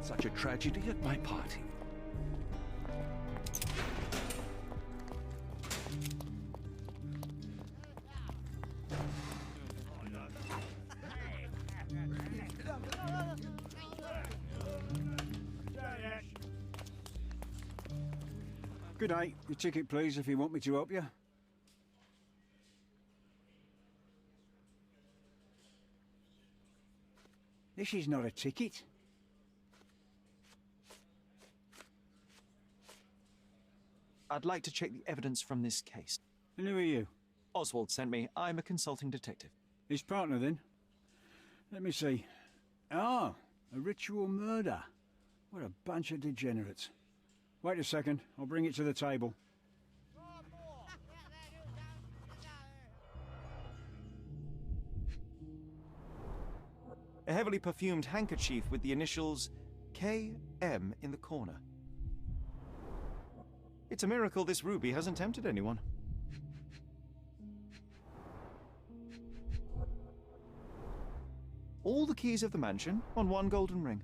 such a tragedy at my party. Good night. Your ticket, please, if you want me to help you. This is not a ticket. I'd like to check the evidence from this case. And who are you? Oswald sent me. I'm a consulting detective. His partner, then? Let me see. Ah, a ritual murder. What a bunch of degenerates. Wait a second. I'll bring it to the table. A heavily perfumed handkerchief with the initials KM in the corner. It's a miracle this ruby hasn't tempted anyone. All the keys of the mansion on one golden ring.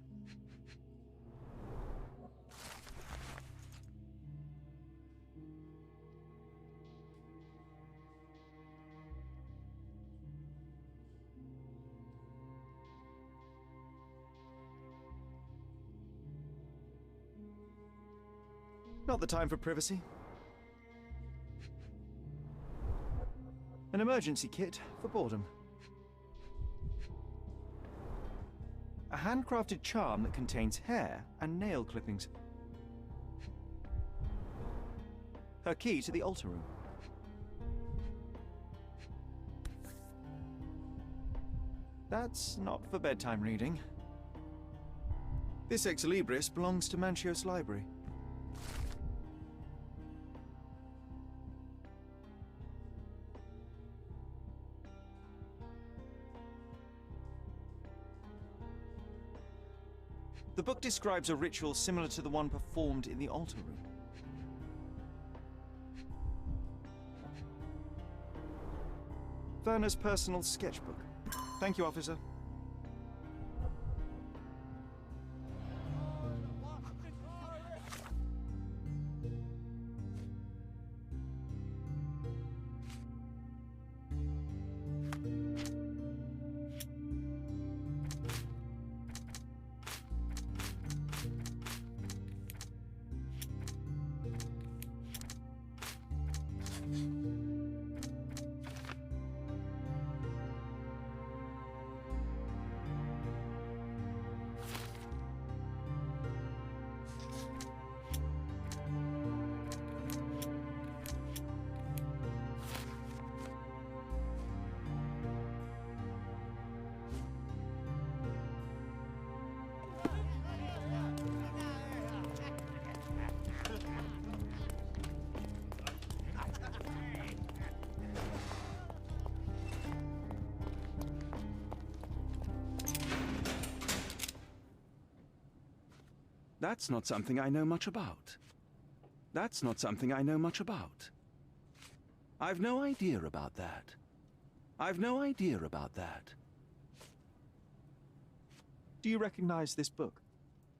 Not the time for privacy. An emergency kit for boredom. A handcrafted charm that contains hair and nail clippings. Her key to the altar room. That's not for bedtime reading. This ex libris belongs to Manchios Library. The book describes a ritual similar to the one performed in the altar room. Werner's personal sketchbook. Thank you, officer. That's not something I know much about. That's not something I know much about. I've no idea about that. I've no idea about that. Do you recognize this book?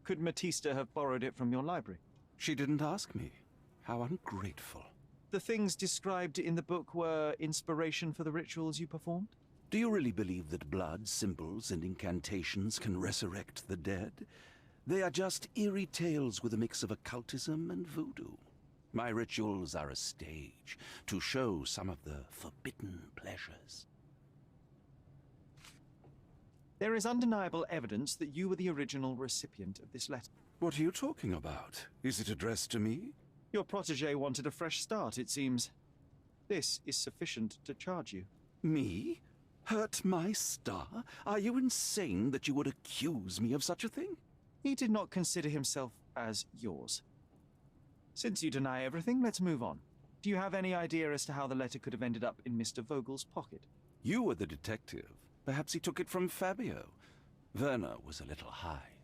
Could Matista have borrowed it from your library? She didn't ask me. How ungrateful. The things described in the book were inspiration for the rituals you performed? Do you really believe that blood, symbols, and incantations can resurrect the dead? They are just eerie tales with a mix of occultism and voodoo. My rituals are a stage to show some of the forbidden pleasures. There is undeniable evidence that you were the original recipient of this letter. What are you talking about? Is it addressed to me? Your protégé wanted a fresh start, it seems. This is sufficient to charge you. Me? Hurt my star? Are you insane that you would accuse me of such a thing? He did not consider himself as yours. Since you deny everything, let's move on. Do you have any idea as to how the letter could have ended up in Mr. Vogel's pocket? You were the detective. Perhaps he took it from Fabio. Werner was a little high.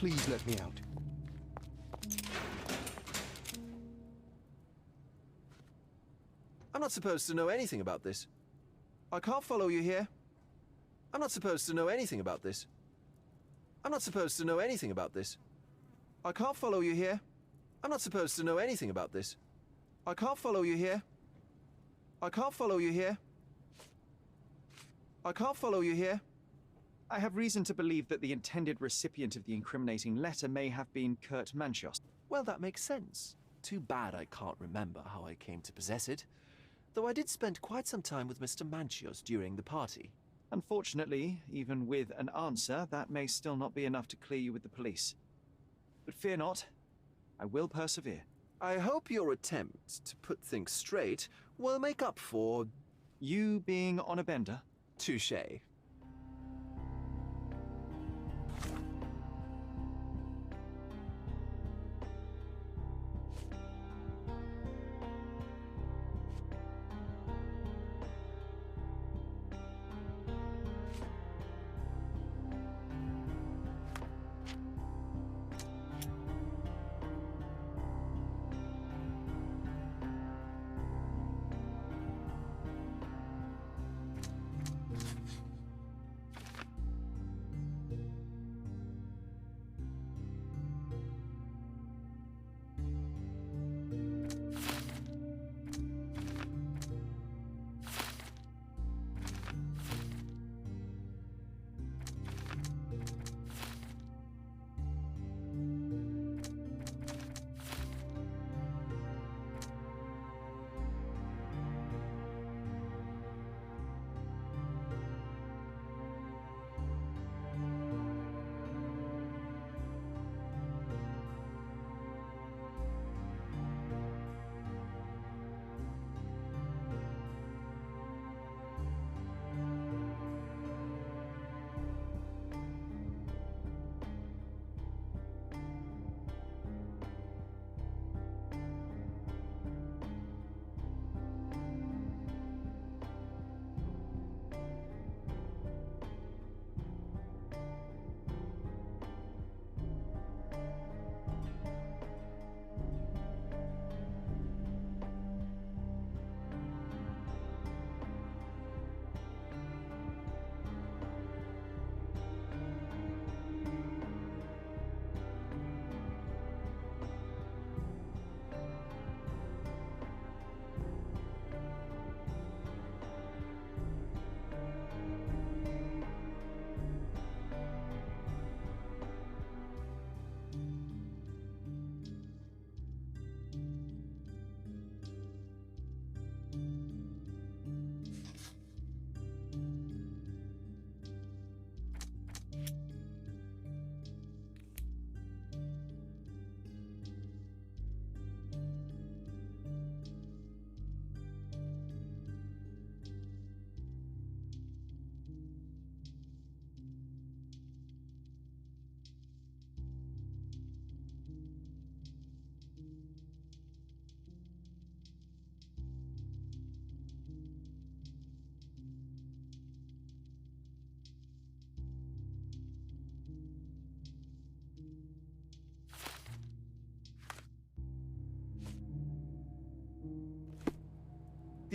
Please let me out. I'm not supposed to know anything about this. I can't follow you here. I'm not supposed to know anything about this. I'm not supposed to know anything about this. I can't follow you here. I'm not supposed to know anything about this. I can't follow you here. I can't follow you here. I can't follow you here. I have reason to believe that the intended recipient of the incriminating letter may have been Kurt Manchos. Well, that makes sense. Too bad I can't remember how I came to possess it. Though I did spend quite some time with Mr. Manchios during the party. Unfortunately, even with an answer, that may still not be enough to clear you with the police. But fear not, I will persevere. I hope your attempt to put things straight will make up for... You being on a bender? Touché.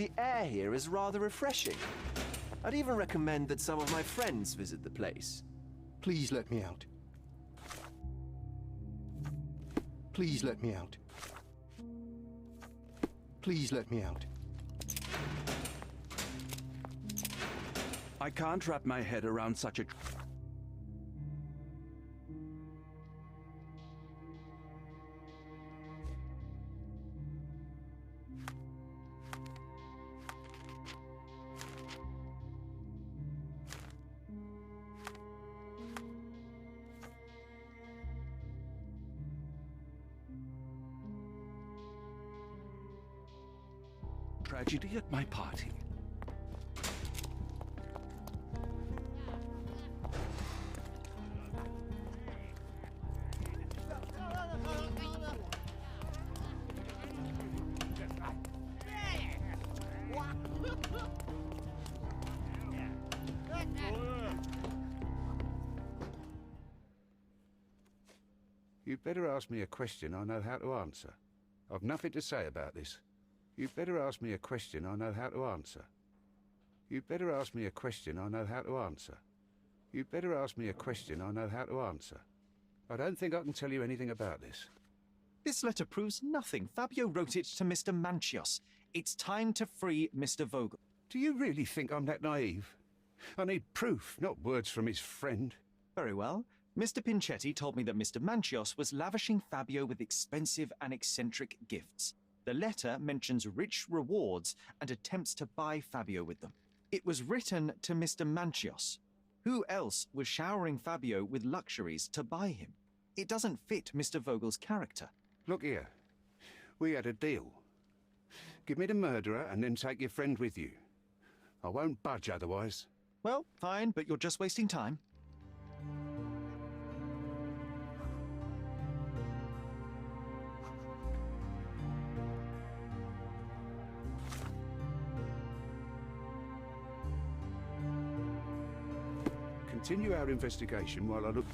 The air here is rather refreshing. I'd even recommend that some of my friends visit the place. Please let me out. Please let me out. Please let me out. I can't wrap my head around such a... tragedy at my party. You'd better ask me a question I know how to answer. I've nothing to say about this. You'd better ask me a question I know how to answer. You'd better ask me a question I know how to answer. You'd better ask me a question I know how to answer. I don't think I can tell you anything about this. This letter proves nothing. Fabio wrote it to Mr. Manchios. It's time to free Mr. Vogel. Do you really think I'm that naive? I need proof, not words from his friend. Very well. Mr. Pinchetti told me that Mr. Manchios was lavishing Fabio with expensive and eccentric gifts. The letter mentions rich rewards and attempts to buy Fabio with them. It was written to Mr. Manchios. Who else was showering Fabio with luxuries to buy him? It doesn't fit Mr. Vogel's character. Look here. We had a deal. Give me the murderer and then take your friend with you. I won't budge otherwise. Well, fine, but you're just wasting time. Continue our investigation while I look...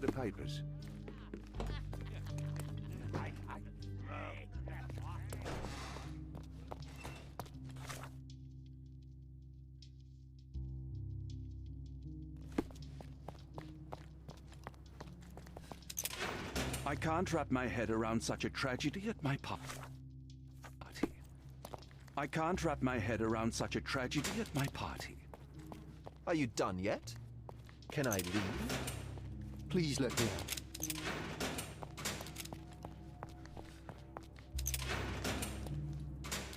the papers. I can't wrap my head around such a tragedy at my party. I can't wrap my head around such a tragedy at my party. Are you done yet? Can I leave? Please let me out.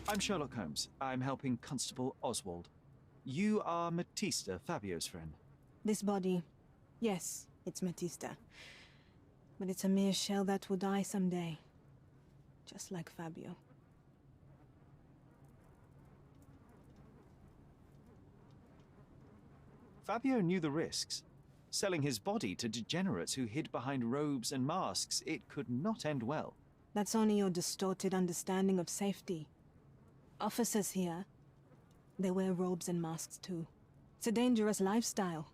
I'm Sherlock Holmes. I'm helping Constable Oswald. You are Matista, Fabio's friend. This body, yes, it's Matista. But it's a mere shell that will die someday. Just like Fabio. Fabio knew the risks. Selling his body to degenerates who hid behind robes and masks, it could not end well. That's only your distorted understanding of safety. Officers here, they wear robes and masks too. It's a dangerous lifestyle.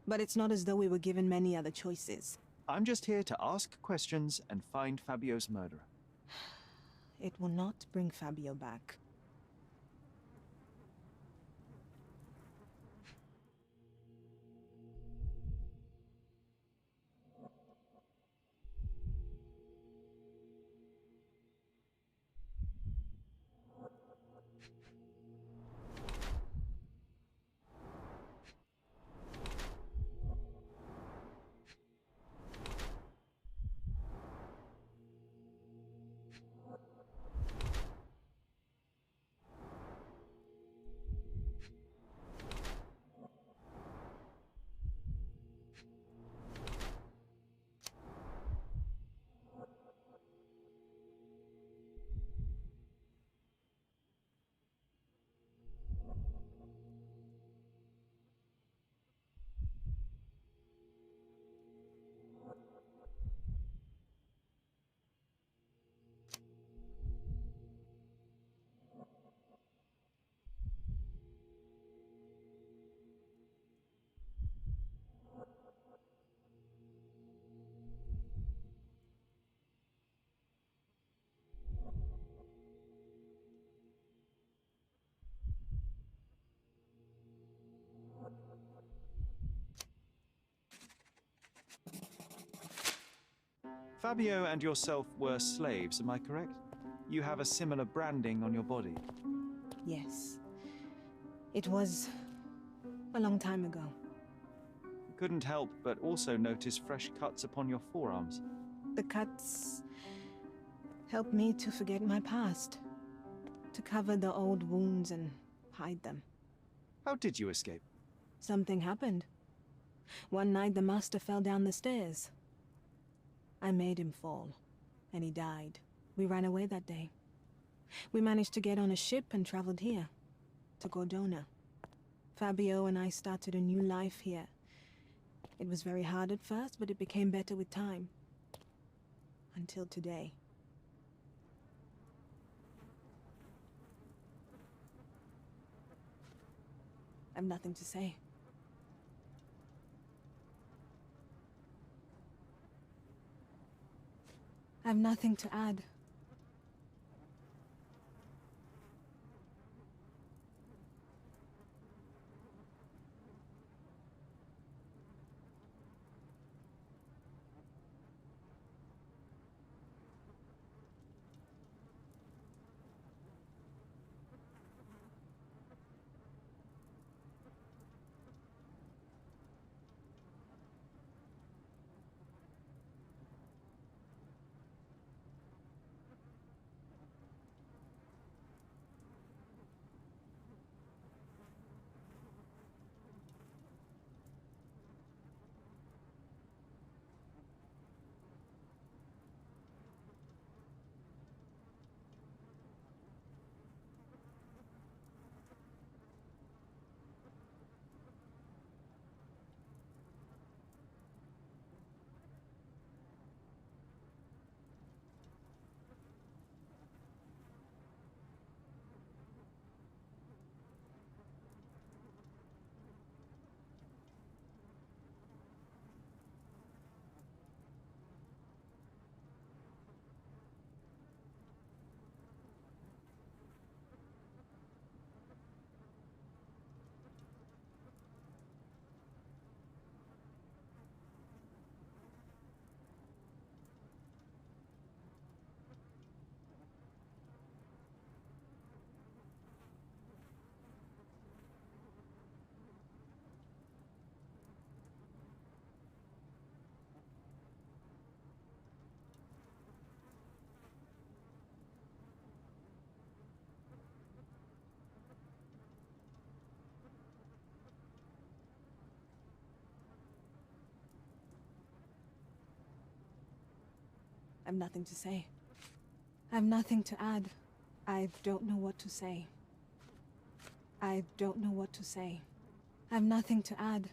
But it's not as though we were given many other choices. I'm just here to ask questions and find Fabio's murderer. It will not bring Fabio back. Fabio and yourself were slaves, am I correct? You have a similar branding on your body. Yes. It was a long time ago. Couldn't help but also notice fresh cuts upon your forearms. The cuts helped me to forget my past, to cover the old wounds and hide them. How did you escape? Something happened. One night the master fell down the stairs. I made him fall, and he died. We ran away that day. We managed to get on a ship and traveled here, to Gordona. Fabio and I started a new life here. It was very hard at first, but it became better with time. Until today. I've nothing to say. I've nothing to add. I've nothing to say. I've nothing to add. I don't know what to say. I don't know what to say. I've nothing to add.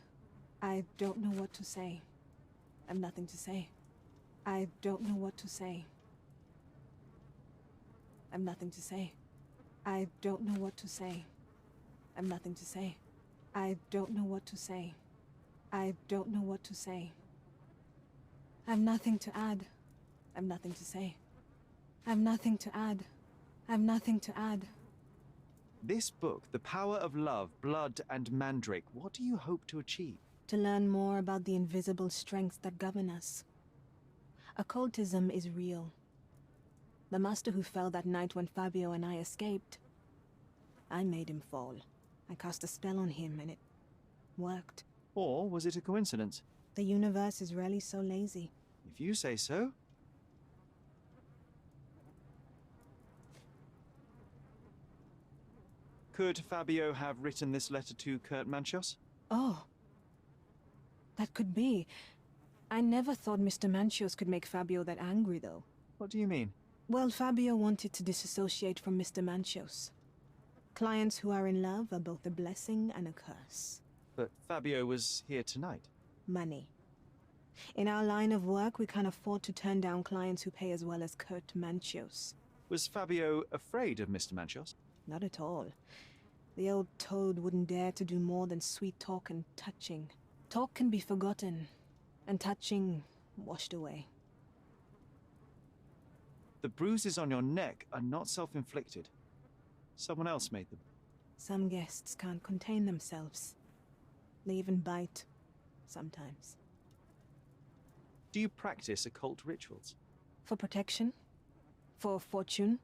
I don't know what to say. I've nothing to say. I don't know what to say. I've nothing to say. I don't know what to say. I've nothing to say. I don't know what to say. I don't know what to say. I've nothing to add. I've nothing to say. I've nothing to add. I've nothing to add. This book, The Power of Love, Blood, and Mandrake, what do you hope to achieve? To learn more about the invisible strengths that govern us. Occultism is real. The master who fell that night when Fabio and I escaped, I made him fall. I cast a spell on him and it worked. Or was it a coincidence? The universe is rarely so lazy. If you say so. Could Fabio have written this letter to Kurt Manchos? Oh. That could be. I never thought Mr. Manchos could make Fabio that angry, though. What do you mean? Well, Fabio wanted to disassociate from Mr. Manchos. Clients who are in love are both a blessing and a curse. But Fabio was here tonight. Money. In our line of work, we can't afford to turn down clients who pay as well as Kurt Manchos. Was Fabio afraid of Mr. Manchos? Not at all. The old toad wouldn't dare to do more than sweet talk and touching. Talk can be forgotten, and touching washed away. The bruises on your neck are not self-inflicted. Someone else made them. Some guests can't contain themselves. They even bite, sometimes. Do you practice occult rituals? For protection? For fortune?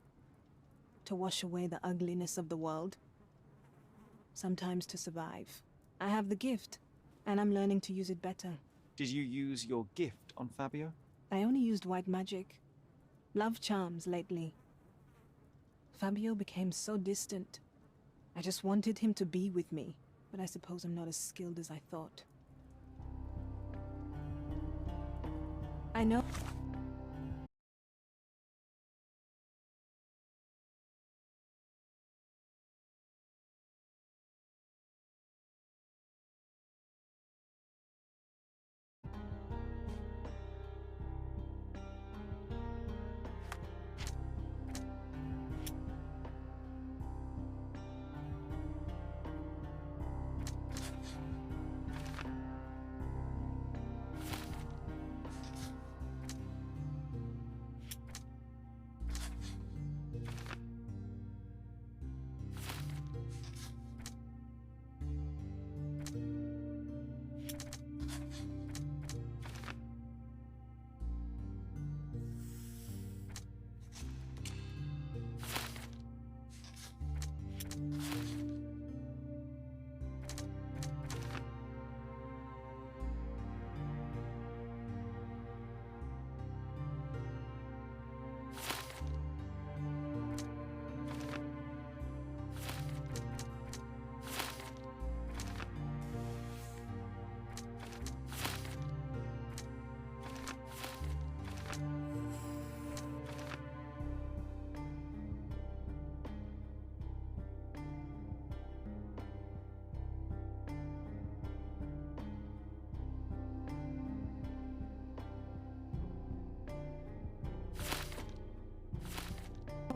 To wash away the ugliness of the world? Sometimes to survive. I have the gift, and I'm learning to use it better. Did you use your gift on Fabio? I only used white magic. Love charms lately. Fabio became so distant. I just wanted him to be with me, but I suppose I'm not as skilled as I thought. I know.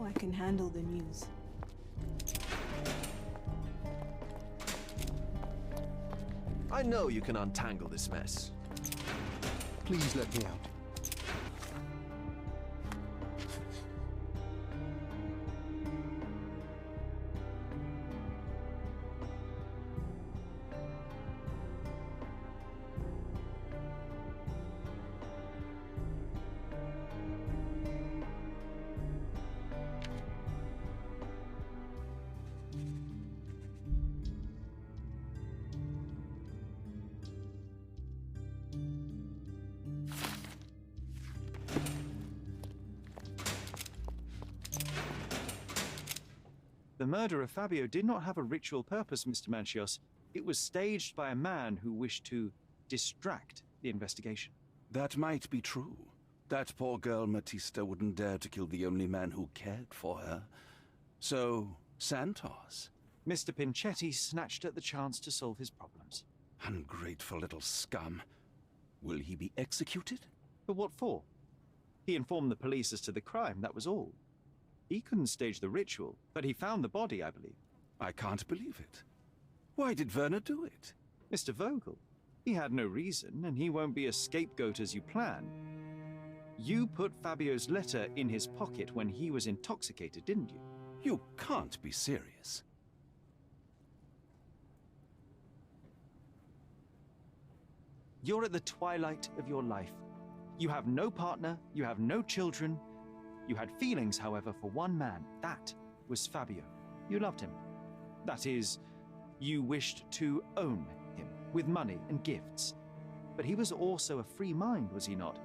I can handle the news. I know you can untangle this mess. Please let me out. The murder of Fabio did not have a ritual purpose, Mr. Manchios. It was staged by a man who wished to distract the investigation. That might be true. That poor girl Matista wouldn't dare to kill the only man who cared for her. So, Santos. Mr. Pinchetti snatched at the chance to solve his problems. Ungrateful little scum. Will he be executed? But what for? He informed the police as to the crime, that was all. He couldn't stage the ritual, but he found the body, I believe. I can't believe it. Why did Werner do it? Mr. Vogel. He had no reason, and he won't be a scapegoat as you plan. You put Fabio's letter in his pocket when he was intoxicated, didn't you? You can't be serious. You're at the twilight of your life. You have no partner, you have no children. You had feelings, however, for one man. That was Fabio. You loved him. That is, you wished to own him with money and gifts. But he was also a free mind, was he not?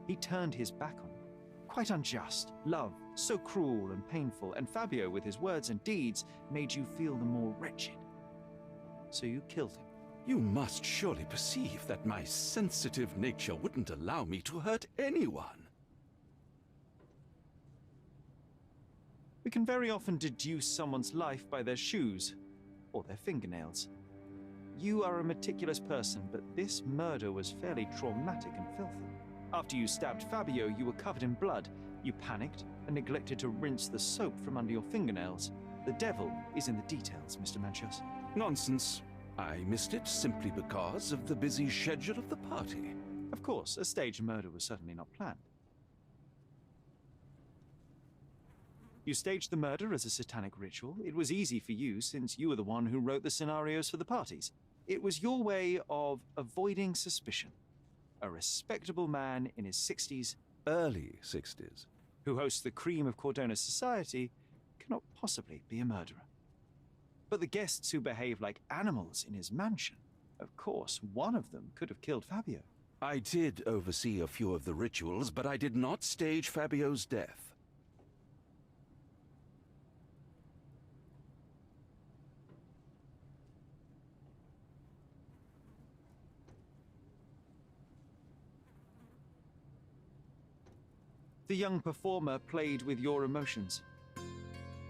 He turned his back on you. Quite unjust. Love, so cruel and painful, and Fabio, with his words and deeds, made you feel the more wretched. So you killed him. You must surely perceive that my sensitive nature wouldn't allow me to hurt anyone. We can very often deduce someone's life by their shoes or their fingernails. You are a meticulous person, but this murder was fairly traumatic and filthy. After you stabbed Fabio, you were covered in blood. You panicked and neglected to rinse the soap from under your fingernails. The devil is in the details, Mr. Manchios. Nonsense. I missed it simply because of the busy schedule of the party. Of course, a staged murder was certainly not planned. You staged the murder as a satanic ritual. It was easy for you, since you were the one who wrote the scenarios for the parties. It was your way of avoiding suspicion. a respectable man in his 60s, Early 60s. who hosts the cream of Cordona's society, cannot possibly be a murderer. But the guests who behave like animals in his mansion, of course, one of them could have killed Fabio. I did oversee a few of the rituals, but I did not stage Fabio's death. The young performer played with your emotions.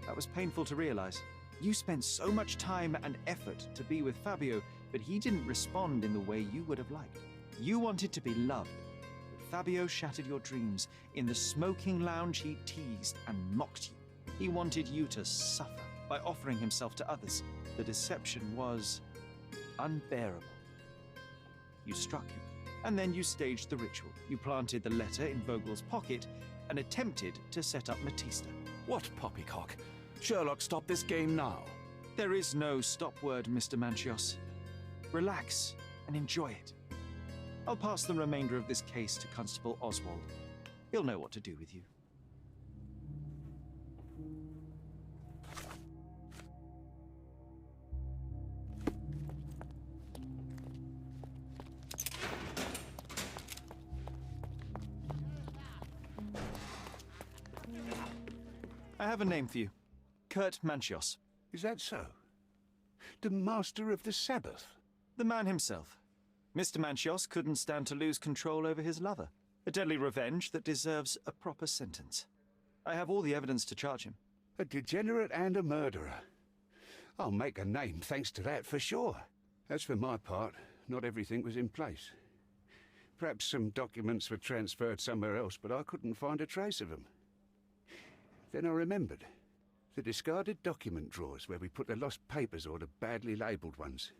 That was painful to realize. You spent so much time and effort to be with Fabio, but he didn't respond in the way you would have liked. You wanted to be loved, but Fabio shattered your dreams. In the smoking lounge, he teased and mocked you. He wanted you to suffer by offering himself to others. The deception was unbearable. You struck him, and then you staged the ritual. You planted the letter in Vogel's pocket and attempted to set up Matista. What poppycock? Sherlock, stop this game now. There is no stop word, Mr. Manchios. Relax and enjoy it. I'll pass the remainder of this case to Constable Oswald. He'll know what to do with you. I have a name for you. Kurt Manchios. Is that so? The Master of the Sabbath? The man himself. Mr. Manchios couldn't stand to lose control over his lover. A deadly revenge that deserves a proper sentence. I have all the evidence to charge him. A degenerate and a murderer. I'll make a name thanks to that for sure. As for my part, not everything was in place. Perhaps some documents were transferred somewhere else, but I couldn't find a trace of them. Then I remembered. The discarded document drawers where we put the lost papers or the badly labelled ones.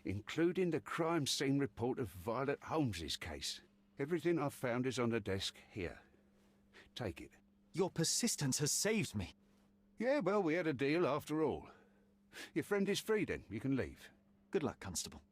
Including the crime scene report of Violet Holmes's case. Everything I've found is on the desk here. Take it. Your persistence has saved me. Yeah, well, we had a deal after all. Your friend is free then. You can leave. Good luck, Constable.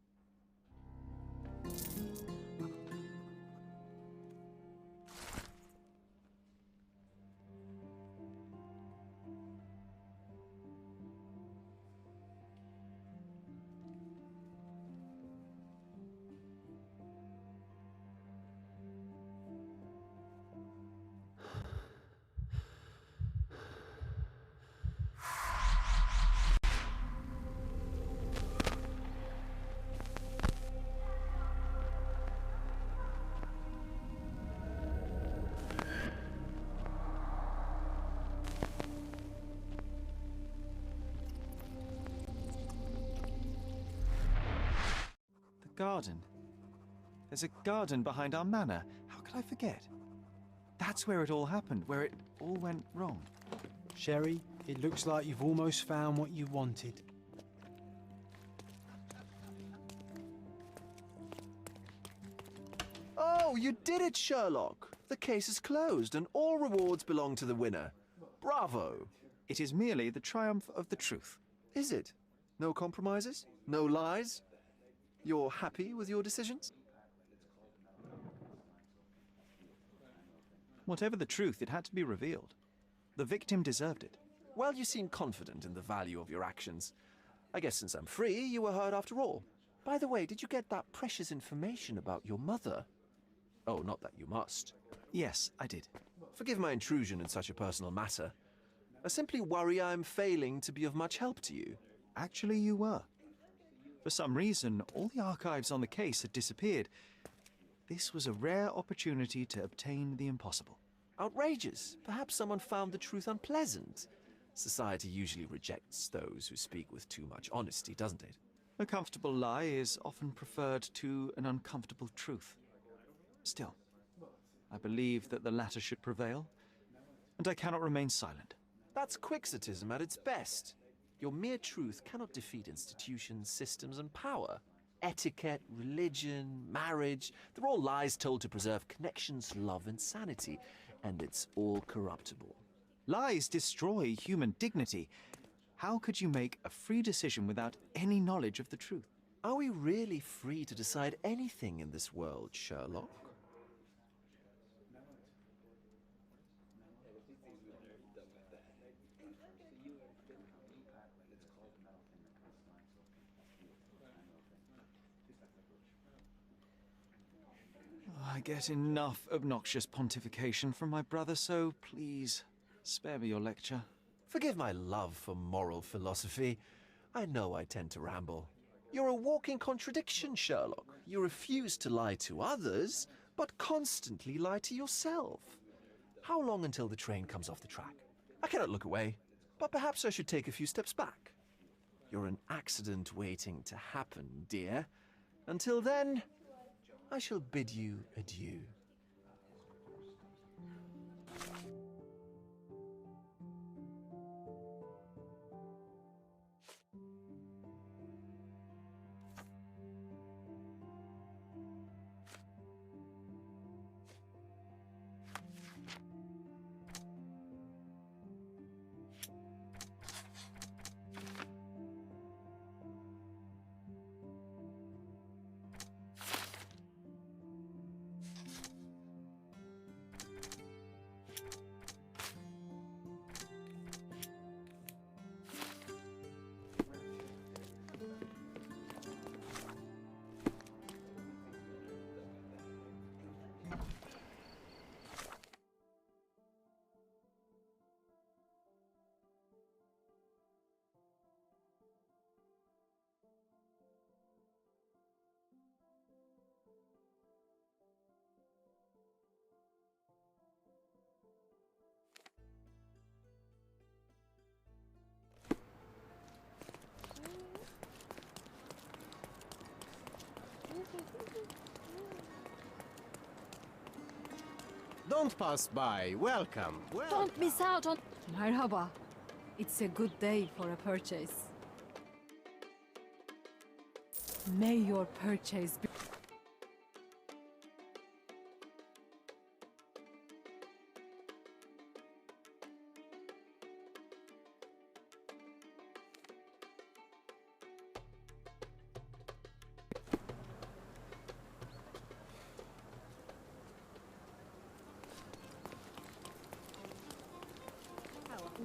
Garden. There's a garden behind our manor. How could I forget? That's where it all happened, where it all went wrong. Sherry, it looks like you've almost found what you wanted. Oh, you did it, Sherlock! The case is closed and all rewards belong to the winner. Bravo! It is merely the triumph of the truth. Is it? No compromises? No lies? You're happy with your decisions? Whatever the truth, it had to be revealed. The victim deserved it. Well, you seem confident in the value of your actions. I guess since I'm free, you were heard after all. By the way, did you get that precious information about your mother? Oh, not that you must. Yes, I did. Forgive my intrusion in such a personal matter. I simply worry I'm failing to be of much help to you. Actually, you were. For some reason, all the archives on the case had disappeared. This was a rare opportunity to obtain the impossible. Outrageous. Perhaps someone found the truth unpleasant. Society usually rejects those who speak with too much honesty, doesn't it? A comfortable lie is often preferred to an uncomfortable truth. Still, I believe that the latter should prevail, and I cannot remain silent. That's quixotism at its best. Your mere truth cannot defeat institutions, systems, and power. Etiquette, religion, marriage, they're all lies told to preserve connections, love, and sanity, and it's all corruptible. Lies destroy human dignity. How could you make a free decision without any knowledge of the truth? Are we really free to decide anything in this world, Sherlock? I get enough obnoxious pontification from my brother, so please, spare me your lecture. Forgive my love for moral philosophy. I know I tend to ramble. You're a walking contradiction, Sherlock. You refuse to lie to others, but constantly lie to yourself. How long until the train comes off the track? I cannot look away, but perhaps I should take a few steps back. You're an accident waiting to happen, dear. Until then, I shall bid you adieu. Don't pass by. Welcome. Don't miss out on... Merhaba. It's a good day for a purchase. May your purchase be...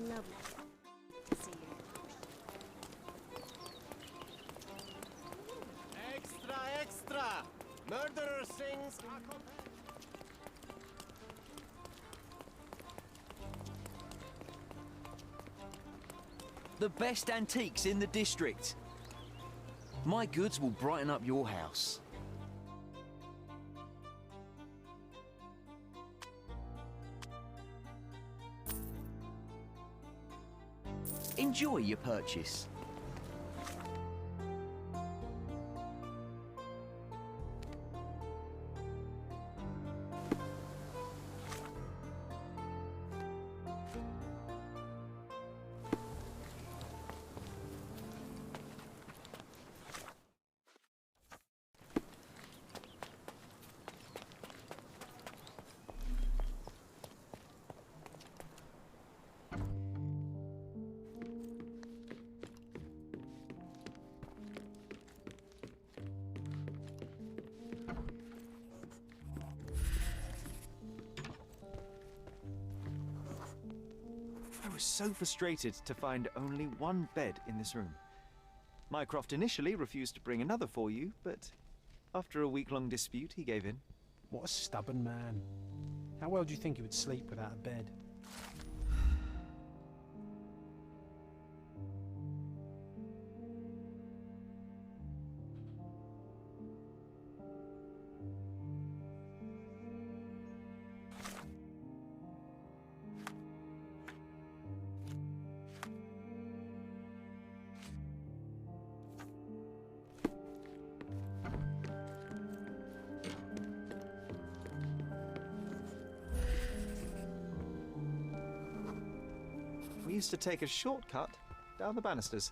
Lovely. See you. Extra, extra! Murderer sings. The best antiques in the district. My goods will brighten up your house. Enjoy your purchase. I was so frustrated to find only one bed in this room. Mycroft initially refused to bring another for you, but after a week-long dispute, he gave in. What a stubborn man. How well do you think he would sleep without a bed? We used to take a shortcut down the banisters,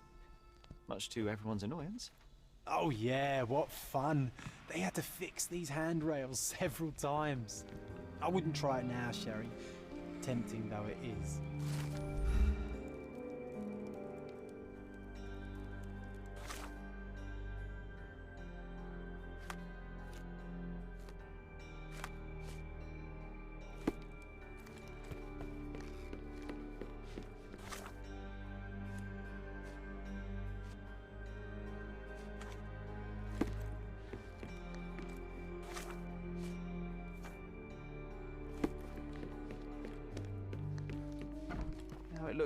much to everyone's annoyance. Oh yeah, what fun. They had to fix these handrails several times. I wouldn't try it now, Sherry, tempting though it is.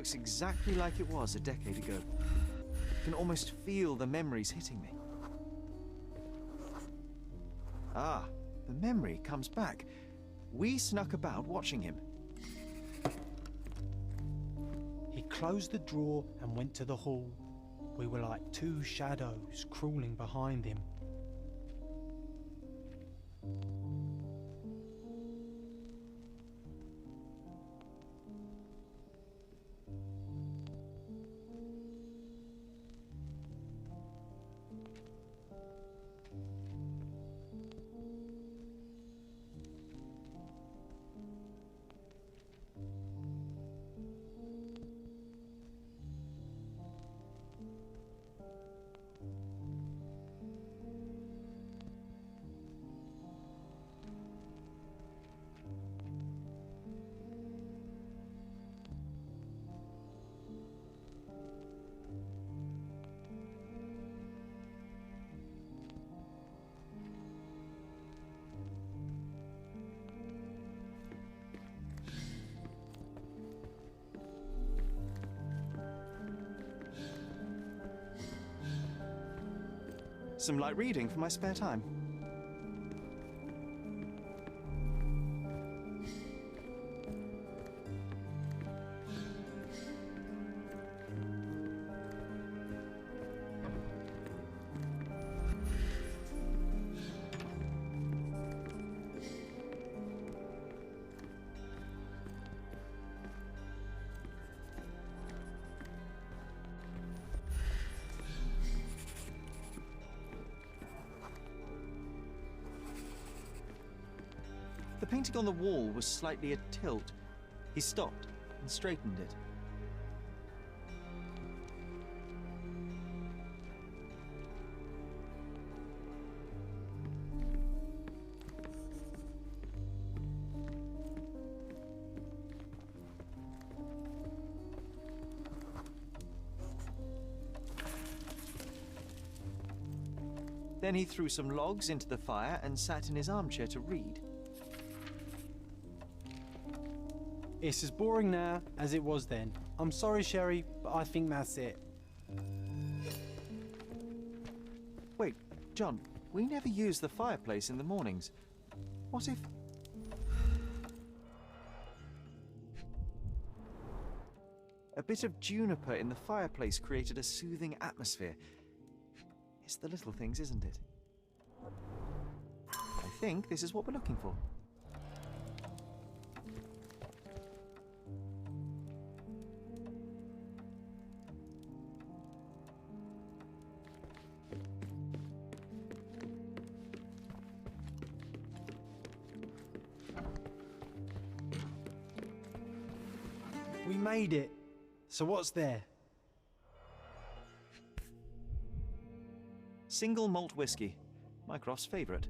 looks exactly like it was a decade ago. I can almost feel the memories hitting me. Ah, the memory comes back. We snuck about watching him. He closed the drawer and went to the hall. We were like two shadows crawling behind him. Some light reading for my spare time. The painting on the wall was slightly atilt. He stopped and straightened it. Then he threw some logs into the fire and sat in his armchair to read. It's as boring now as it was then. I'm sorry, Sherry, but I think that's it. Wait, John, we never use the fireplace in the mornings. What if... A bit of juniper in the fireplace created a soothing atmosphere. It's the little things, isn't it? I think this is what we're looking for. We made it. So what's there? Single malt whiskey, Mycroft's favourite.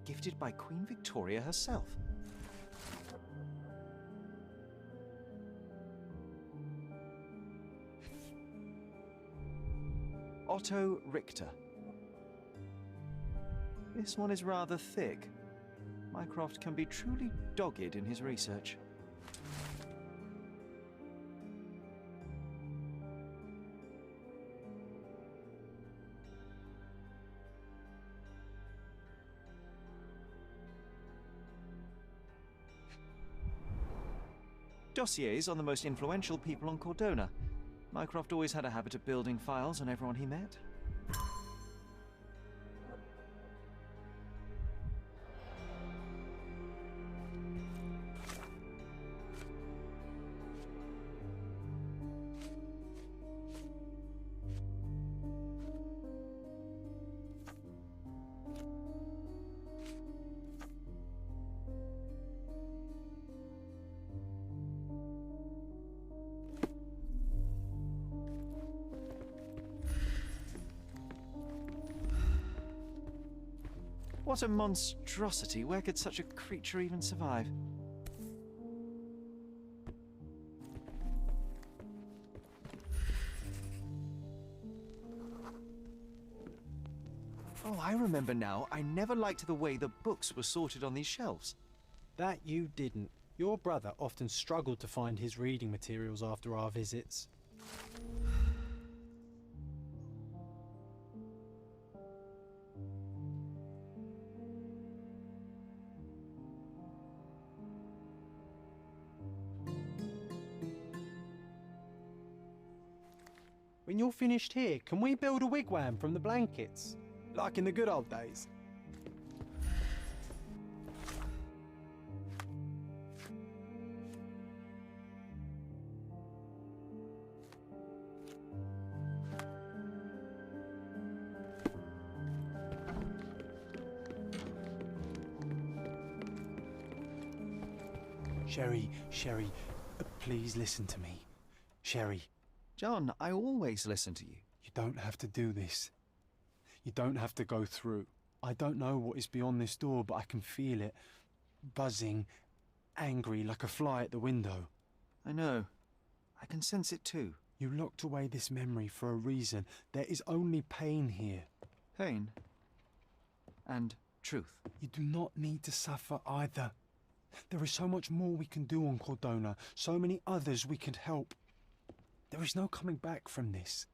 Gifted by Queen Victoria herself. Otto Richter. This one is rather thick. Mycroft can be truly dogged in his research. Dossiers on the most influential people on Cordona. Mycroft always had a habit of building files on everyone he met. What a monstrosity! Where could such a creature even survive? Oh, I remember now. I never liked the way the books were sorted on these shelves. That you didn't. Your brother often struggled to find his reading materials after our visits. When you're finished here, can we build a wigwam from the blankets? Like in the good old days? Sherry, please listen to me. Sherry. John, I always listen to you. You don't have to do this. You don't have to go through. I don't know what is beyond this door, but I can feel it. Buzzing, angry, like a fly at the window. I know. I can sense it too. You locked away this memory for a reason. There is only pain here. Pain? And truth. You do not need to suffer either. There is so much more we can do on Cordona, so many others we can help. There is no coming back from this.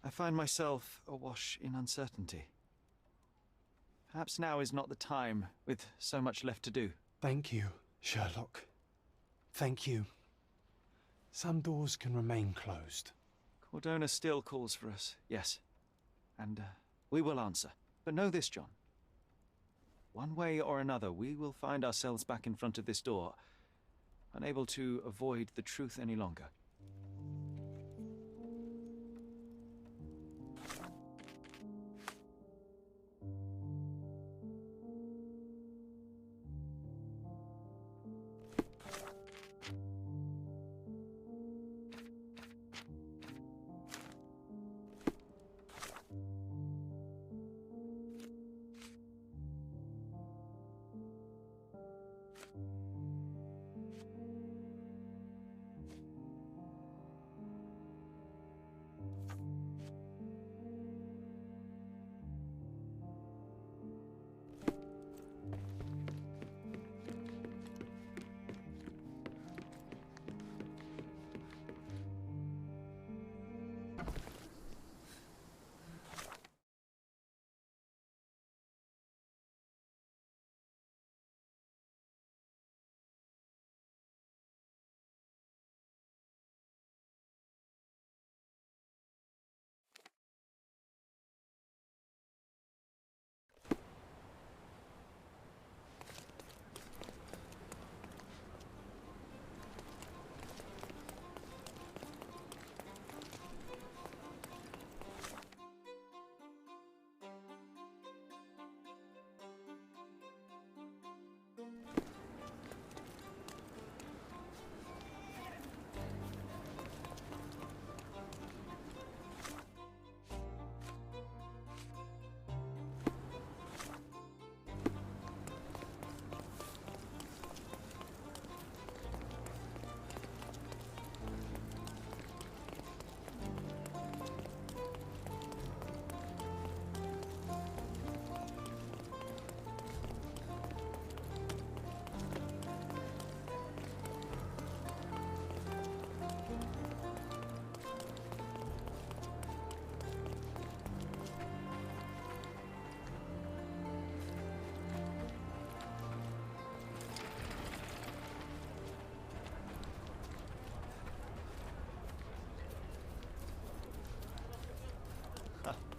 I find myself awash in uncertainty. Perhaps now is not the time, with so much left to do. Thank you, Sherlock. Thank you. Some doors can remain closed. Cordona still calls for us, yes. And we will answer. But know this, John. One way or another, we will find ourselves back in front of this door, unable to avoid the truth any longer.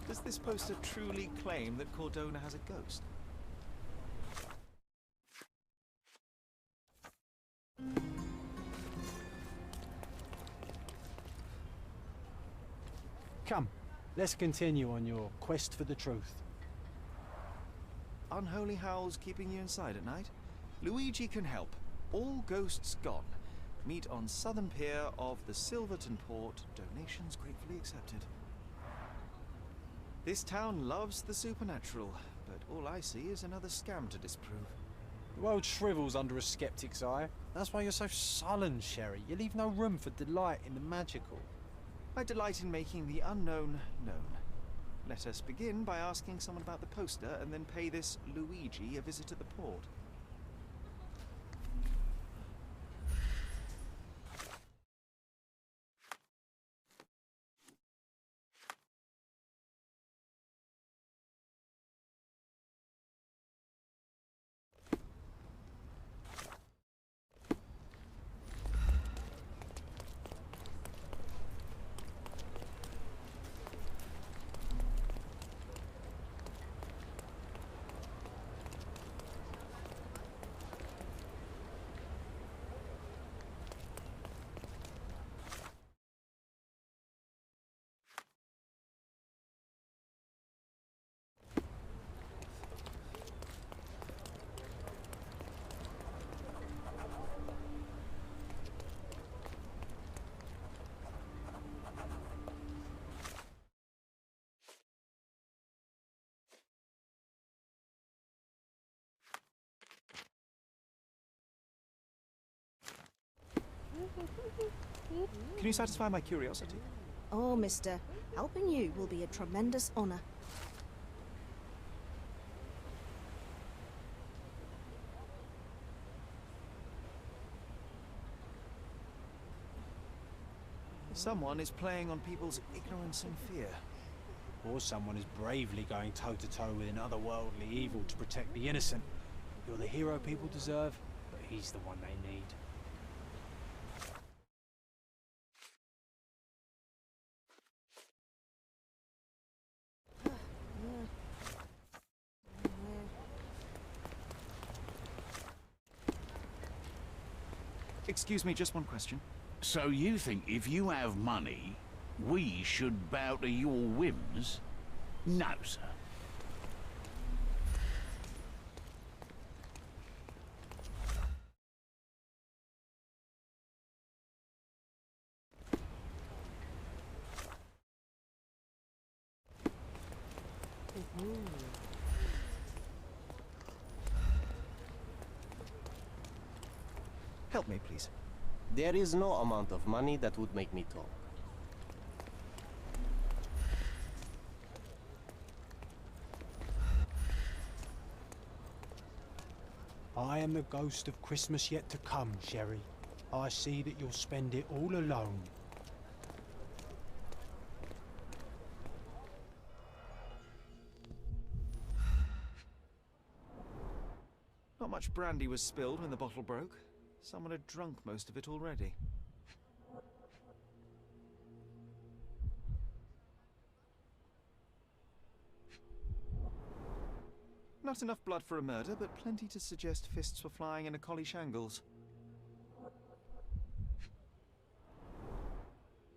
Does this poster truly claim that Cordona has a ghost? Come, let's continue on your quest for the truth. Unholy howls keeping you inside at night? Luigi can help. All ghosts gone. Meet on southern pier of the Silverton port. Donations gratefully accepted. This town loves the supernatural, but all I see is another scam to disprove. The world shrivels under a skeptic's eye. That's why you're so sullen, Sherry. You leave no room for delight in the magical. I delight in making the unknown known. Let us begin by asking someone about the poster and then pay this Luigi a visit at the port. Can you satisfy my curiosity? Oh, mister, helping you will be a tremendous honor. Someone is playing on people's ignorance and fear. Or someone is bravely going toe-to-toe with an otherworldly evil to protect the innocent. You're the hero people deserve, but he's the one they need. Excuse me, just one question. So you think if you have money, we should bow to your whims? No, sir. Help me, please. There is no amount of money that would make me talk. I am the ghost of Christmas yet to come, Sherry. I see that you'll spend it all alone. Not much brandy was spilled when the bottle broke. Someone had drunk most of it already. Not enough blood for a murder, but plenty to suggest fists were flying in a collie shangles.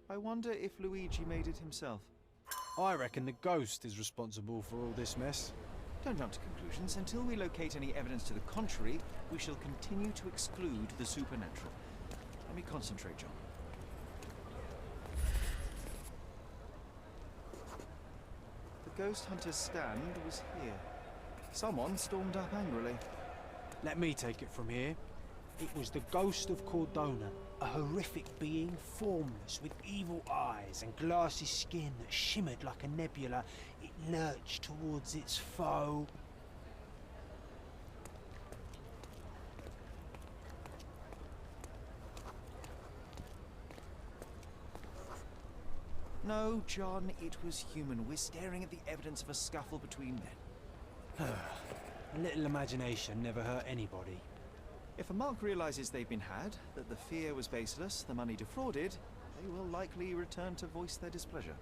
I wonder if Luigi made it himself. I reckon the ghost is responsible for all this mess. Don't jump to conclusions. Until we locate any evidence to the contrary, we shall continue to exclude the supernatural. Let me concentrate, John. The ghost hunter's stand was here. Someone stormed up angrily. Let me take it from here. It was the ghost of Cordona, a horrific being, formless, with evil eyes and glassy skin that shimmered like a nebula. It lurched towards its foe. No, John, it was human. We're staring at the evidence of a scuffle between men. A little imagination never hurt anybody. If a mark realizes they've been had, that the fear was baseless, the money defrauded, they will likely return to voice their displeasure.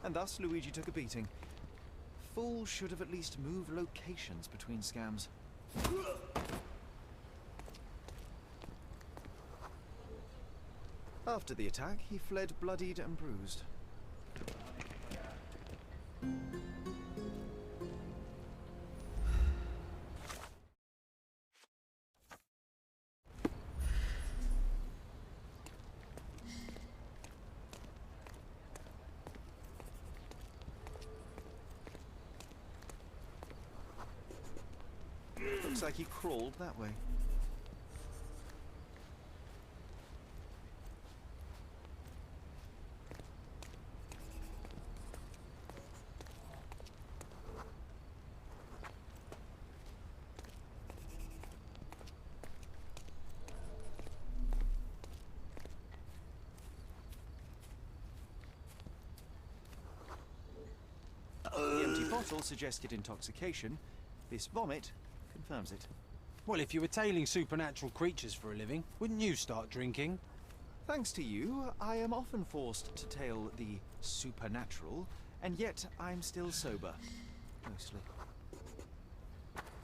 and thus Luigi took a beating. Fool should have at least moved locations between scams. After the attack, he fled bloodied and bruised. Looks like he crawled that way. The empty bottle suggested intoxication. This vomit confirms it. Well, if you were tailing supernatural creatures for a living, wouldn't you start drinking? Thanks to you, I am often forced to tail the supernatural, and yet I'm still sober. Mostly.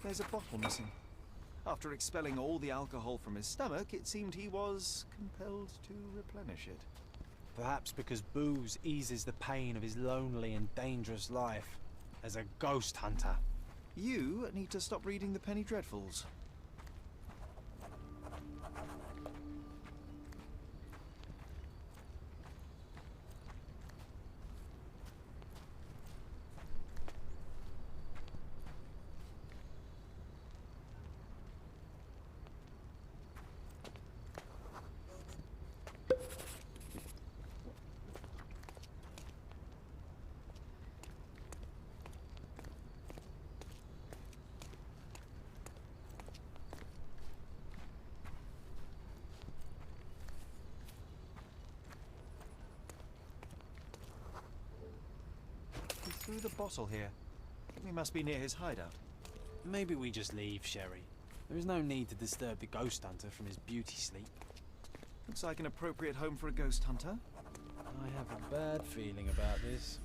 There's a bottle missing. After expelling all the alcohol from his stomach, it seemed he was compelled to replenish it. Perhaps because booze eases the pain of his lonely and dangerous life as a ghost hunter. You need to stop reading the Penny Dreadfuls. Threw the bottle here. We must be near his hideout. Maybe we just leave, Sherry. There is no need to disturb the ghost hunter from his beauty sleep. Looks like an appropriate home for a ghost hunter. I have a bad feeling about this.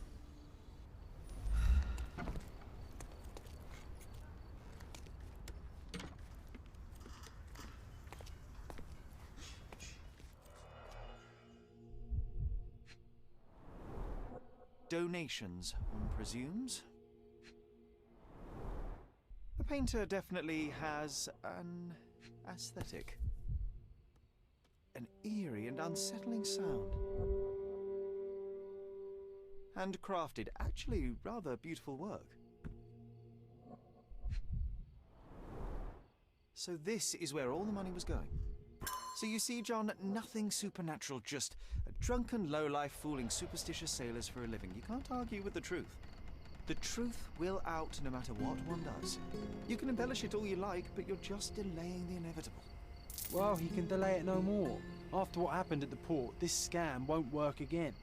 Donations, one presumes. The painter definitely has an aesthetic. An eerie and unsettling sound. Handcrafted, actually rather beautiful work. So this is where all the money was going. So you see, John, nothing supernatural, just a drunken lowlife fooling superstitious sailors for a living. You can't argue with the truth. The truth will out no matter what one does. You can embellish it all you like, but you're just delaying the inevitable. Well, he can delay it no more. After what happened at the port, this scam won't work again.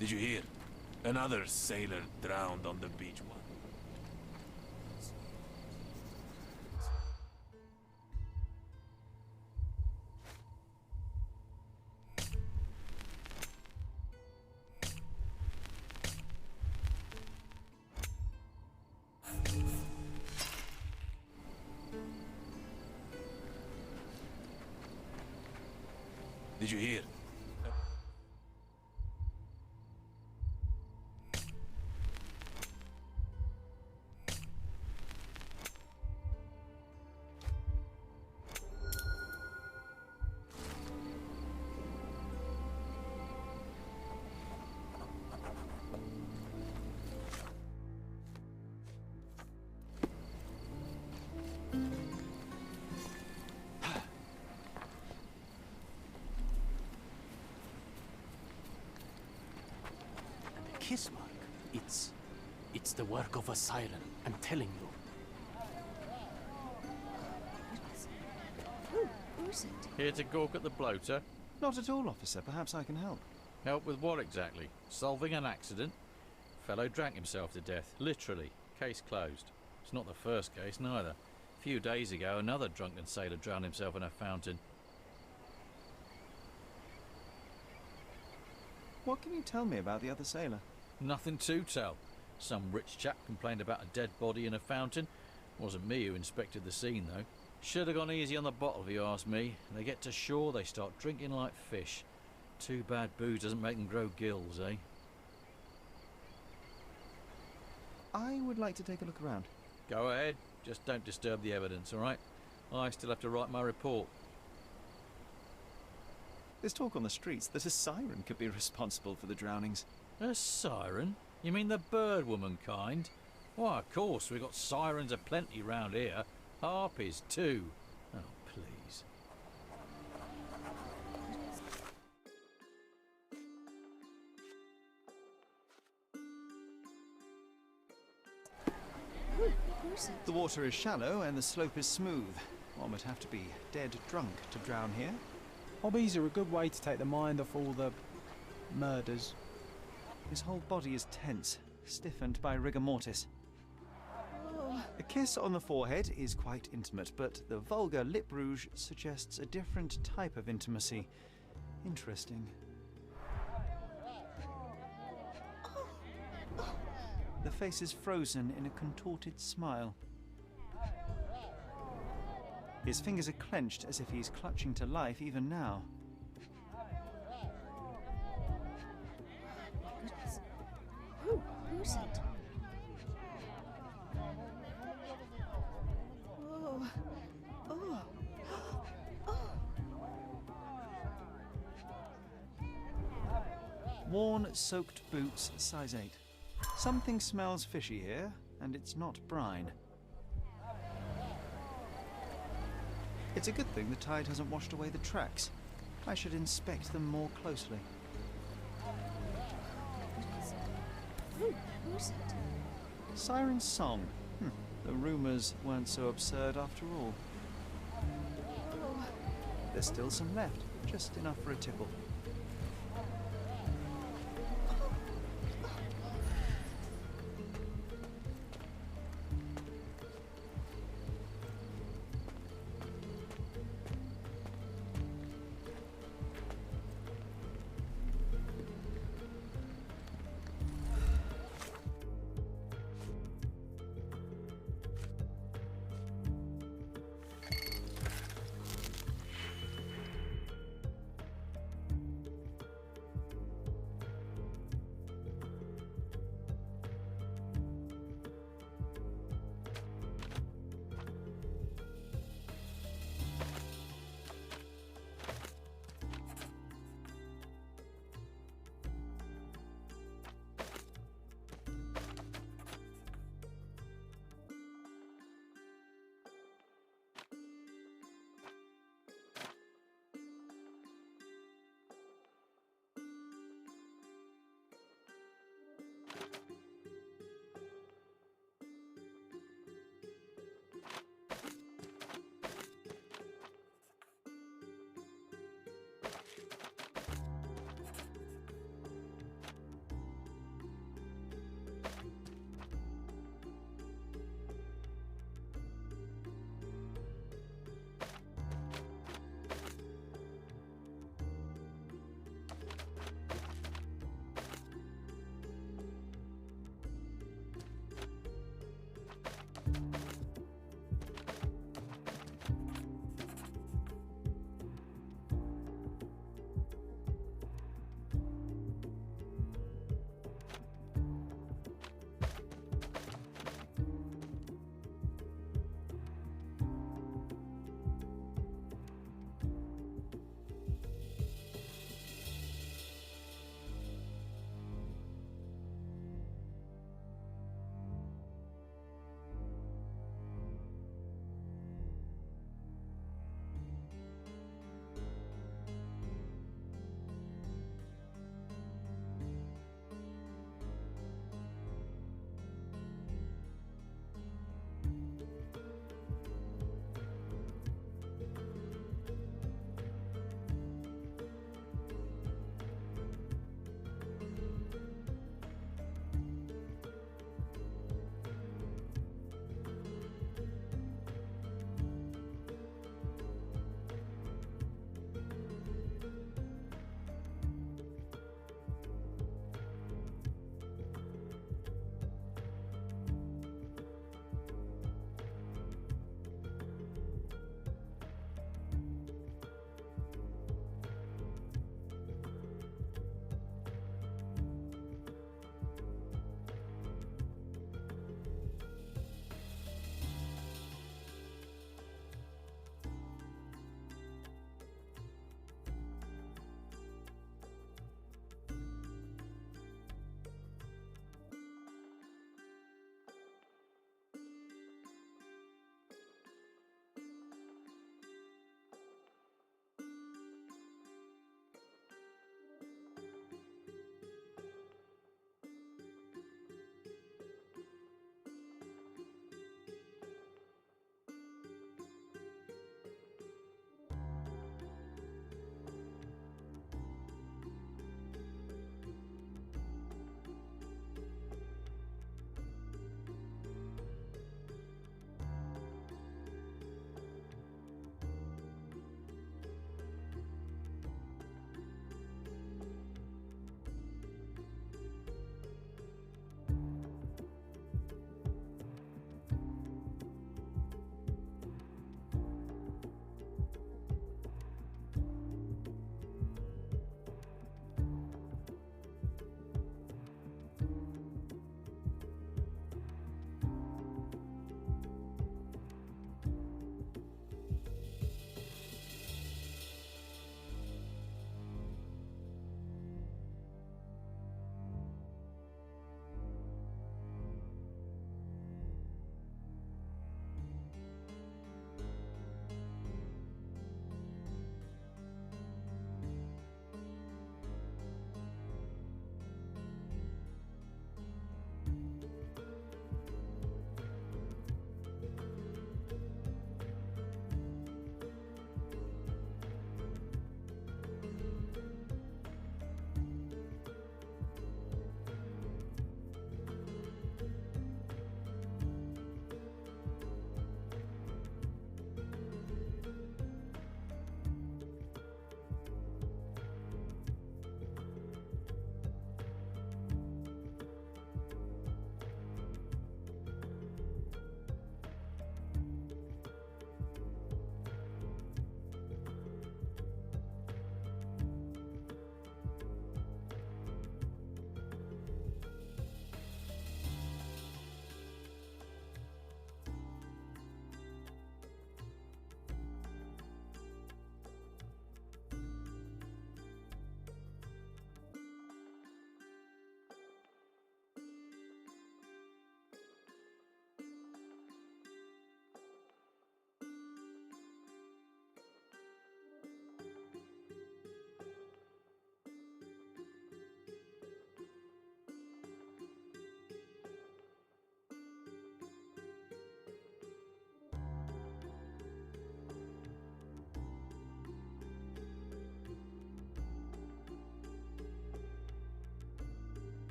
Did you hear? Another sailor drowned on the beach once. Did you hear? Kiss mark. It's the work of a siren, I'm telling you. Who's it? Here to gawk at the bloater? Not at all, officer. Perhaps I can help. Help with what exactly? Solving an accident? Fellow drank himself to death, literally. Case closed. It's not the first case, neither. A few days ago, another drunken sailor drowned himself in a fountain. What can you tell me about the other sailor? Nothing to tell. Some rich chap complained about a dead body in a fountain. Wasn't me who inspected the scene, though. Should have gone easy on the bottle, if you ask me. They get to shore, they start drinking like fish. Too bad booze doesn't make them grow gills, eh? I would like to take a look around. Go ahead. Just don't disturb the evidence, all right? I still have to write my report. There's talk on the streets that a siren could be responsible for the drownings. A siren? You mean the bird woman kind? Why, of course, we've got sirens aplenty round here. Harpies, too. Oh, please. The water is shallow and the slope is smooth. One would have to be dead drunk to drown here. Hobbies are a good way to take the mind off all the murders. His whole body is tense, stiffened by rigor mortis. A kiss on the forehead is quite intimate, but the vulgar lip rouge suggests a different type of intimacy. Interesting. The face is frozen in a contorted smile. His fingers are clenched as if he's clutching to life even now. Who's it? Oh. Oh. Oh. Worn, soaked boots, size 8. Something smells fishy here, and it's not brine. It's a good thing the tide hasn't washed away the tracks. I should inspect them more closely. Who's it? Siren's song. The rumours weren't so absurd after all. There's still some left, just enough for a tipple.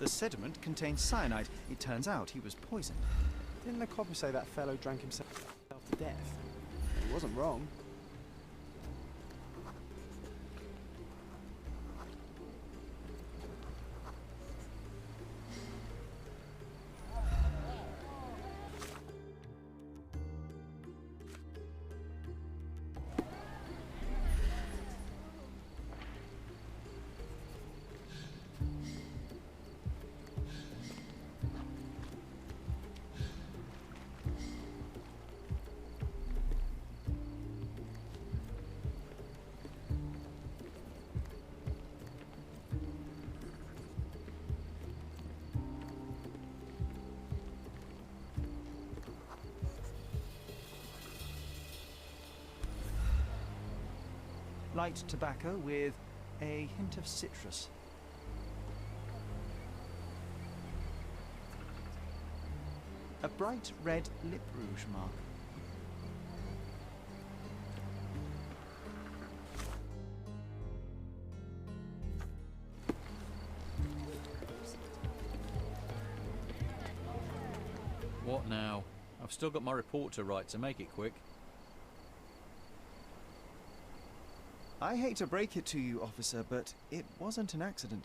The sediment contained cyanide. It turns out he was poisoned. Didn't the copper say that fellow drank himself to death? He wasn't wrong. Light tobacco with a hint of citrus. A bright red lip rouge mark. What now? I've still got my report to write, so make it quick. I hate to break it to you, officer, but it wasn't an accident.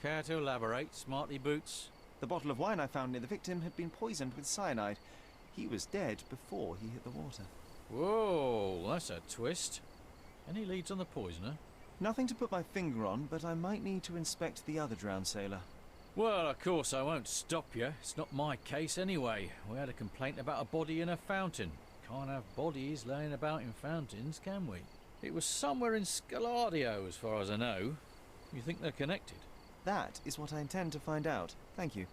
Care to elaborate, smarty boots? The bottle of wine I found near the victim had been poisoned with cyanide. He was dead before he hit the water. Whoa, that's a twist. Any leads on the poisoner? Nothing to put my finger on, but I might need to inspect the other drowned sailor. Well, of course I won't stop you. It's not my case anyway. We had a complaint about a body in a fountain. Can't have bodies laying about in fountains, can we? It was somewhere in Scaladio, as far as I know. You think they're connected? That is what I intend to find out. Thank you.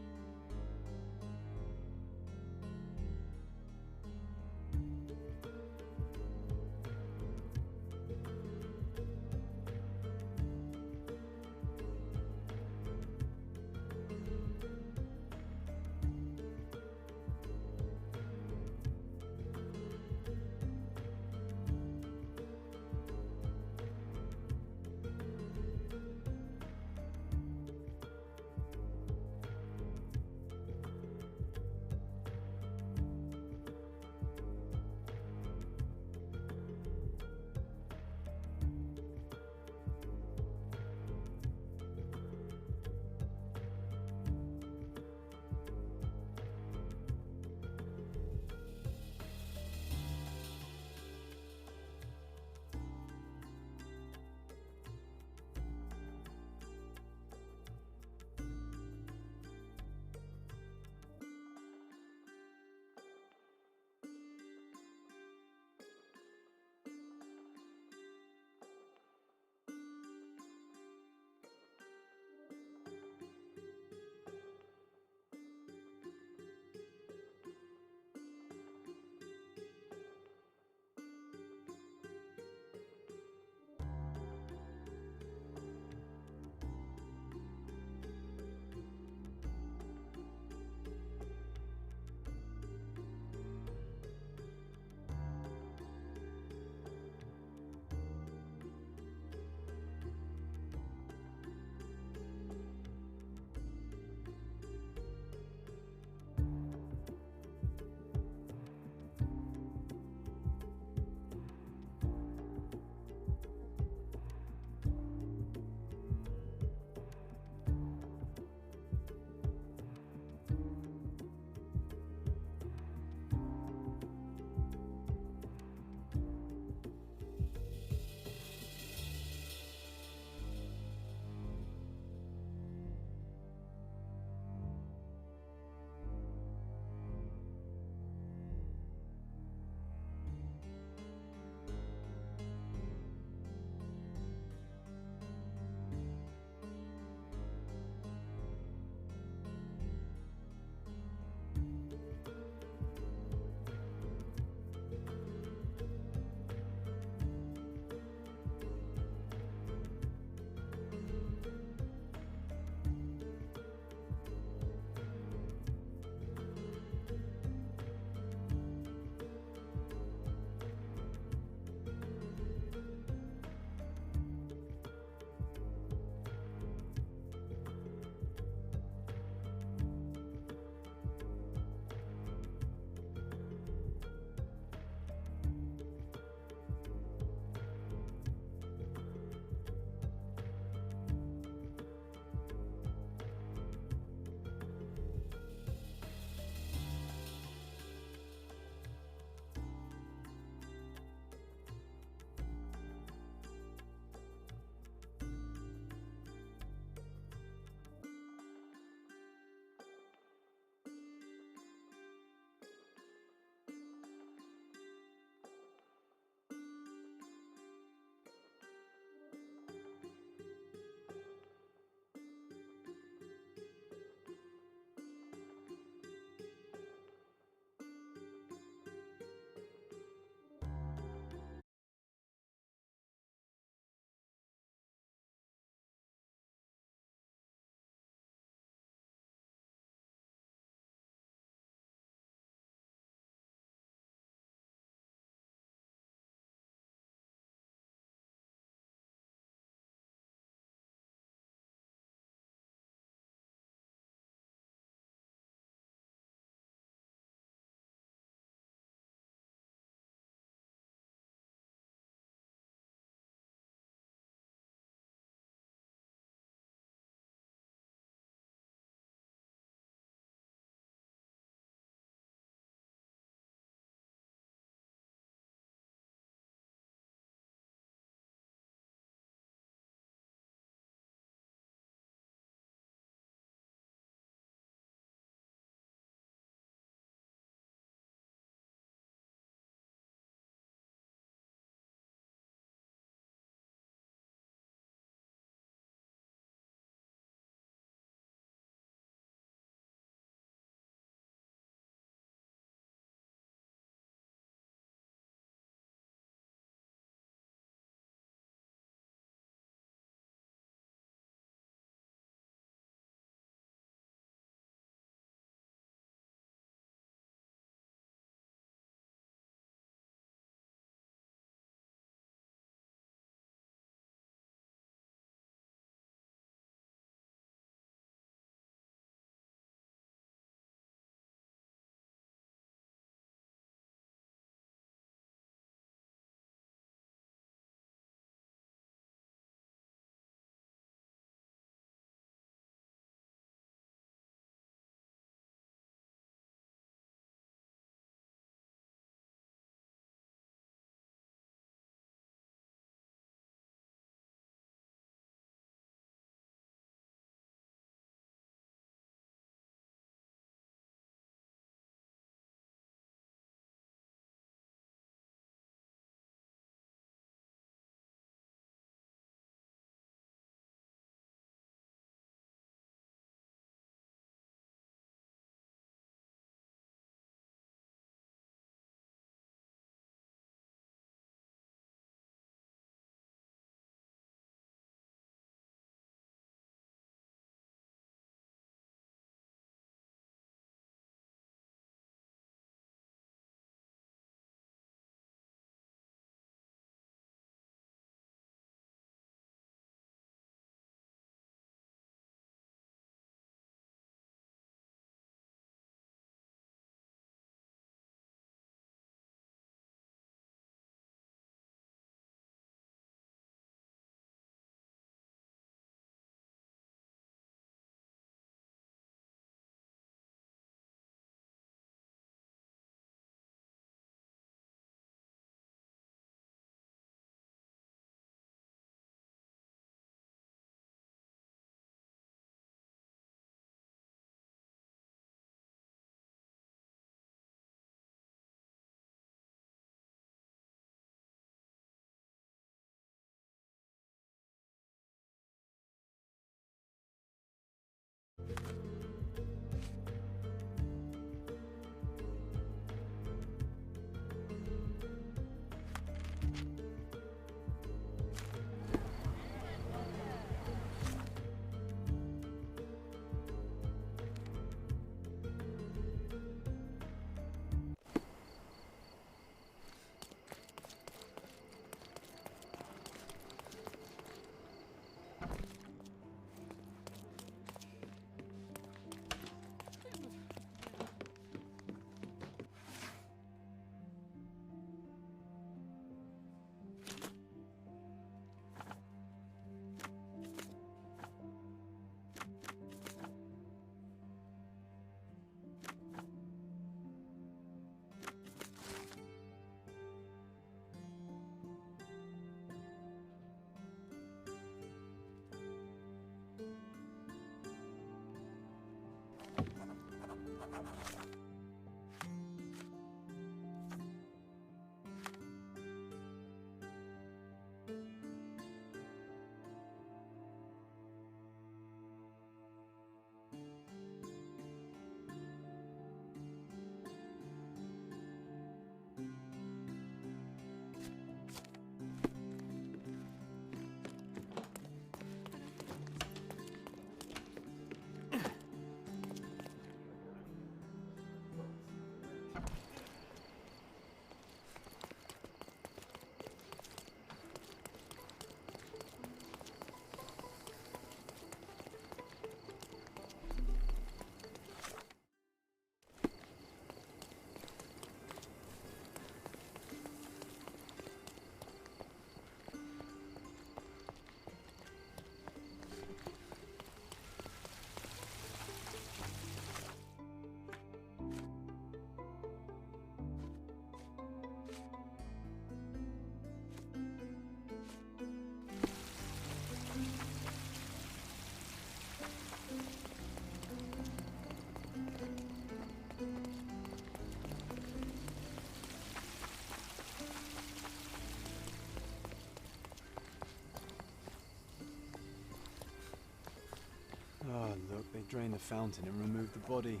they drained the fountain and removed the body.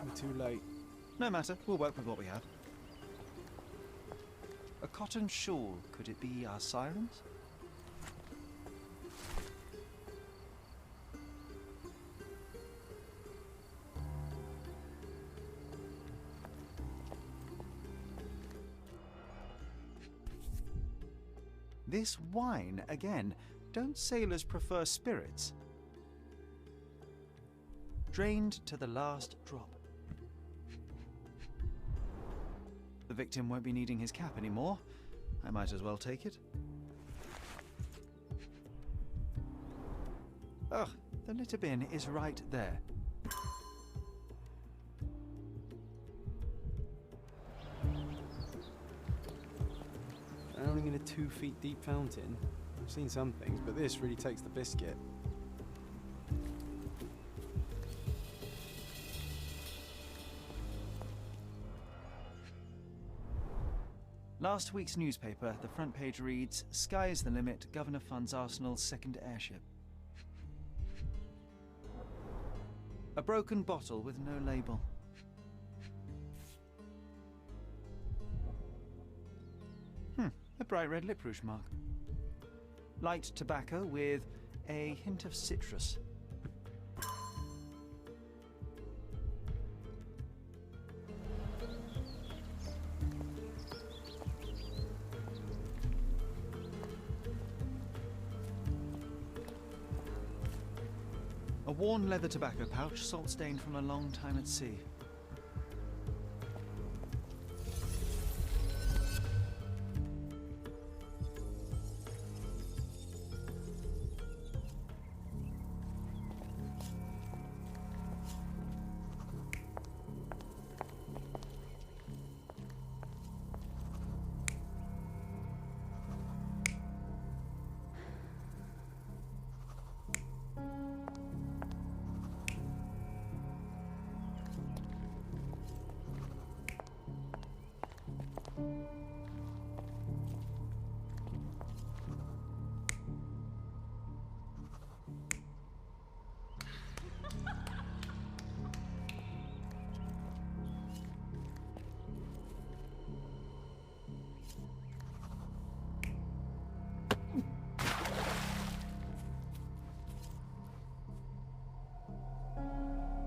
We're too late. No matter, we'll work with what we have. A cotton shawl, could it be our sirens? This wine, again. Don't sailors prefer spirits? Drained to the last drop. The victim won't be needing his cap anymore. I might as well take it. Ugh, the litter bin is right there. Drowning in a 2 feet deep fountain? I've seen some things, but this really takes the biscuit. Last week's newspaper, the front page reads, "Sky is the limit, Governor funds Arsenal's second airship." A broken bottle with no label. A bright red lip rouge mark. Light tobacco with a hint of citrus. A worn leather tobacco pouch, salt stained from a long time at sea.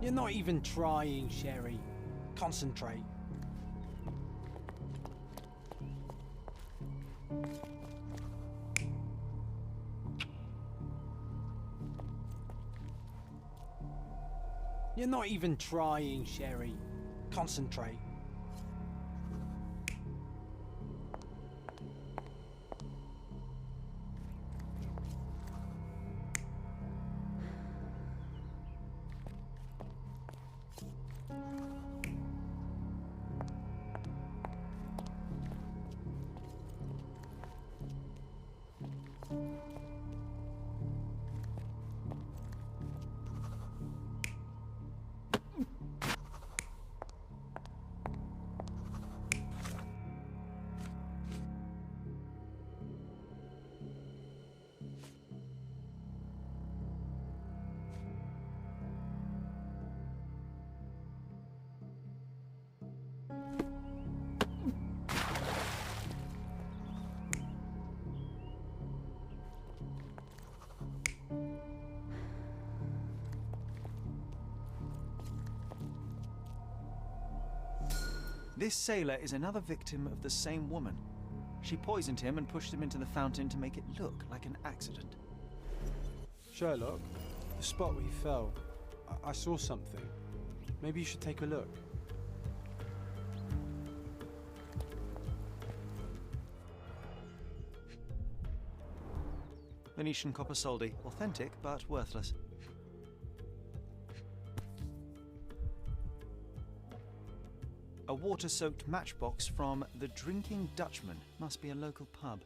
You're not even trying, Sherry. Concentrate. You're not even trying, Sherry. Concentrate. This sailor is another victim of the same woman. She poisoned him and pushed him into the fountain to make it look like an accident. Sherlock, the spot where he fell, I saw something. Maybe you should take a look. Venetian copper soldi, authentic but worthless. A water-soaked matchbox from the Drinking Dutchman. Must be a local pub.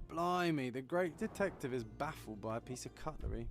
Blimey, the great detective is baffled by a piece of cutlery.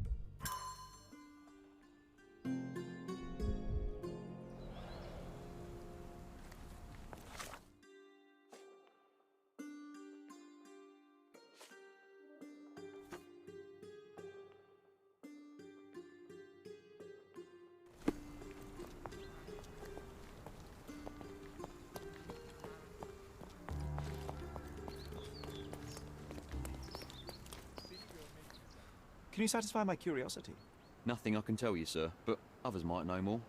Can you satisfy my curiosity? Nothing I can tell you, sir, but others might know more.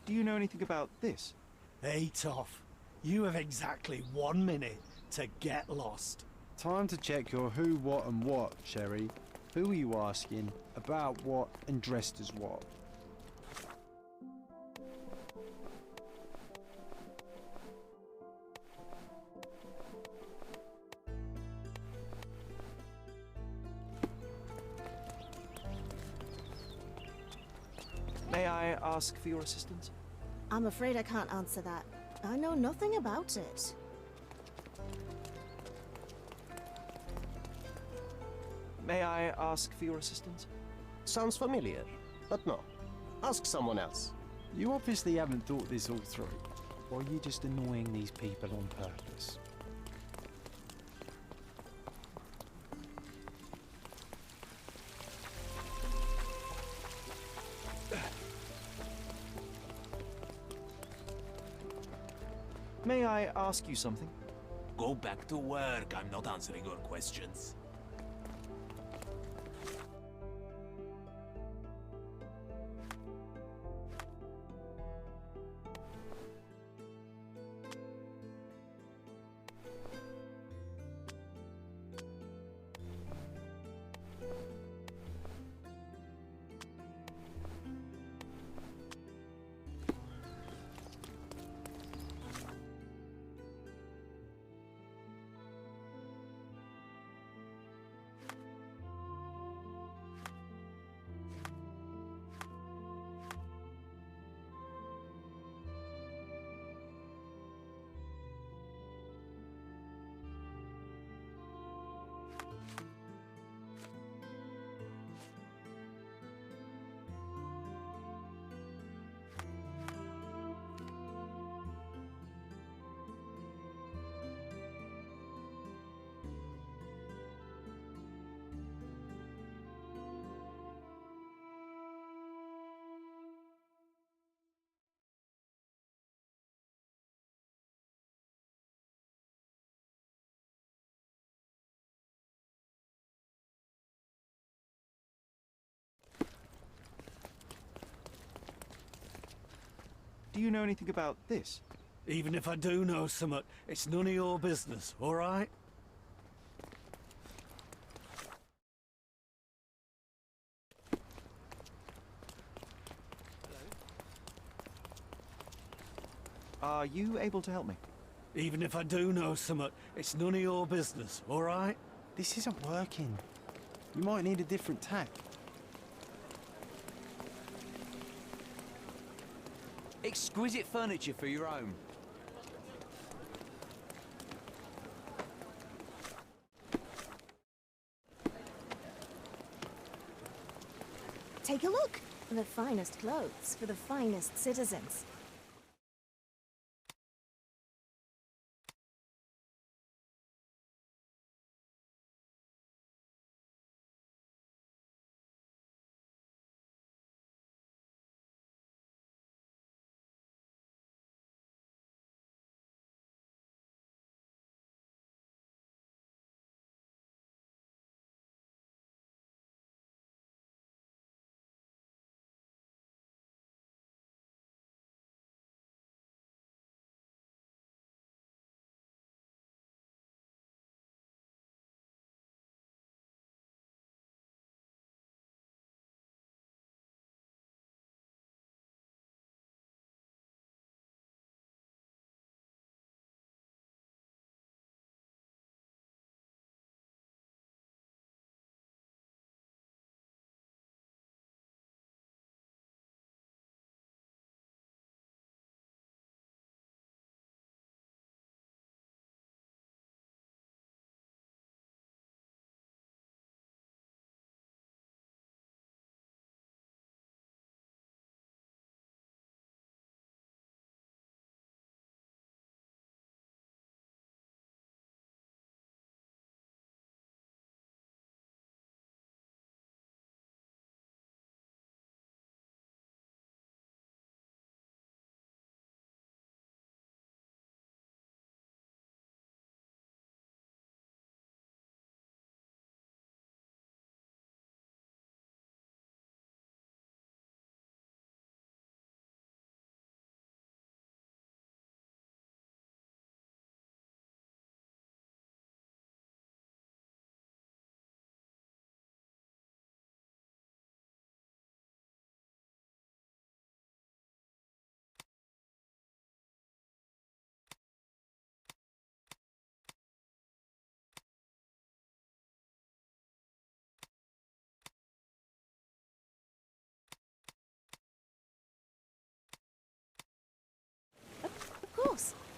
Do you know anything about this? Hey, Toff. You have exactly 1 minute to get lost. Time to check your who, what and what, Sherry. Who are you asking, about what and dressed as what? May I ask for your assistance? I'm afraid I can't answer that. I know nothing about it. May I ask for your assistance? Sounds familiar, but no. Ask someone else. You obviously haven't thought this all through. Or are you just annoying these people on purpose? May I ask you something? Go back to work. I'm not answering your questions. Do you know anything about this? Even if I do know something, it's none of your business, all right? Are you able to help me? Even if I do know something, it's none of your business, all right? This isn't working. You might need a different tack. Exquisite furniture for your home. Take a look. The finest clothes for the finest citizens.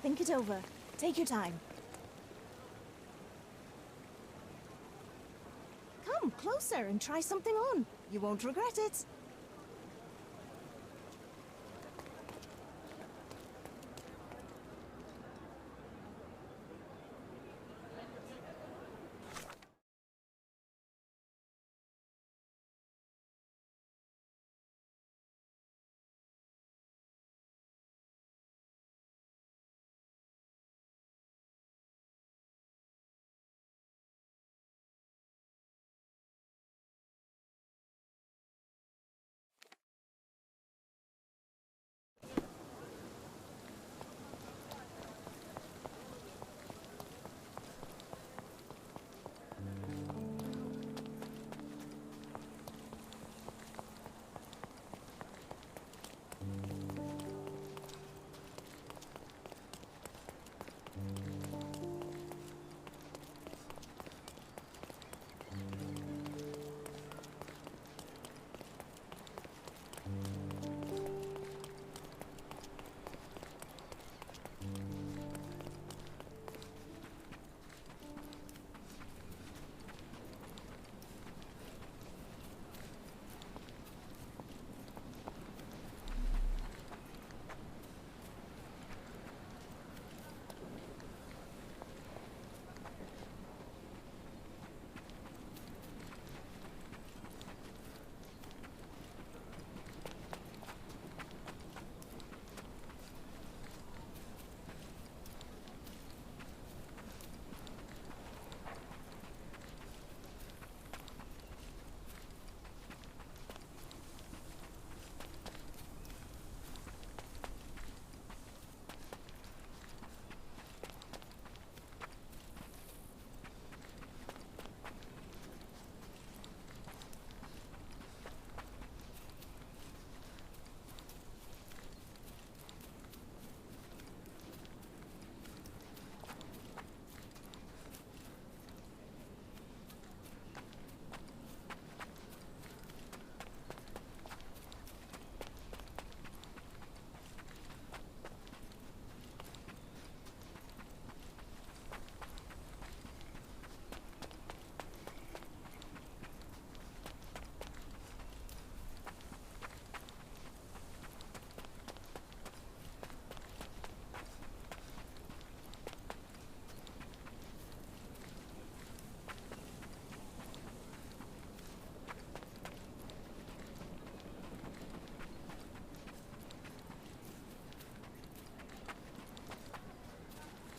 Think it over. Take your time. Come closer and try something on. You won't regret it.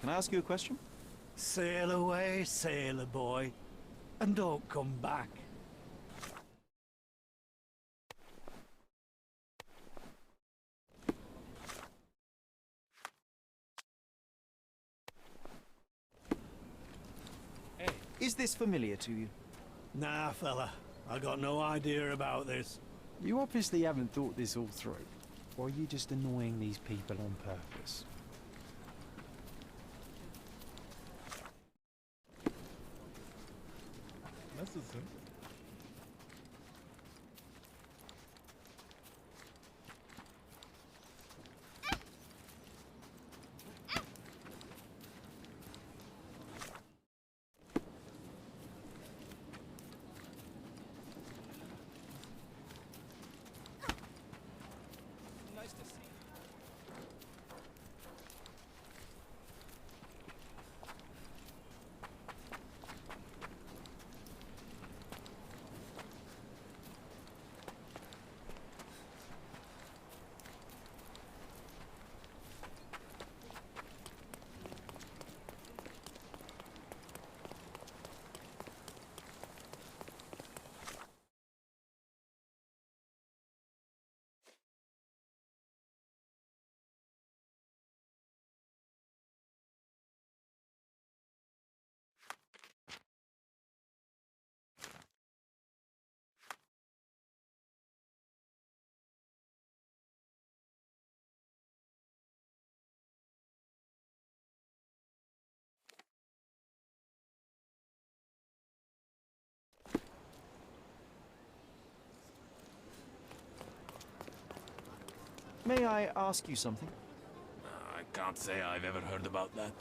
Can I ask you a question? Sail away, sailor boy, and don't come back. Hey. Is this familiar to you? Nah, fella. I got no idea about this. You obviously haven't thought this all through. Or are you just annoying these people on purpose? Nasılsın? Nice to see you. May I ask you something? I Can't say I've ever heard about that.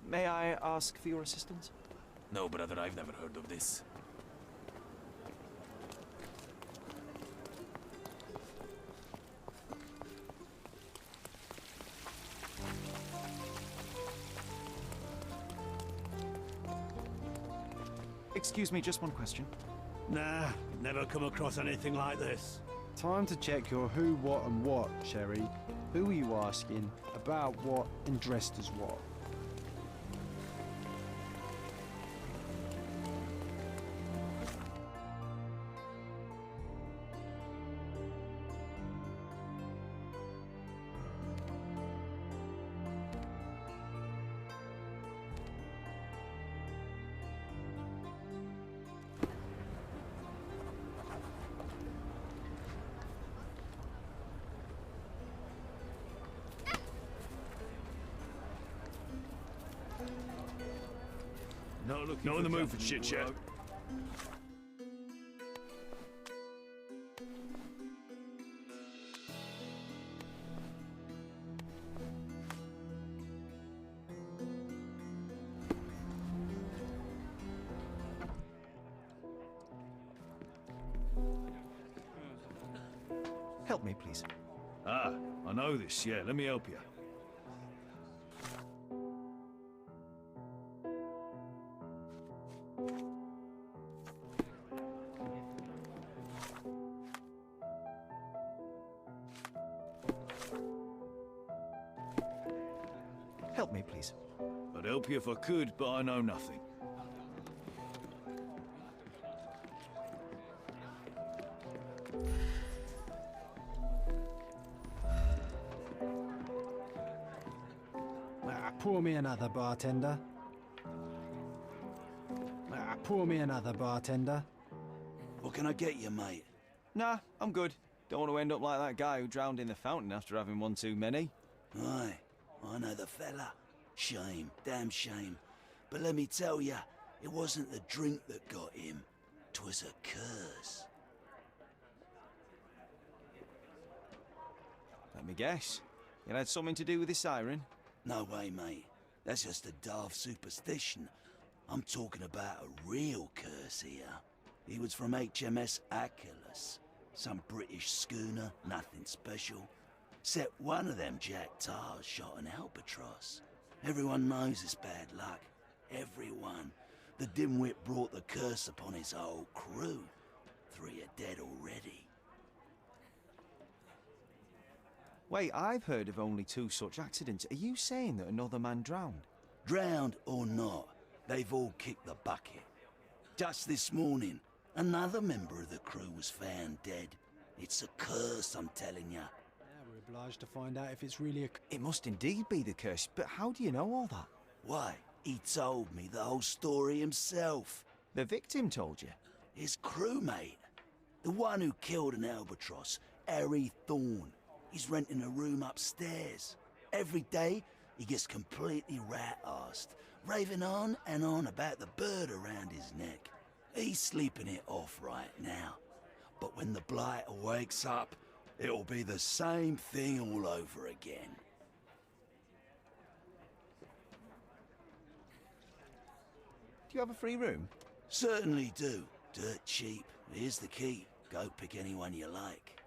May I ask for your assistance? No, brother, I've never heard of this. Excuse me, just one question. Nah, never come across anything like this. Time to check your who, what, and what, Sherry. Who are you asking, about what, and dressed as what? Not in the mood for chit chat. Help me, please. Ah, I know this, yeah. Let me help you. Help me, please. I'd help you if I could, but I know nothing. Pour me another, bartender. Pour me another, bartender. What can I get you, mate? Nah, I'm good. Don't want to end up like that guy who drowned in the fountain after having one too many. Aye, I know the fella. Shame, damn shame. But let me tell ya, it wasn't the drink that got him. 'Twas a curse. Let me guess. It had something to do with the siren? No way, mate. That's just a daft superstition. I'm talking about a real curse here. He was from HMS Achilles. Some British schooner, nothing special. Except one of them Jack Tars shot an albatross. Everyone knows it's bad luck. Everyone. The dimwit brought the curse upon his whole crew. 3 are dead already. Wait, I've heard of only 2 such accidents. Are you saying that another man drowned? Drowned or not, they've all kicked the bucket. Just this morning, another member of the crew was found dead. It's a curse, I'm telling ya. Yeah, we're obliged to find out if it's really a... It must indeed be the curse, but how do you know all that? Why, he told me the whole story himself. The victim told you? His crewmate. The one who killed an albatross, Harry Thorne. He's renting a room upstairs. Every day, he gets completely rat-arsed, raving on and on about the bird around his neck. He's sleeping it off right now. But when the blighter wakes up, it'll be the same thing all over again. Do you have a free room? Certainly do. Dirt cheap. Here's the key. Go pick anyone you like.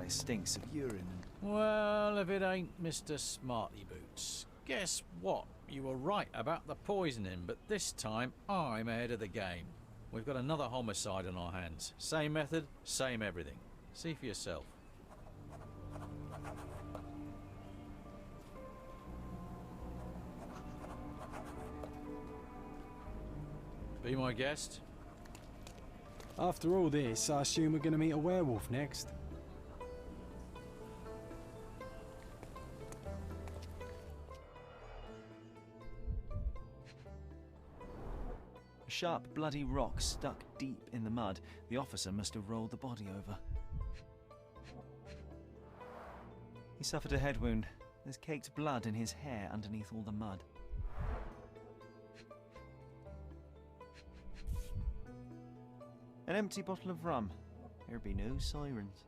place stinks of urine and... Well, if it ain't Mr. Smarty Boots. Guess what? You were right about the poisoning, but this time I'm ahead of the game. We've got another homicide on our hands. Same method, same everything. See for yourself. Be my guest. After all this, I assume we're going to meet a werewolf next. A sharp, bloody rock stuck deep in the mud. The officer must have rolled the body over. He suffered a head wound. There's caked blood in his hair underneath all the mud. An empty bottle of rum. There'd be no sirens.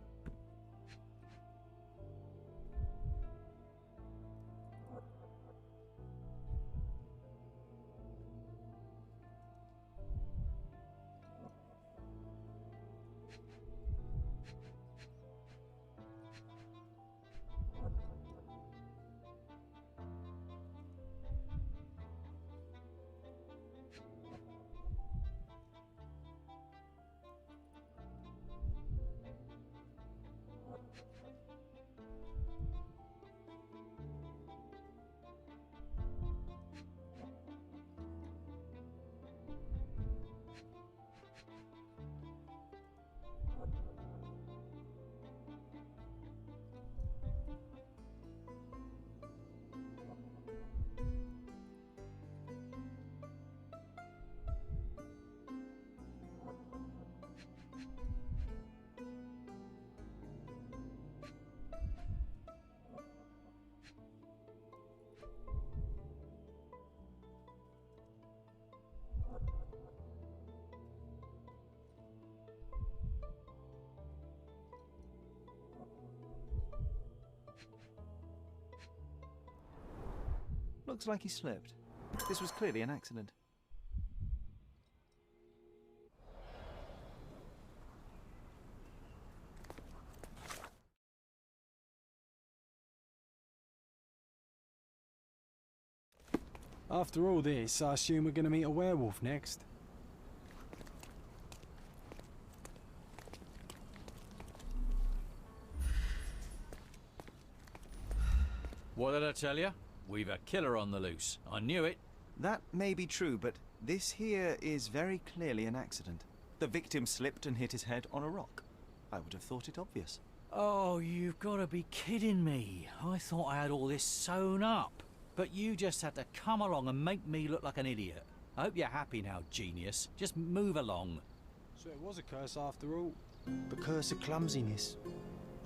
Looks like he slipped. This was clearly an accident. After all this, I assume we're going to meet a werewolf next. What did I tell you? We've a killer on the loose. I knew it. That may be true, but this here is very clearly an accident. The victim slipped and hit his head on a rock. I would have thought it obvious. Oh, you've got to be kidding me. I thought I had all this sewn up. But you just had to come along and make me look like an idiot. I hope you're happy now, genius. Just move along. So it was a curse after all. The curse of clumsiness.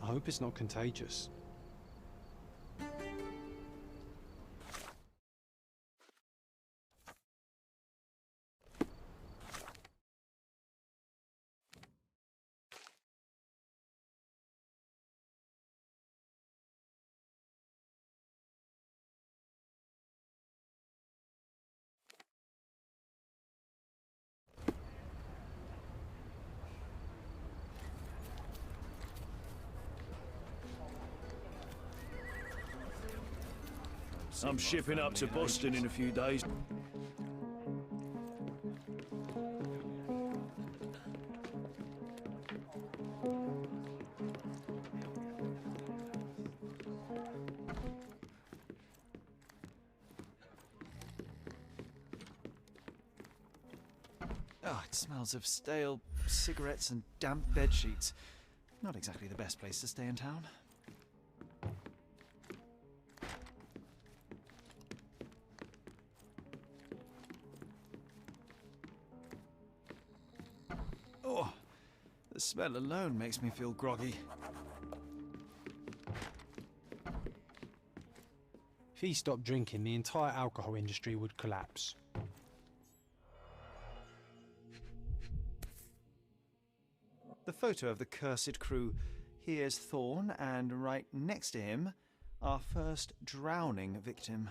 I hope it's not contagious. I'm shipping up to Boston in a few days. Oh, it smells of stale cigarettes and damp bedsheets. Not exactly the best place to stay in town. Oh, the smell alone makes me feel groggy. If he stopped drinking, the entire alcohol industry would collapse. The photo of the cursed crew. Here's Thorn, and right next to him, our first drowning victim.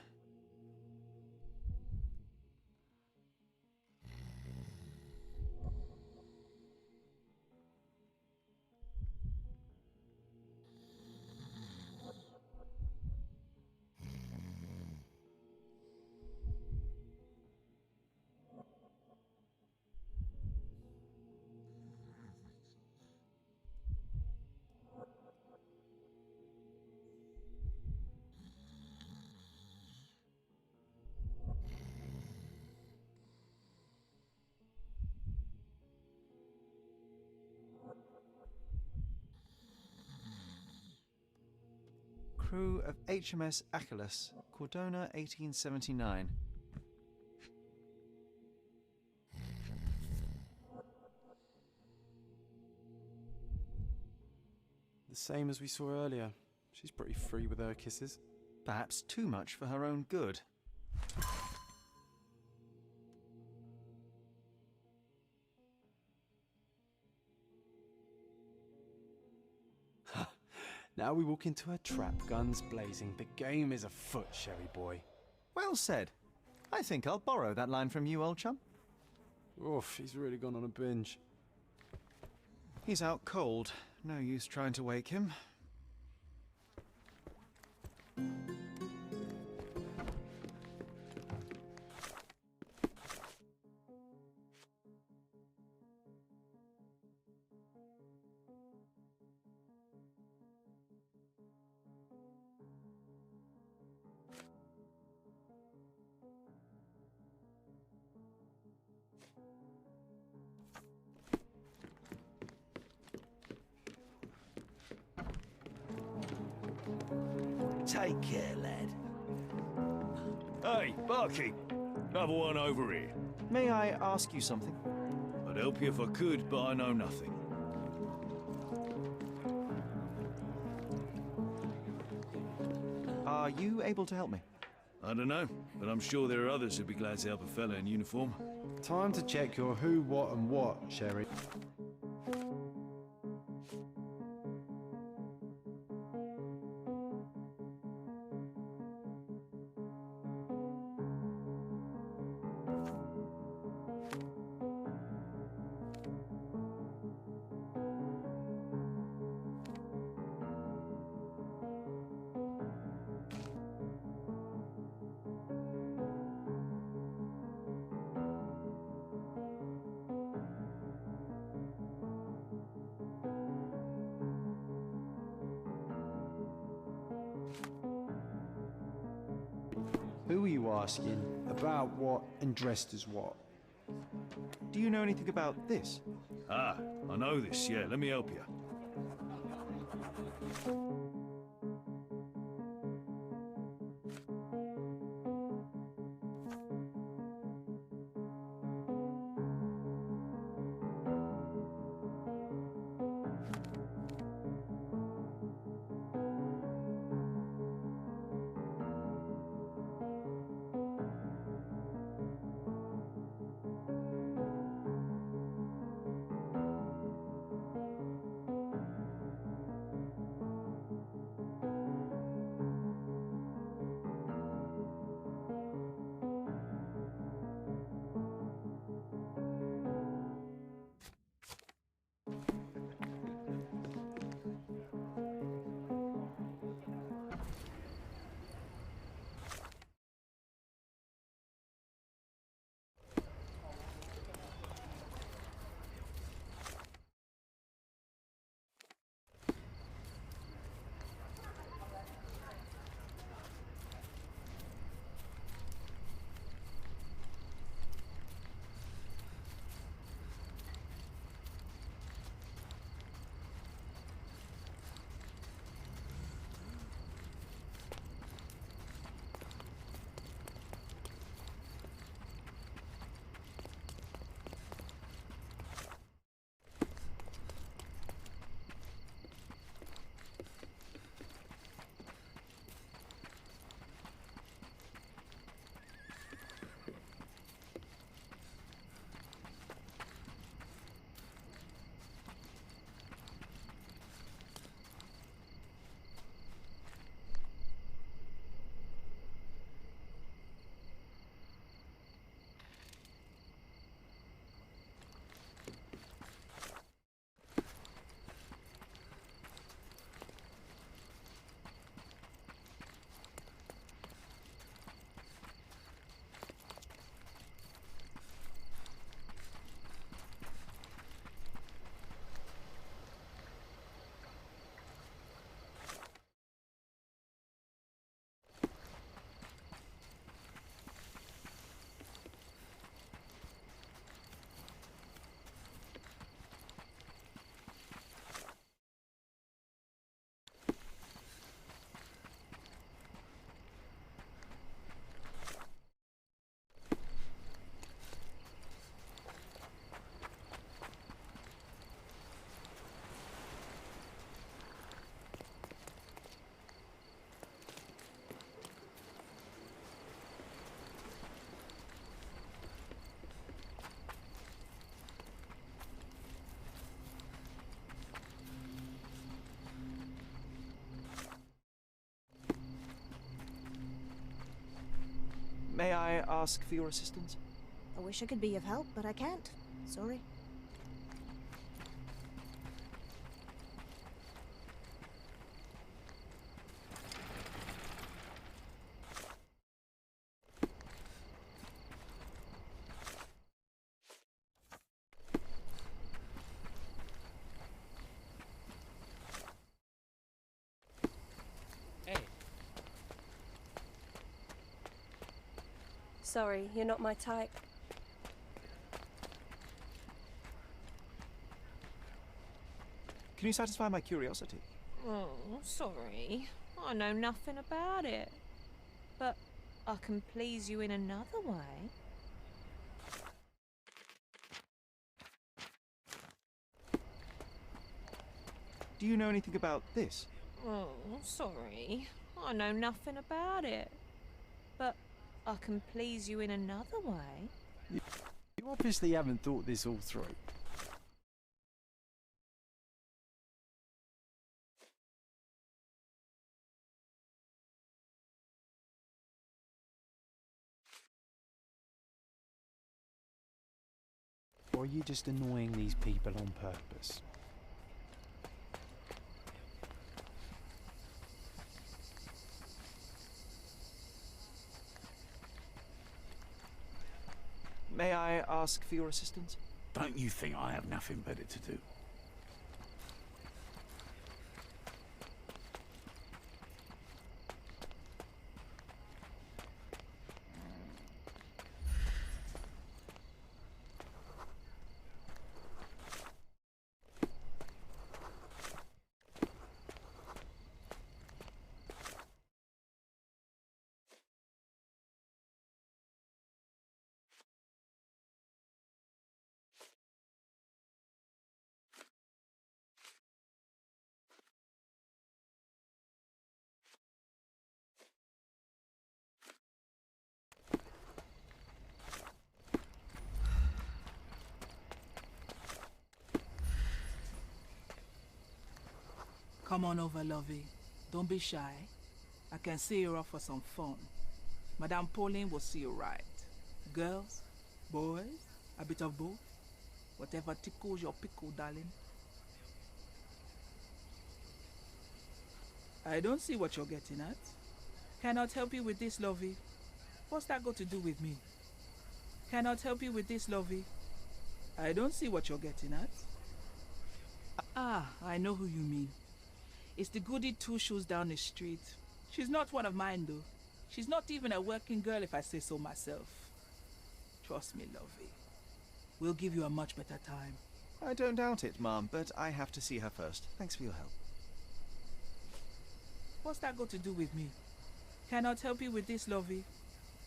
Crew of HMS Achilles, Cordona 1879. The same as we saw earlier. She's pretty free with her kisses. Perhaps too much for her own good. Now we walk into a trap, guns blazing. The game is afoot, Sherry boy. Well said. I think I'll borrow that line from you, old chum. Oof, he's really gone on a binge. He's out cold. No use trying to wake him. Take care, lad. Hey, barkeep. Another one over here. May I ask you something? I'd help you if I could, but I know nothing. Are you able to help me? I don't know, but I'm sure there are others who'd be glad to help a fella in uniform. Time to check your who, what, and what, Sherry. Who are you asking? About what and dressed as what? Do you know anything about this? Ah, I know this, yeah. Let me help you. May I ask for your assistance? I wish I could be of help, but I can't. Sorry. Sorry, you're not my type. Can you satisfy my curiosity? Oh, sorry. I know nothing about it. But I can please you in another way. Do you know anything about this? Oh, sorry. I know nothing about it. But I can please you in another way. You obviously haven't thought this all through. Or are you just annoying these people on purpose? May I ask for your assistance? Don't you think I have nothing better to do? Come on over, lovey. Don't be shy. I can see you're off for some fun. Madame Pauline will see you right. Girls, boys, a bit of both. Whatever tickles your pickle, darling. I don't see what you're getting at. Cannot help you with this, lovey. What's that got to do with me? Cannot help you with this, lovey. I don't see what you're getting at. Ah, I know who you mean. It's the goody two shoes down the street. She's not one of mine, though. She's not even a working girl, if I say so myself. Trust me, lovey. We'll give you a much better time. I don't doubt it, Ma'am, but I have to see her first. Thanks for your help. What's that got to do with me? Cannot help you with this, lovey.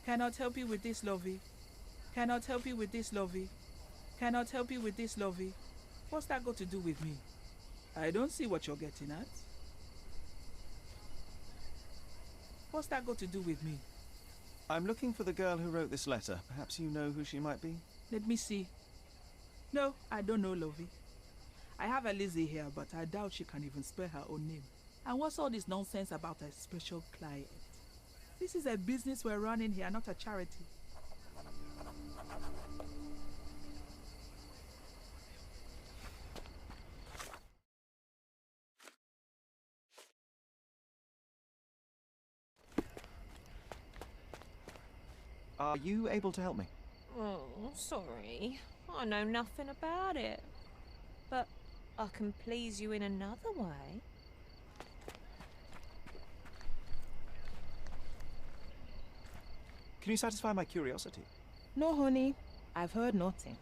Cannot help you with this, lovey. Cannot help you with this, lovey. Cannot help you with this, lovey. What's that got to do with me? I don't see what you're getting at. What's that got to do with me? I'm looking for the girl who wrote this letter. Perhaps you know who she might be? Let me see. No, I don't know, lovey. I have a Lizzie here, but I doubt she can even spell her own name. And what's all this nonsense about a special client? This is a business we're running here, not a charity. Are you able to help me? Oh, sorry. I know nothing about it. But I can please you in another way. Can you satisfy my curiosity? No, honey. I've heard nothing.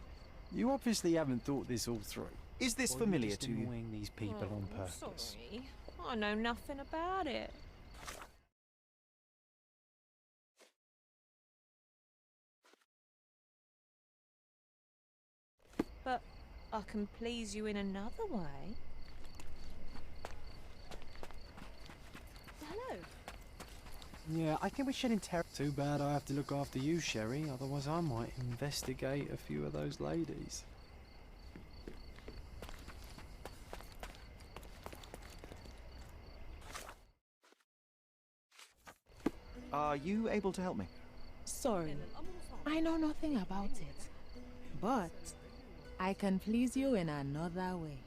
You obviously haven't thought this all through. Is this Or familiar you're just to you? annoying these people on purpose. Sorry. I know nothing about it. But I can please you in another way. Hello. Yeah, I think we should interrogate. Too bad I have to look after you, Sherry, otherwise I might investigate a few of those ladies. Are you able to help me? Sorry, I know nothing about it. But I can please you in another way.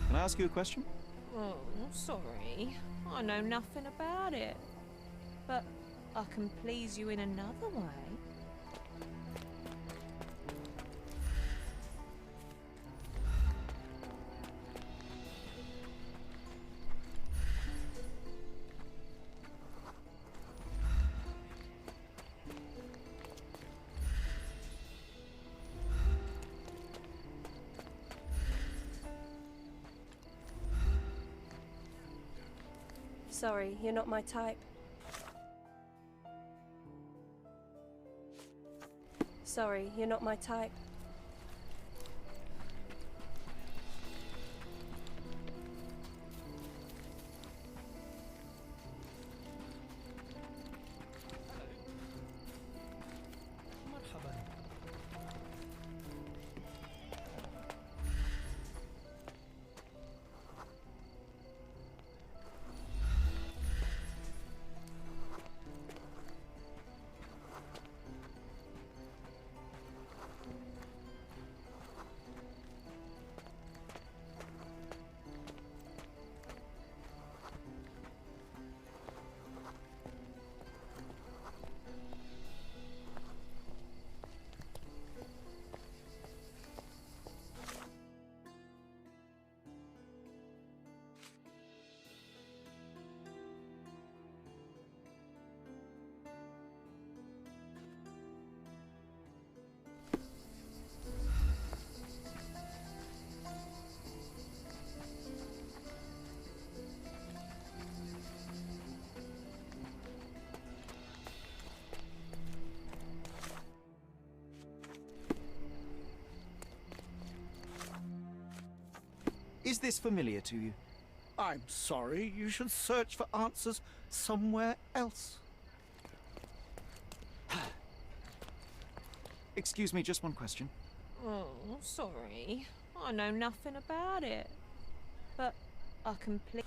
Can I ask you a question? Oh, sorry. I know nothing about it. But I can please you in another way. Sorry, you're not my type. Sorry, you're not my type. Is this familiar to you? I'm sorry, you should search for answers somewhere else. Excuse me, just one question. Oh, sorry. I know nothing about it. But I can please...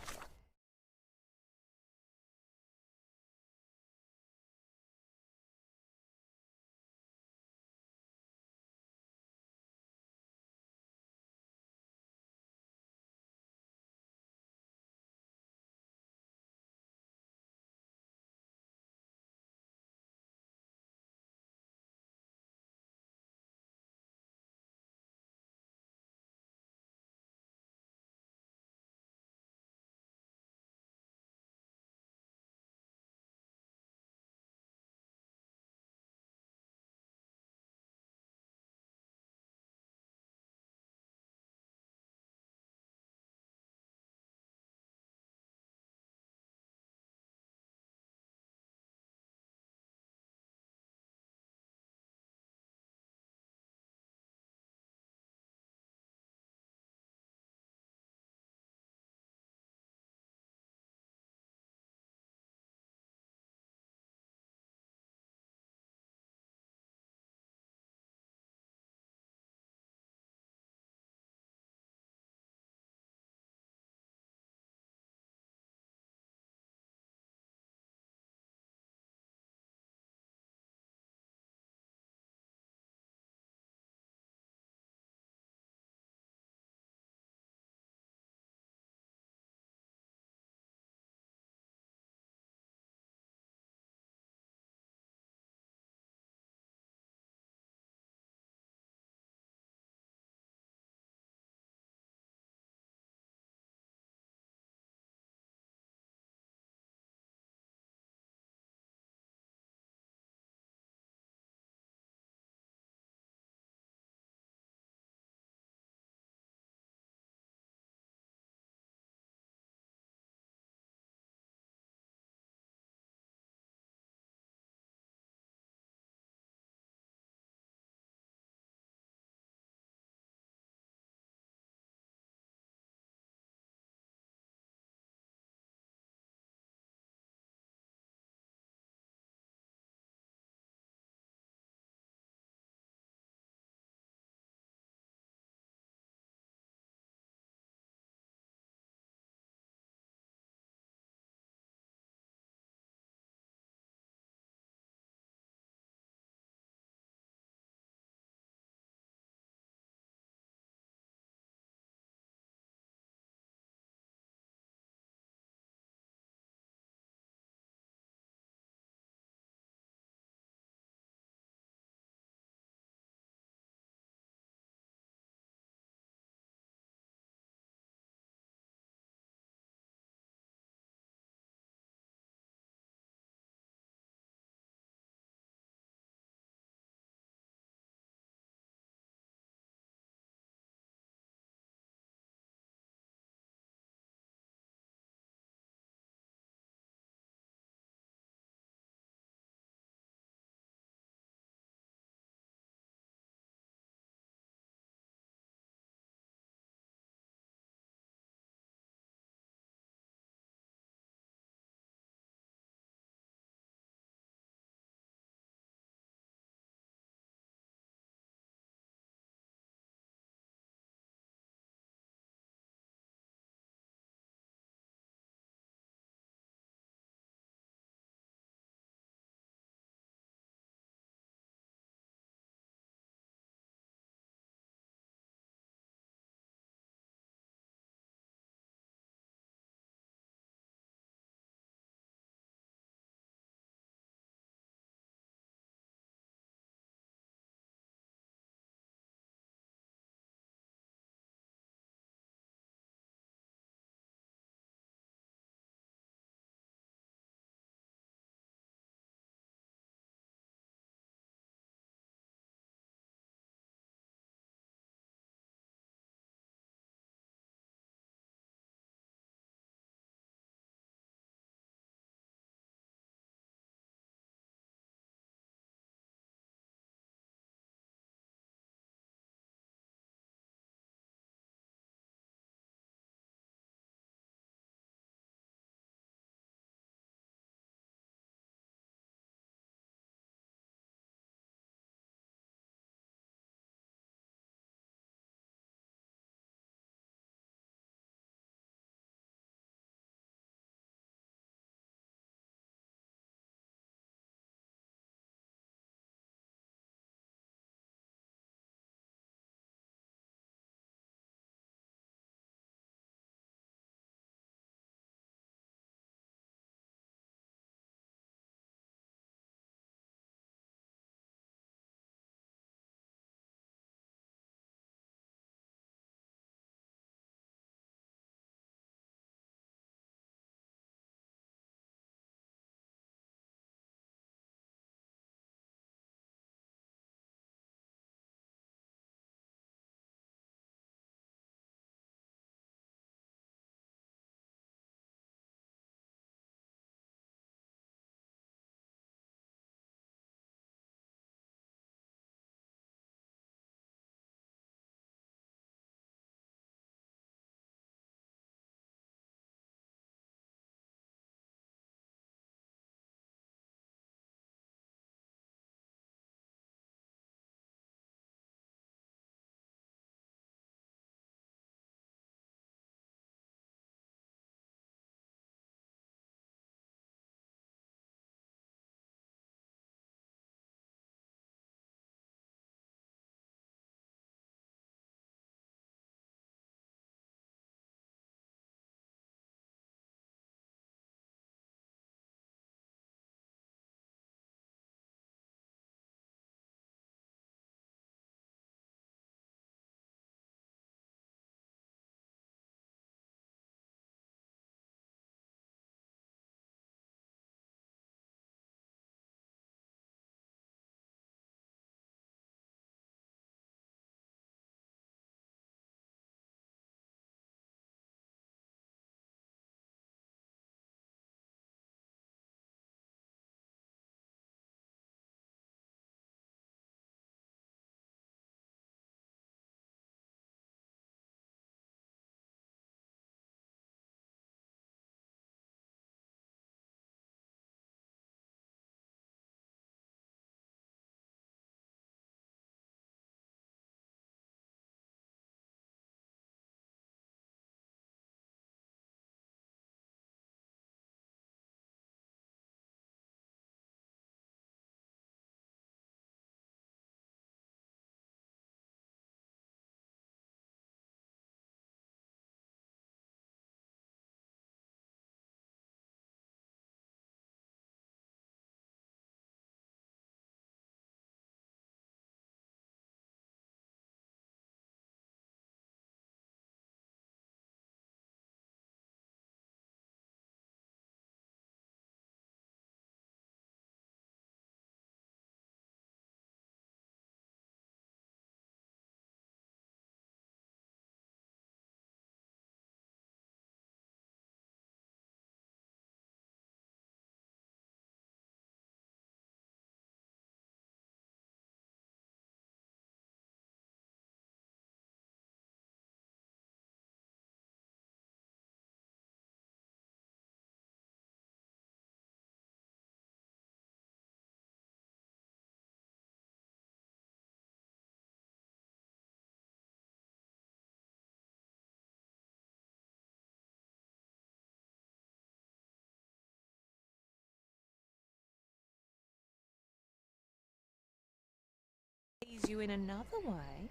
please you in another way.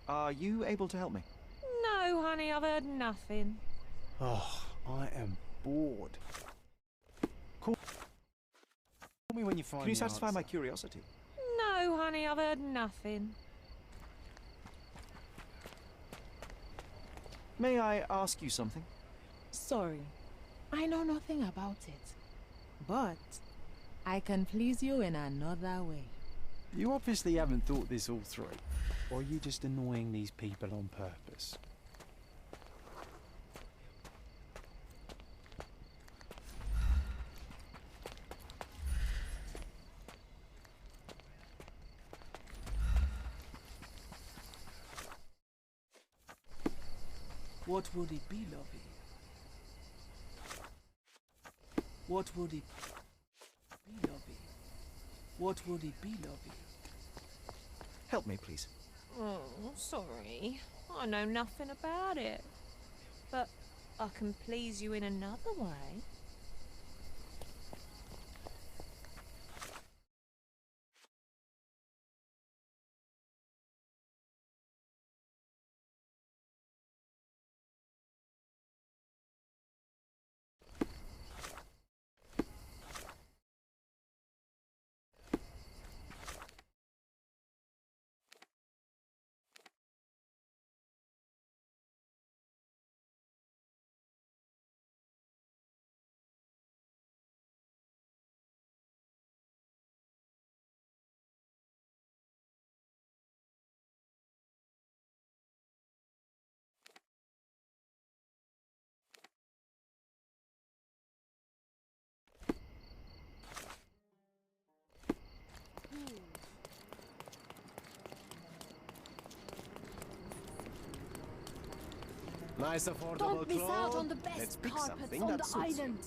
Are you able to help me? No, honey, I've heard nothing. Oh, I am bored. Call me when you find Can you the satisfy my answer. curiosity? No, honey, I've heard nothing. May I ask you something? Sorry, I know nothing about it. But I can please you in another way. You obviously haven't thought this all through. Or are you just annoying these people on purpose? What would it be, lovey? What would it be, lovey? What would it be, lovey? Help me, please. Oh, sorry. I know nothing about it. But I can please you in another way. Nice affordable Don't miss out clothes. on the Let's best pick carpets something on that the suits you. island.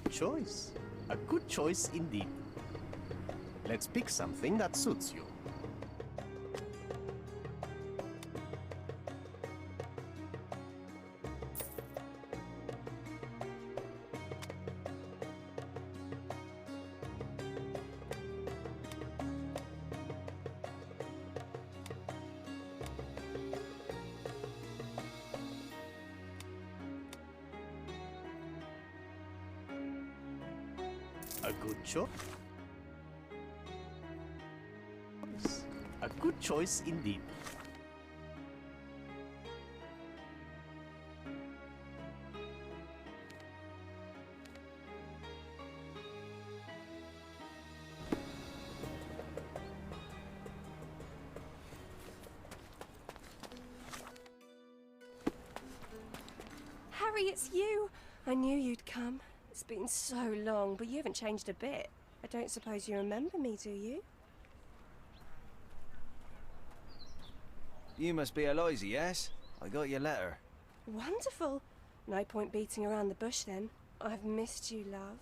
Good choice. A good choice indeed. Let's pick something that suits you. A good choice. A good choice indeed. Harry, it's you! I knew you'd come. It's been so long, but you haven't changed a bit. I don't suppose you remember me, do you? You must be Eloise, yes? I got your letter. Wonderful. No point beating around the bush then. I've missed you, love.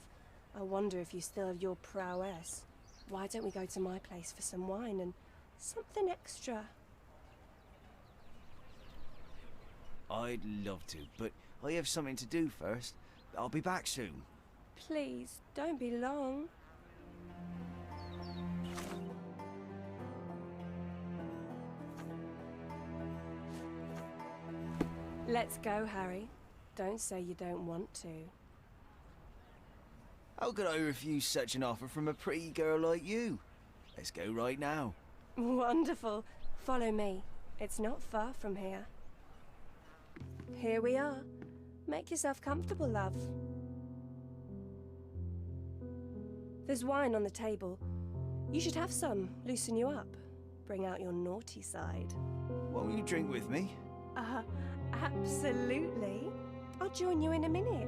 I wonder if you still have your prowess. Why don't we go to my place for some wine and something extra? I'd love to, but I have something to do first. I'll be back soon. Please, don't be long. Let's go, Harry. Don't say you don't want to. How could I refuse such an offer from a pretty girl like you? Let's go right now. Wonderful. Follow me. It's not far from here. Here we are. Make yourself comfortable, love. There's wine on the table. You should have some. Loosen you up. Bring out your naughty side. Won't you drink with me? Absolutely. I'll join you in a minute.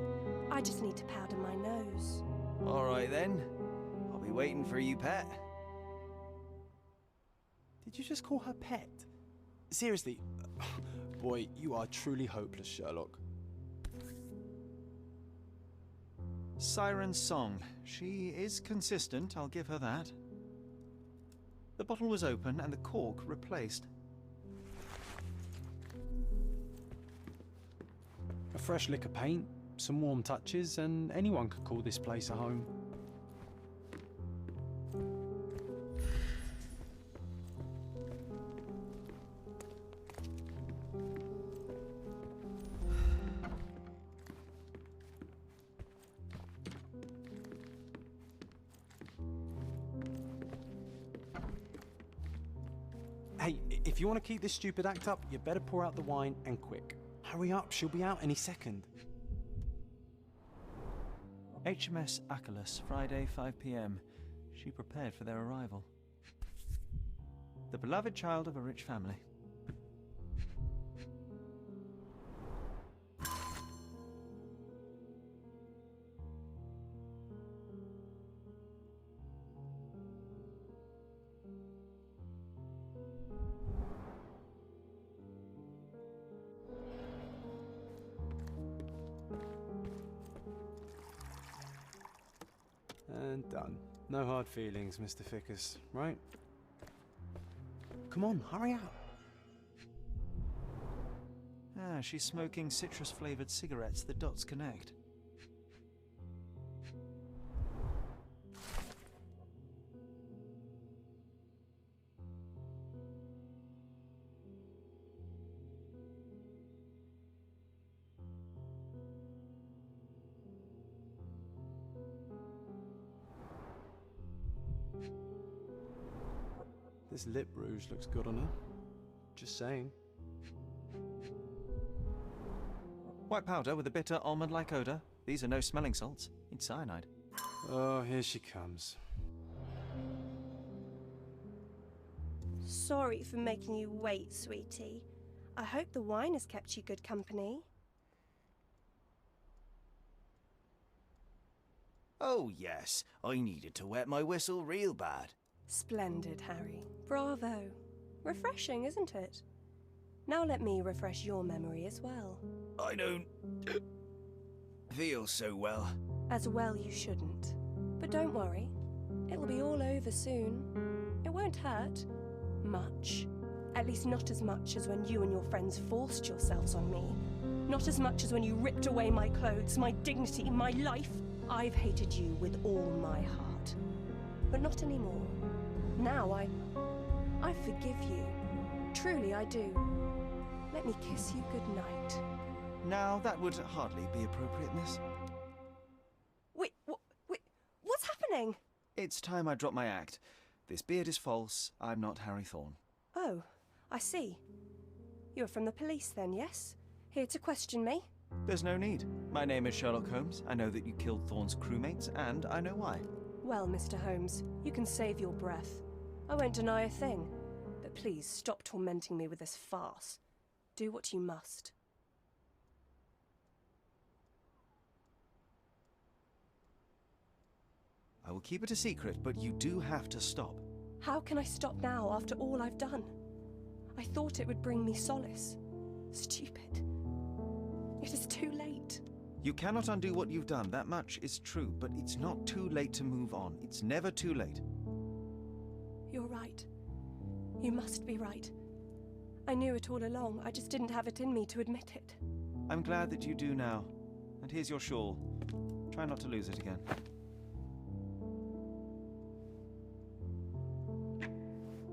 I just need to powder my nose. All right then. I'll be waiting for you, pet. Did you just call her pet? Seriously? Boy, you are truly hopeless, Sherlock. Siren's song. She is consistent, I'll give her that. The bottle was open and the cork replaced. A fresh lick of paint, some warm touches, and anyone could call this place a home. Hey, if you want to keep this stupid act up, you better pour out the wine and quick. Hurry up, she'll be out any second. HMS Achelous, Friday, 5 p.m. She prepared for their arrival. The beloved child of a rich family. And done. No hard feelings, Mr. Fickus, right? Come on, hurry up. Ah, she's smoking citrus-flavored cigarettes. The dots connect. This lip rouge looks good on her. Just saying. White powder with a bitter almond-like odor. These are no smelling salts. It's cyanide. Oh, here she comes. Sorry for making you wait, sweetie. I hope the wine has kept you good company. Oh, yes. I needed to wet my whistle real bad. Splendid, Harry. Bravo. Refreshing, isn't it? Now let me refresh your memory as well. I don't feel so well. As well you shouldn't. But don't worry. It'll be all over soon. It won't hurt. Much. At least not as much as when you and your friends forced yourselves on me. Not as much as when you ripped away my clothes, my dignity, my life. I've hated you with all my heart. But not anymore. Now I forgive you. Truly I do. Let me kiss you goodnight. Now, that would hardly be appropriate, miss. Wait, what's happening? It's time I drop my act. This beard is false. I'm not Harry Thorne. Oh, I see. You're from the police then, yes? Here to question me? There's no need. My name is Sherlock Holmes. I know that you killed Thorne's crewmates, and I know why. Well, Mr. Holmes, you can save your breath. I won't deny a thing. But please stop tormenting me with this farce. Do what you must. I will keep it a secret, but you do have to stop. How can I stop now after all I've done? I thought it would bring me solace. Stupid. It is too late. You cannot undo what you've done, that much is true, but it's not too late to move on. It's never too late. You're right. You must be right. I knew it all along, I just didn't have it in me to admit it. I'm glad that you do now. And here's your shawl. Try not to lose it again.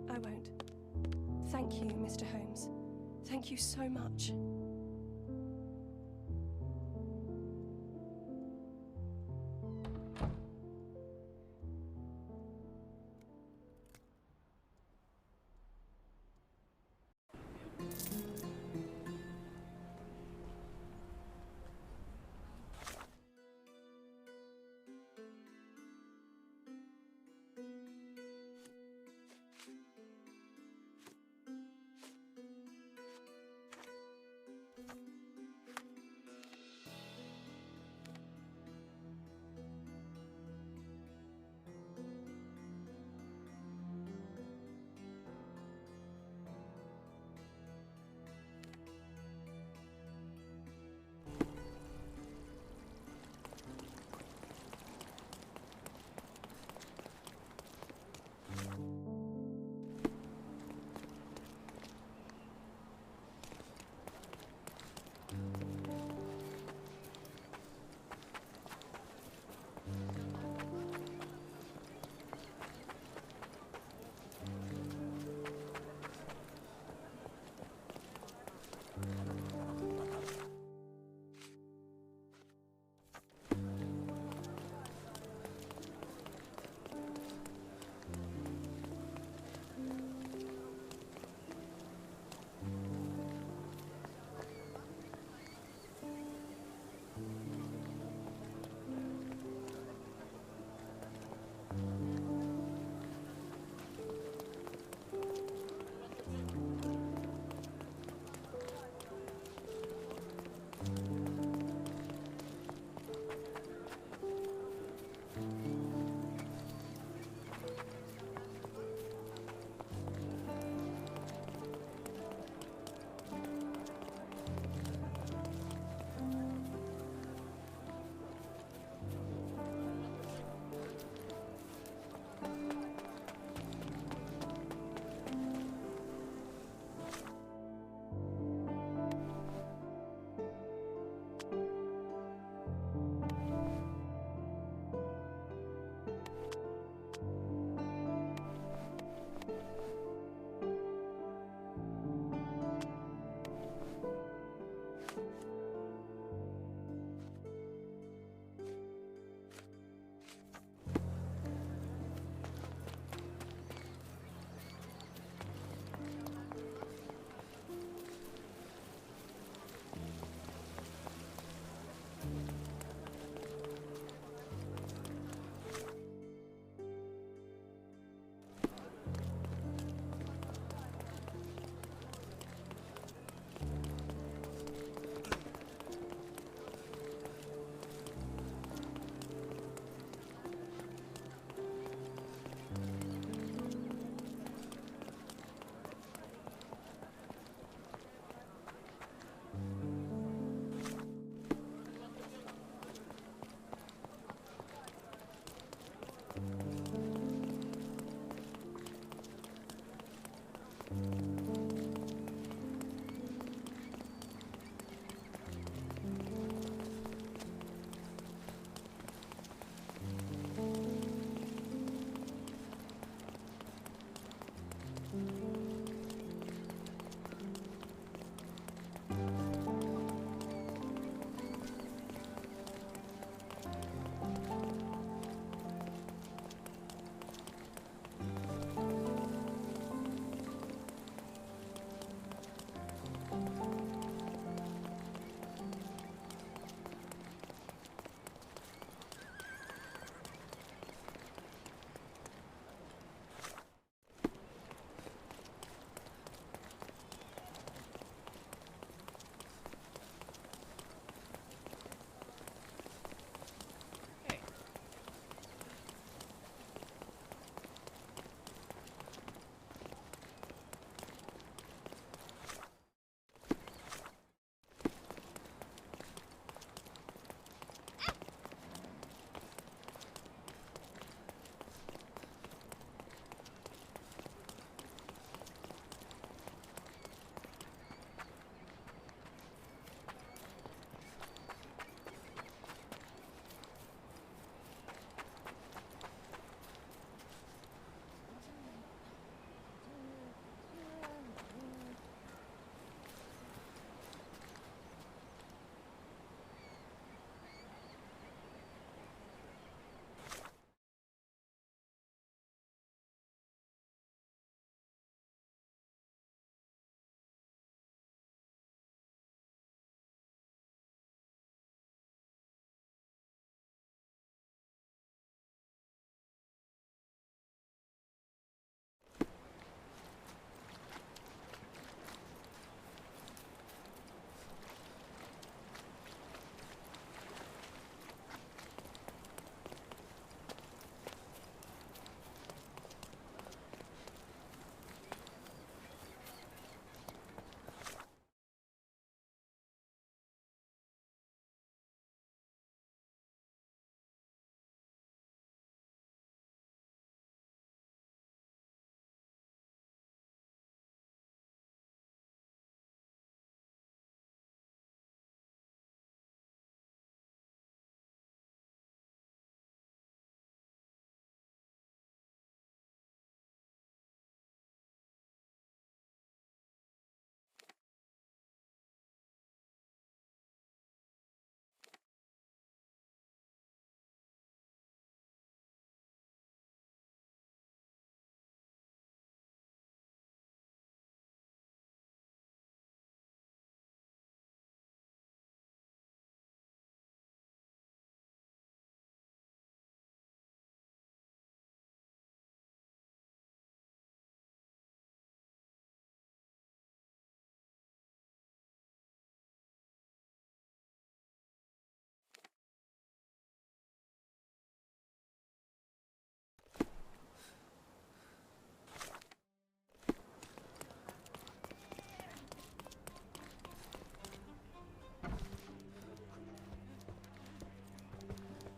I won't. Thank you, Mr. Holmes. Thank you so much.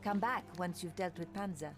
Come back once you've dealt with Panzer.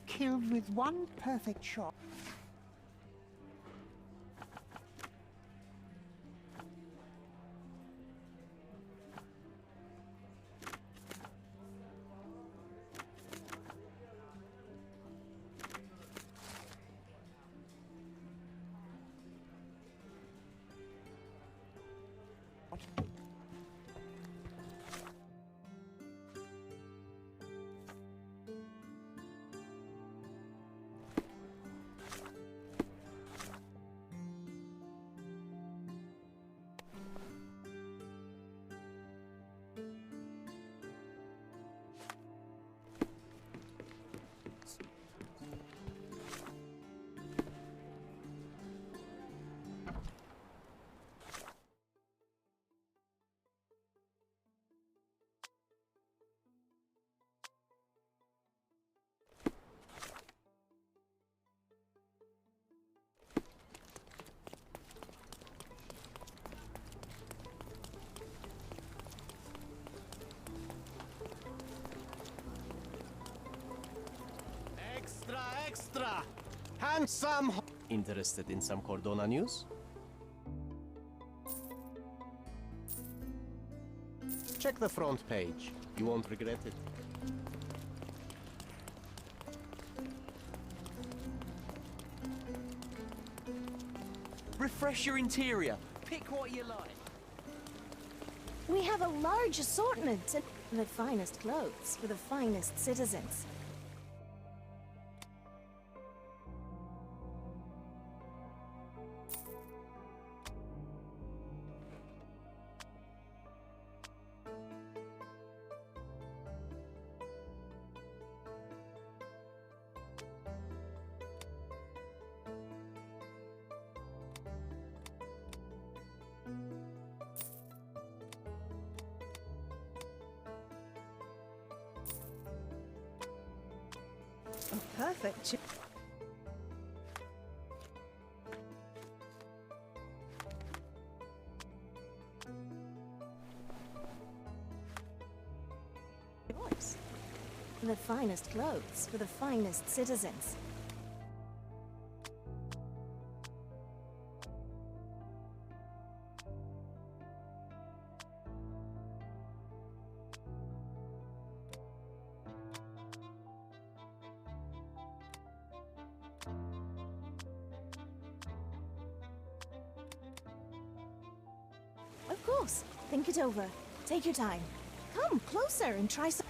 Killed with one perfect shot. Extra! Handsome! Interested in some Cordona news? Check the front page. You won't regret it. Refresh your interior. Pick what you like. We have a large assortment and the finest clothes for the finest citizens. A perfect choice. The finest clothes for the finest citizens. Of course. Think it over. Take your time. Come closer and try some.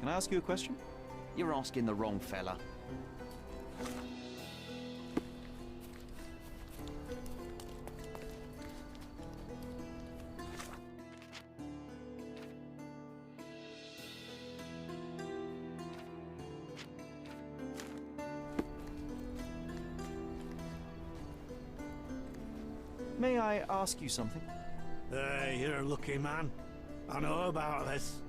Can I ask you a question? You're asking the wrong fella. May I ask you something? Hey, you're a lucky man. I know about this.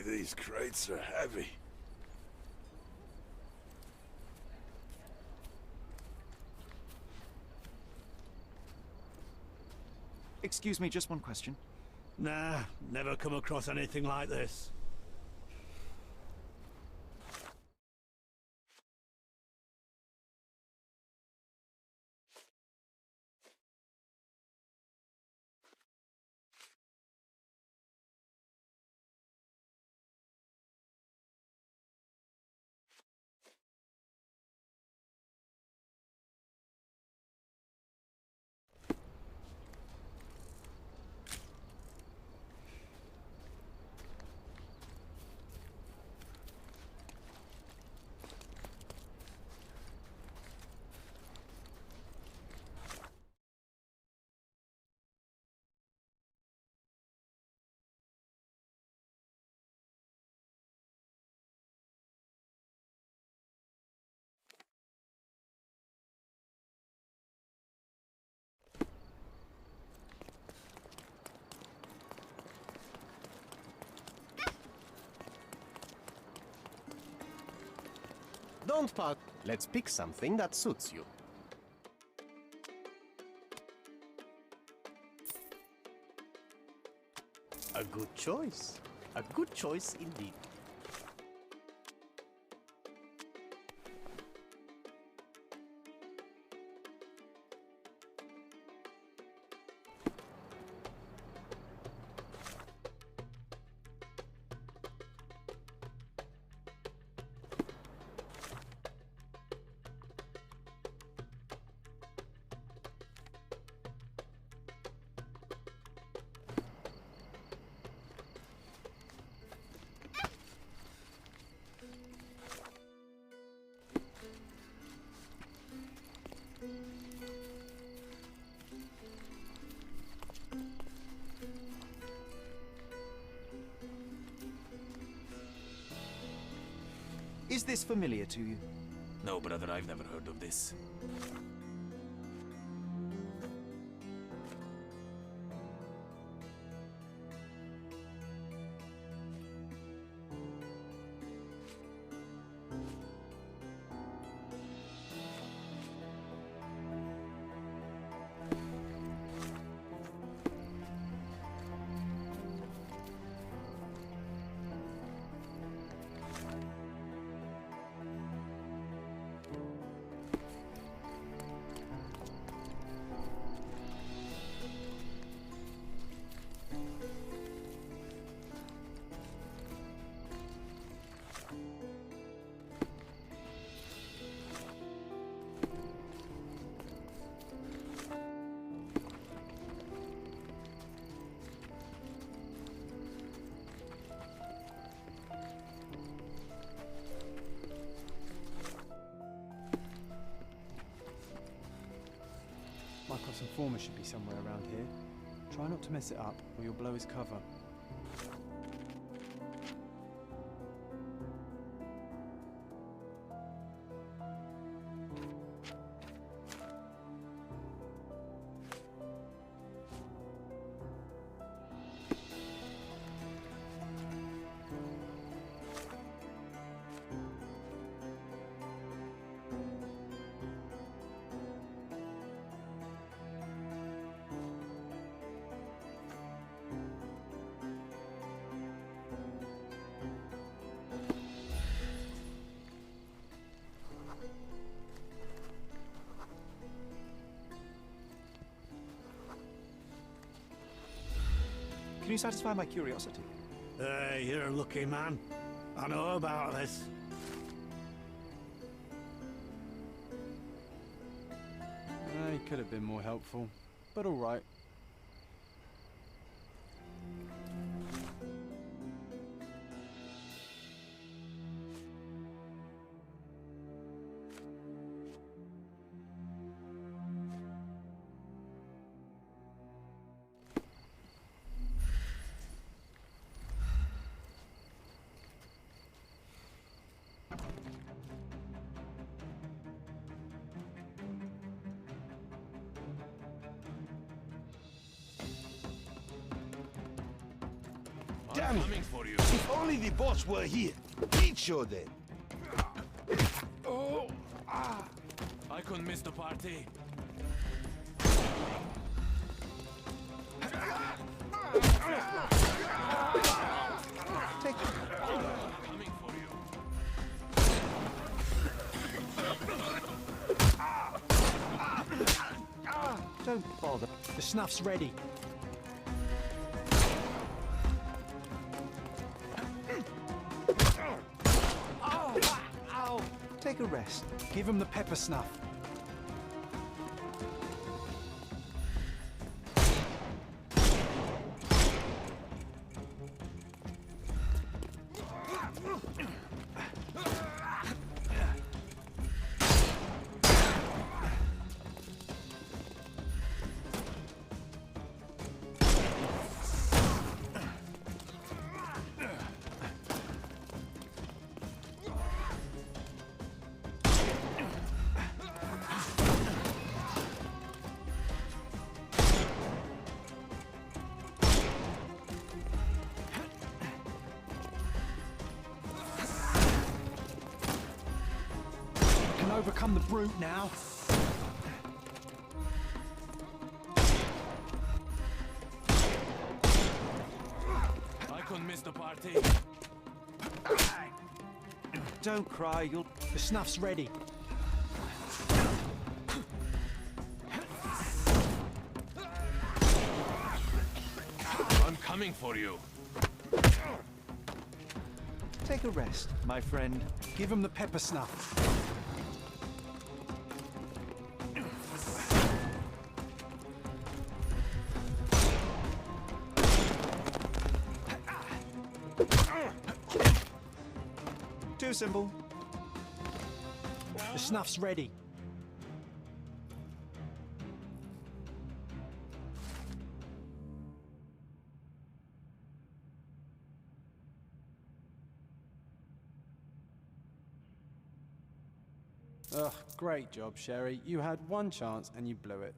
These crates are heavy. Excuse me, just one question. Nah, never come across anything like this. Don't part. Let's pick something that suits you. A good choice. A good choice indeed. Is this familiar to you? No, brother, I've never heard of this. My cross informer should be somewhere around here. Try not to mess it up, or you'll blow his cover. Can you satisfy my curiosity? Hey, you're a lucky man. I know about this. He could have been more helpful, but all right. I'm coming for you. If only the boss were here. He'd show them. Oh! Ah! I couldn't miss the party. Take Coming for you. Don't bother. The snuff's ready. Ow! Take a rest. Give him the pepper snuff. Overcome the brute now. I couldn't miss the party. Don't cry, you'll... The snuff's ready. I'm coming for you. Take a rest, my friend. Give him the pepper snuff. Too simple. The snuff's ready. Ugh, great job, Sherry. You had one chance and you blew it.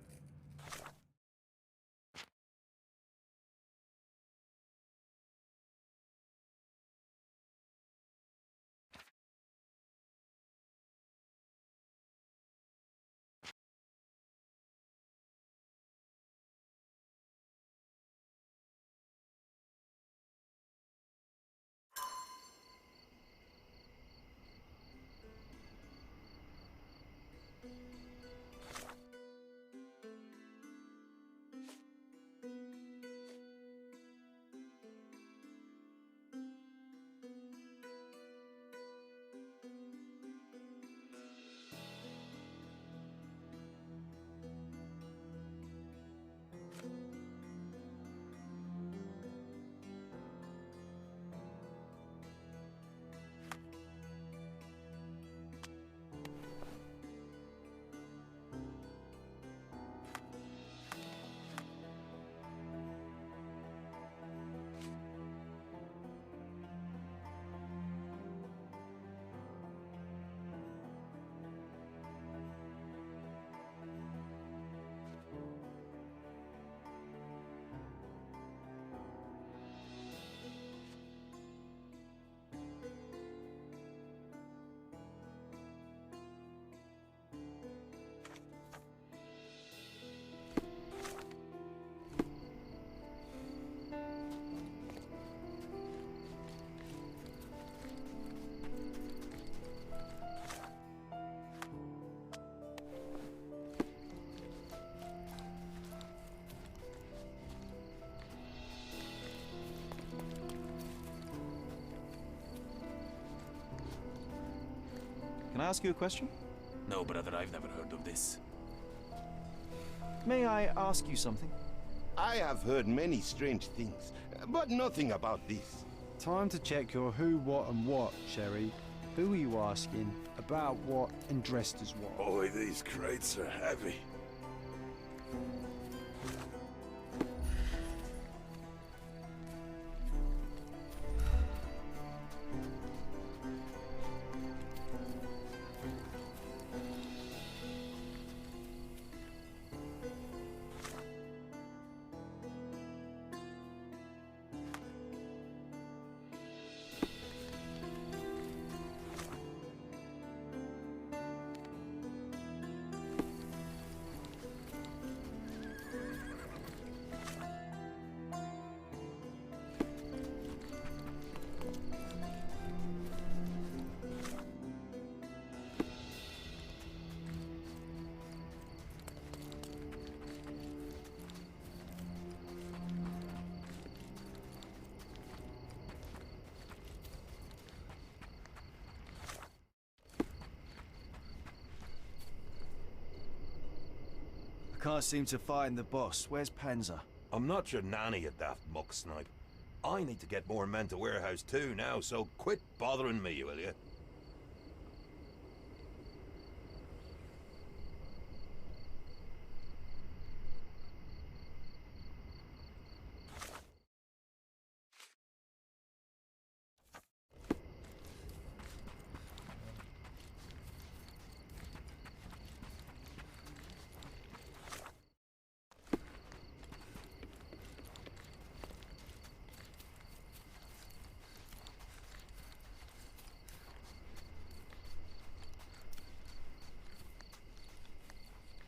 Can I ask you a question? No, brother, I've never heard of this. May I ask you something? I have heard many strange things, but nothing about this. Time to check your who, what, and what, Sherry. Who are you asking? About what, and dressed as what? Boy, these crates are heavy. Can't seem to find the boss. Where's Panzer? I'm not your nanny, you daft muck snipe. I need to get more men to warehouse too now, so quit bothering me, will you?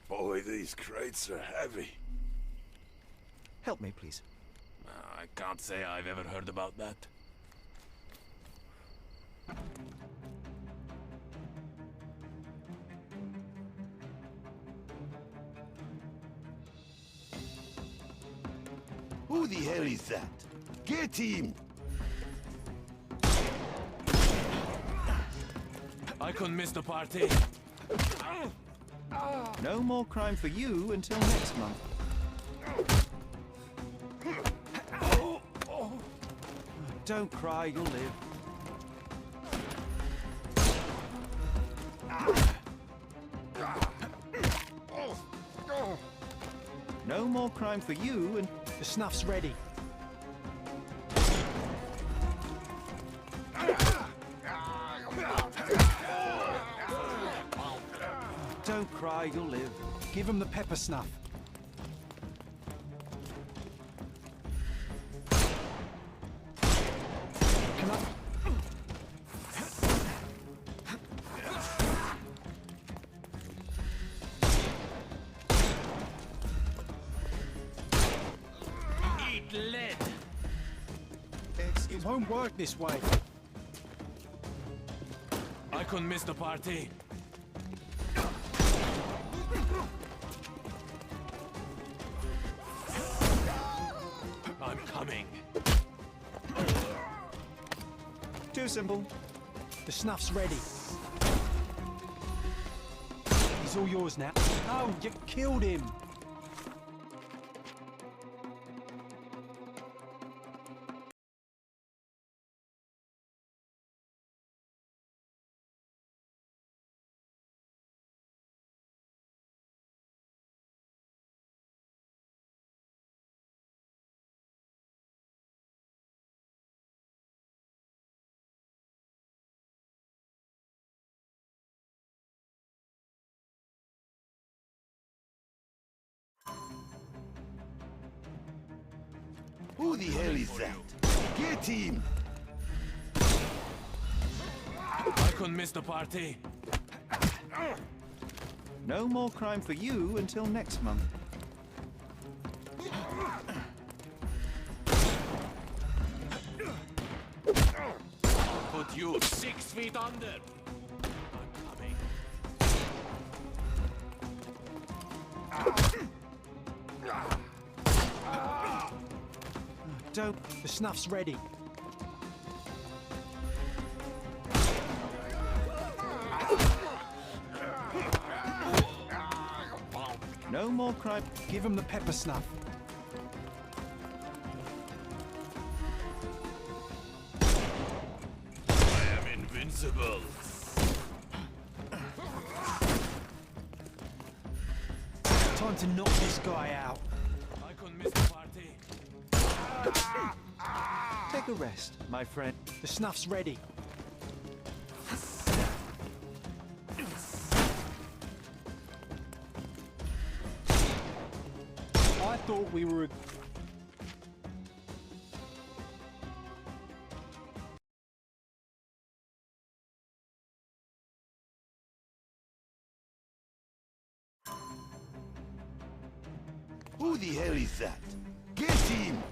Boy, these crates are heavy. Help me, please. I can't say I've ever heard about that. Who the hell is that? Get him! I couldn't miss the party. No more crime for you until next month. Don't cry, you'll live. No more crime for you and... The snuff's ready. Don't cry, you'll live. Give him the pepper snuff. Can I... Eat lead! It won't work this way. I couldn't miss the party. I'm coming. Too simple. The snuff's ready. He's all yours now. No, you killed him. Who the hell is that? Get him! I couldn't miss the party. No more crime for you until next month. Put you 6 feet under. I'm coming. Don't... The snuff's ready. No more crime. Give him the pepper snuff. I am invincible. Time to knock this guy out. I couldn't miss the party. Take a rest, my friend. The snuff's ready. I thought we were... Who the hell is that? Get him!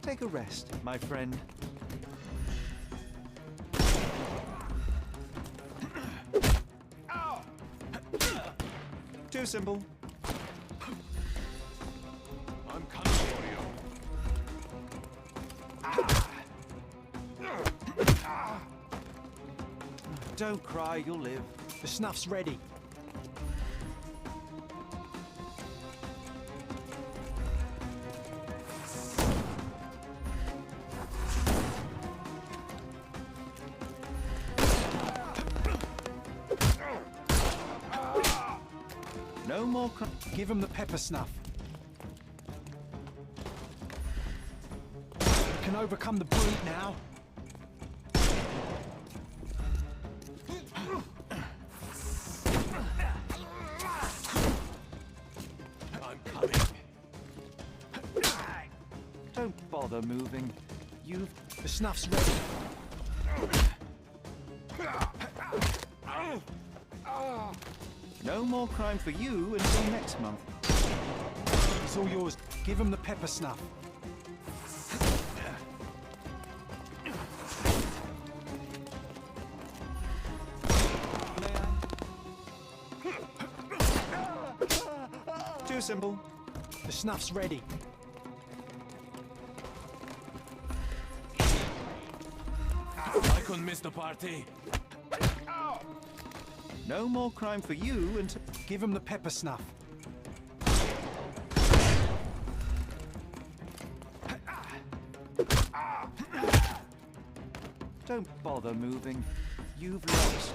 Take a rest, my friend. Too simple. I'm coming for you. Don't cry, you'll live. The snuff's ready. No more Give him the pepper snuff. You can overcome the brute now. I'm coming. Don't bother moving. You've... The snuff's ready. No more crime for you until next month. It's all yours. Give him the pepper snuff. Too simple. The snuff's ready. I couldn't miss the party. No more crime for you until... Give him the pepper snuff. Don't bother moving. You've lost.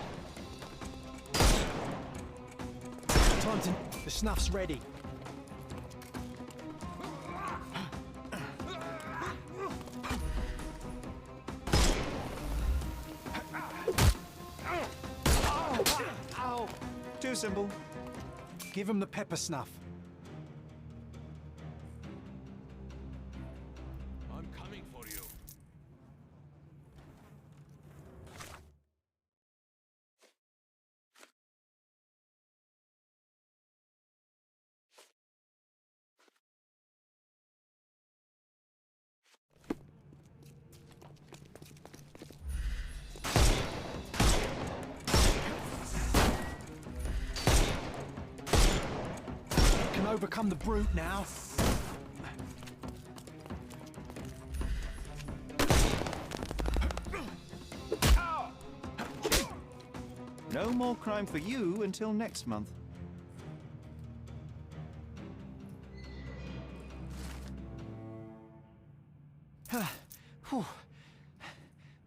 Time to... The snuff's ready. Too simple. Give him the pepper snuff. I'm coming for you. Overcome the brute now. No more crime for you until next month.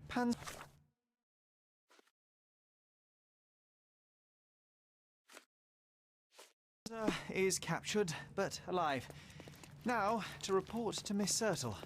Pan's... is captured, but alive. Now, to report to Miss Sertle.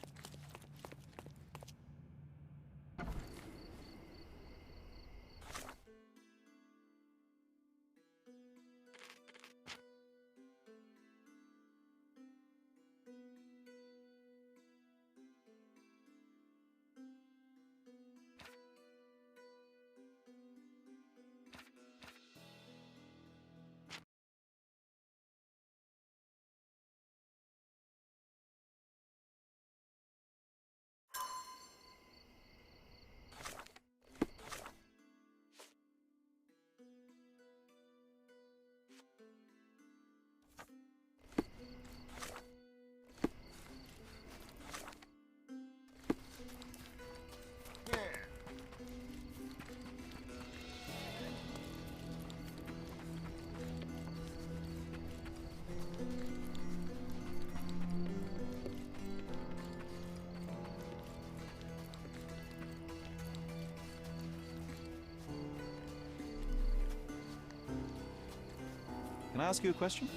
Can I ask you a question?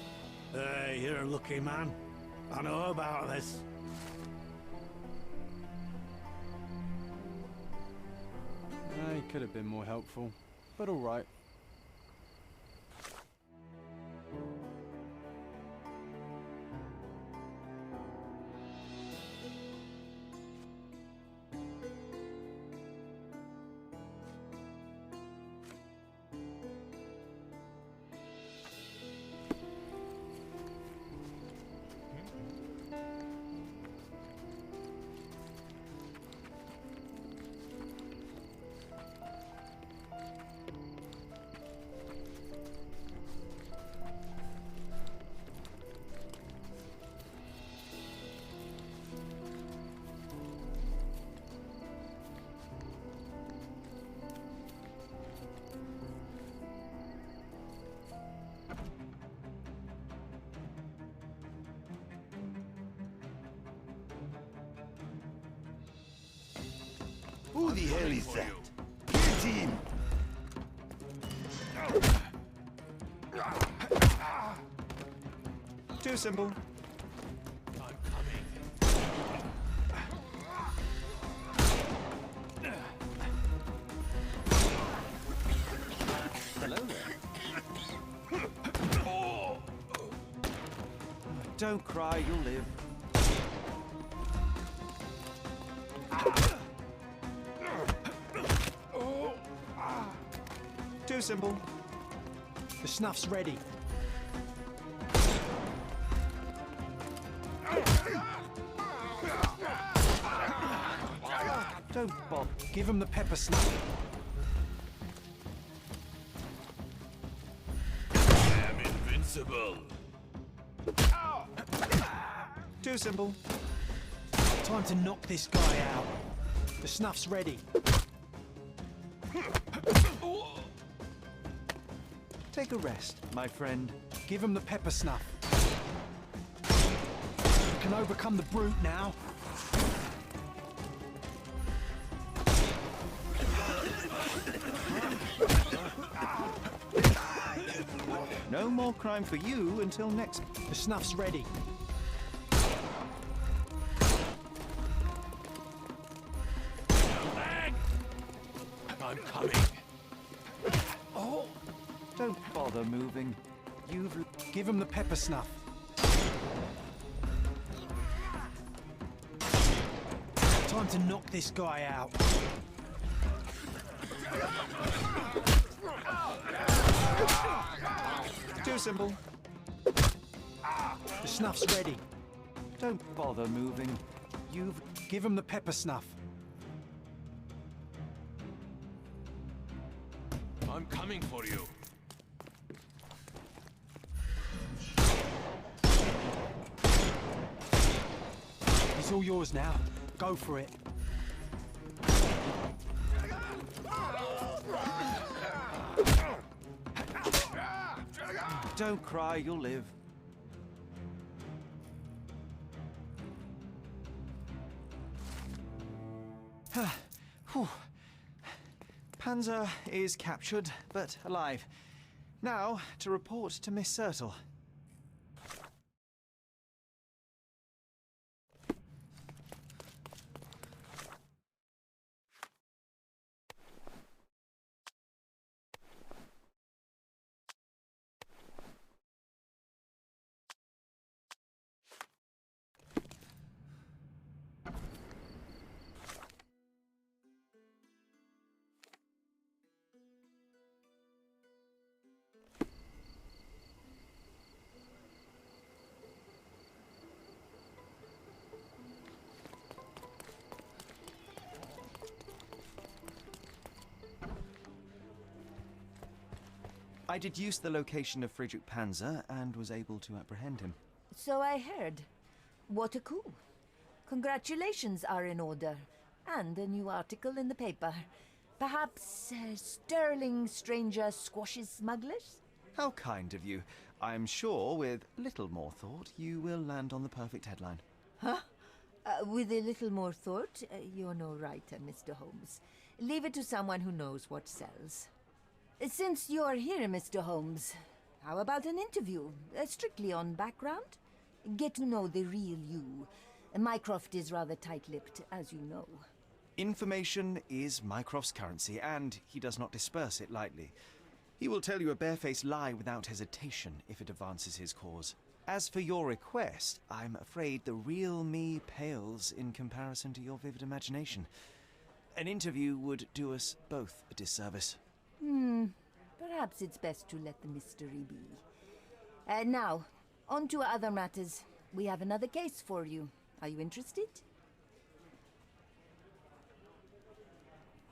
You're a lucky man. I know about this. He could have been more helpful, but all right. the hell is that? Get him! Too simple. Hello there. Don't cry, you'll live. Too simple. The snuff's ready. Don't bother. Give him the pepper snuff. I'm invincible. Too simple. Time to knock this guy out. The snuff's ready. Take a rest, my friend. Give him the pepper snuff. You can overcome the brute now. No more crime for you until next. The snuff's ready. I'm coming. Oh! Don't bother moving. You've... Give him the pepper snuff. Time to knock this guy out. Too simple. The snuff's ready. Don't bother moving. You've... Give him the pepper snuff. I'm coming for you. It's all yours now. Go for it. Don't cry, you'll live. Whew. Panzer is captured, but alive. Now, to report to Miss Sertle. I deduced the location of Friedrich Panzer and was able to apprehend him. So I heard. What a coup. Congratulations are in order. And a new article in the paper. Perhaps sterling stranger squashes smugglers? How kind of you. I'm sure with little more thought you will land on the perfect headline. Huh? With a little more thought, you're no writer, Mr. Holmes. Leave it to someone who knows what sells. Since you're here, Mr. Holmes, how about an interview? Strictly on background? Get to know the real you. Mycroft is rather tight-lipped, as you know. Information is Mycroft's currency, and he does not disperse it lightly. He will tell you a barefaced lie without hesitation if it advances his cause. As for your request, I'm afraid the real me pales in comparison to your vivid imagination. An interview would do us both a disservice. Perhaps it's best to let the mystery be. Now, on to other matters. We have another case for you. Are you interested?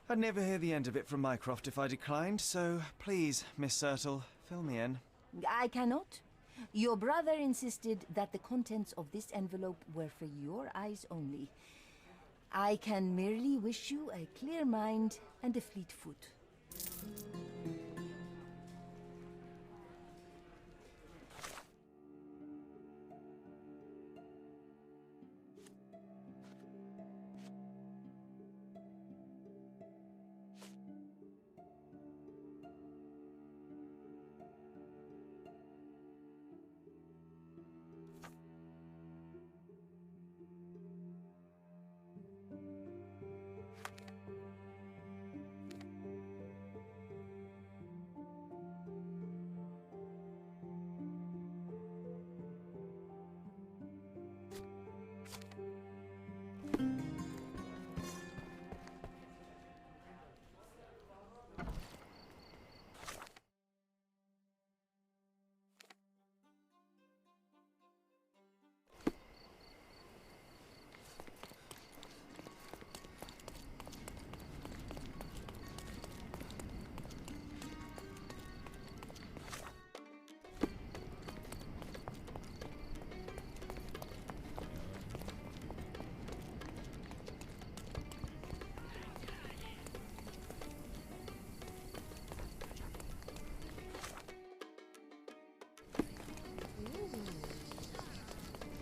I'd never hear the end of it from Mycroft if I declined, so please, Miss Sertle, fill me in. I cannot. Your brother insisted that the contents of this envelope were for your eyes only. I can merely wish you a clear mind and a fleet foot.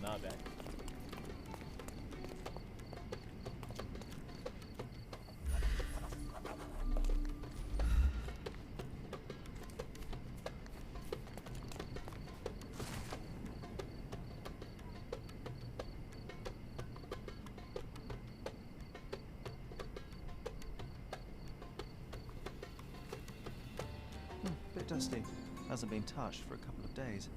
Not bad. Bit dusty. Hasn't been touched for a couple of days.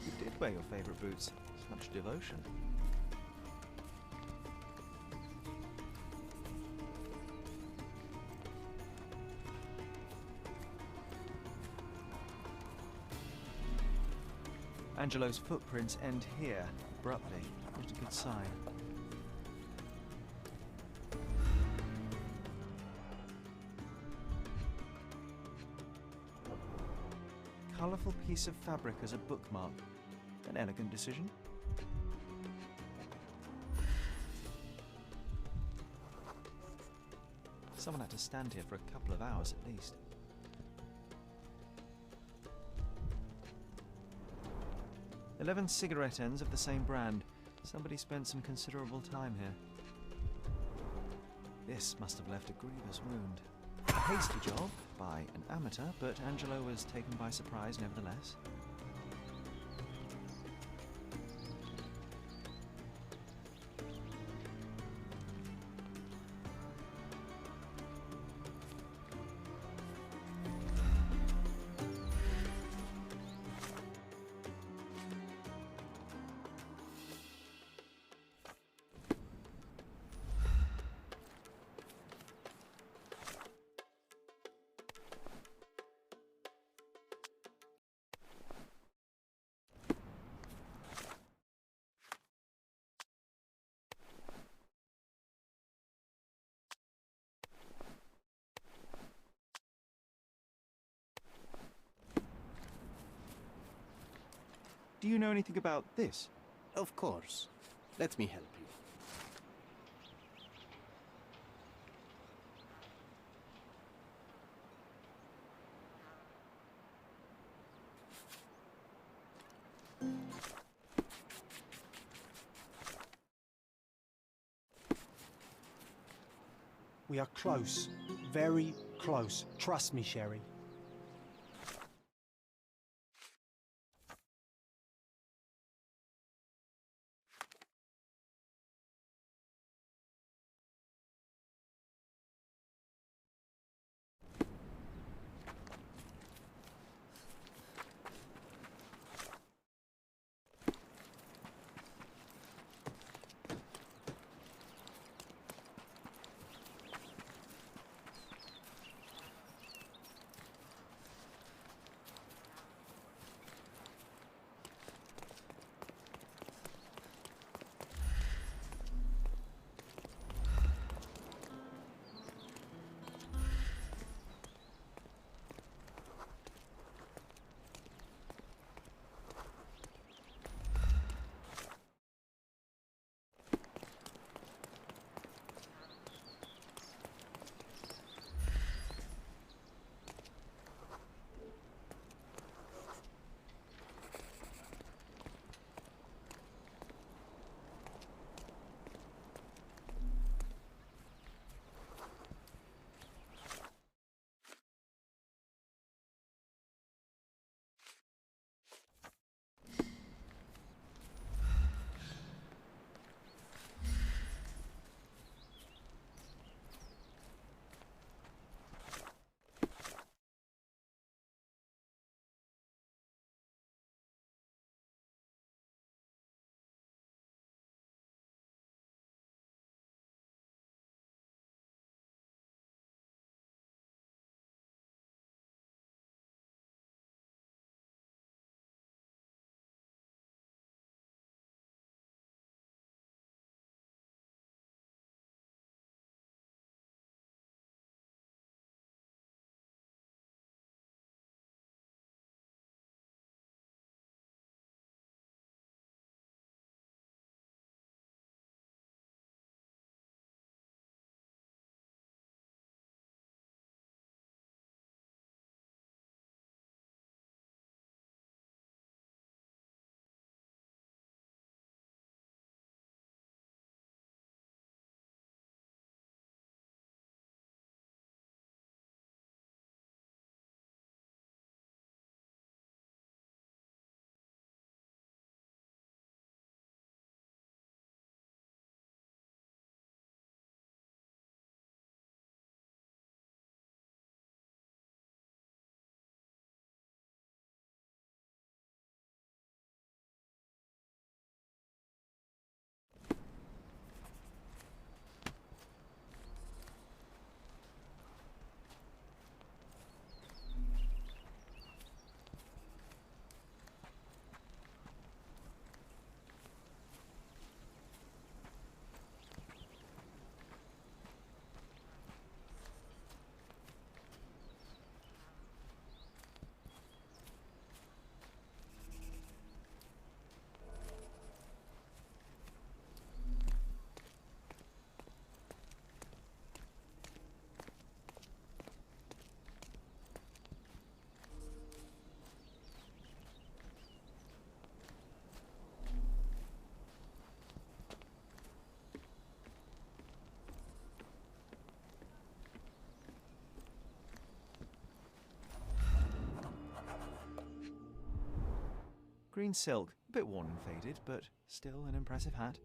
You did wear your favourite boots. Such devotion. Angelo's footprints end here, abruptly. Not a good sign. Colourful piece of fabric as a bookmark. An elegant decision. Someone had to stand here for a couple of hours at least. "11 cigarette ends of the same brand. Somebody spent some considerable time here. This must have left a grievous wound. A hasty job by an amateur, but Angelo was taken by surprise nevertheless. Do you know anything about this? Of course. Let me help you. We are close. Very close. Trust me, Sherry. Green silk, a bit worn and faded, but still an impressive hat.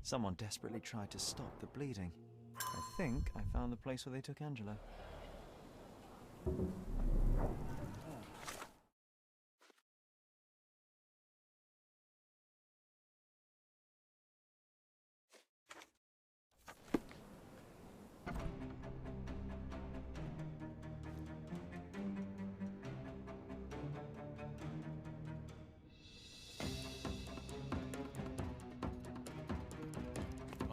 Someone desperately tried to stop the bleeding. I think I found the place where they took Angela.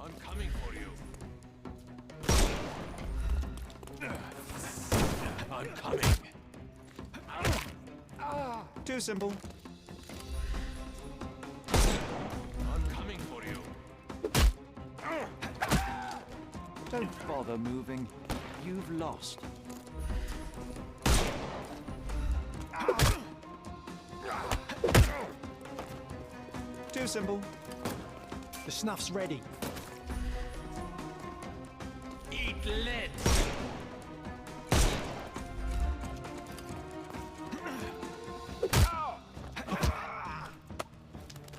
I'm coming for you. I'm coming. Too simple. I'm coming for you. Don't bother moving. You've lost. Too simple. The snuff's ready. Eat lead.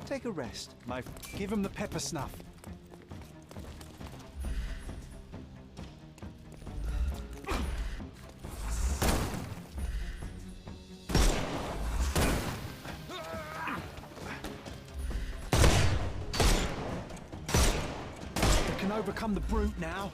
Take a rest, my... Give him the pepper snuff. We can overcome the brute now.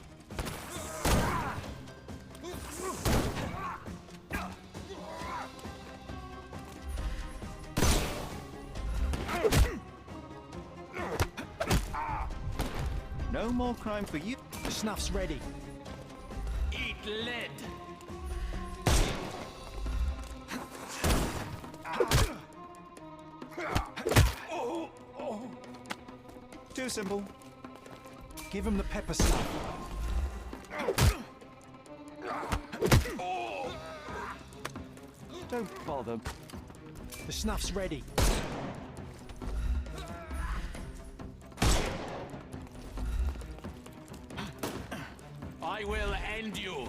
No more crime for you. The snuff's ready. Eat lead. Too simple. Give him the pepper snuff. Don't bother. The snuff's ready. I will end you.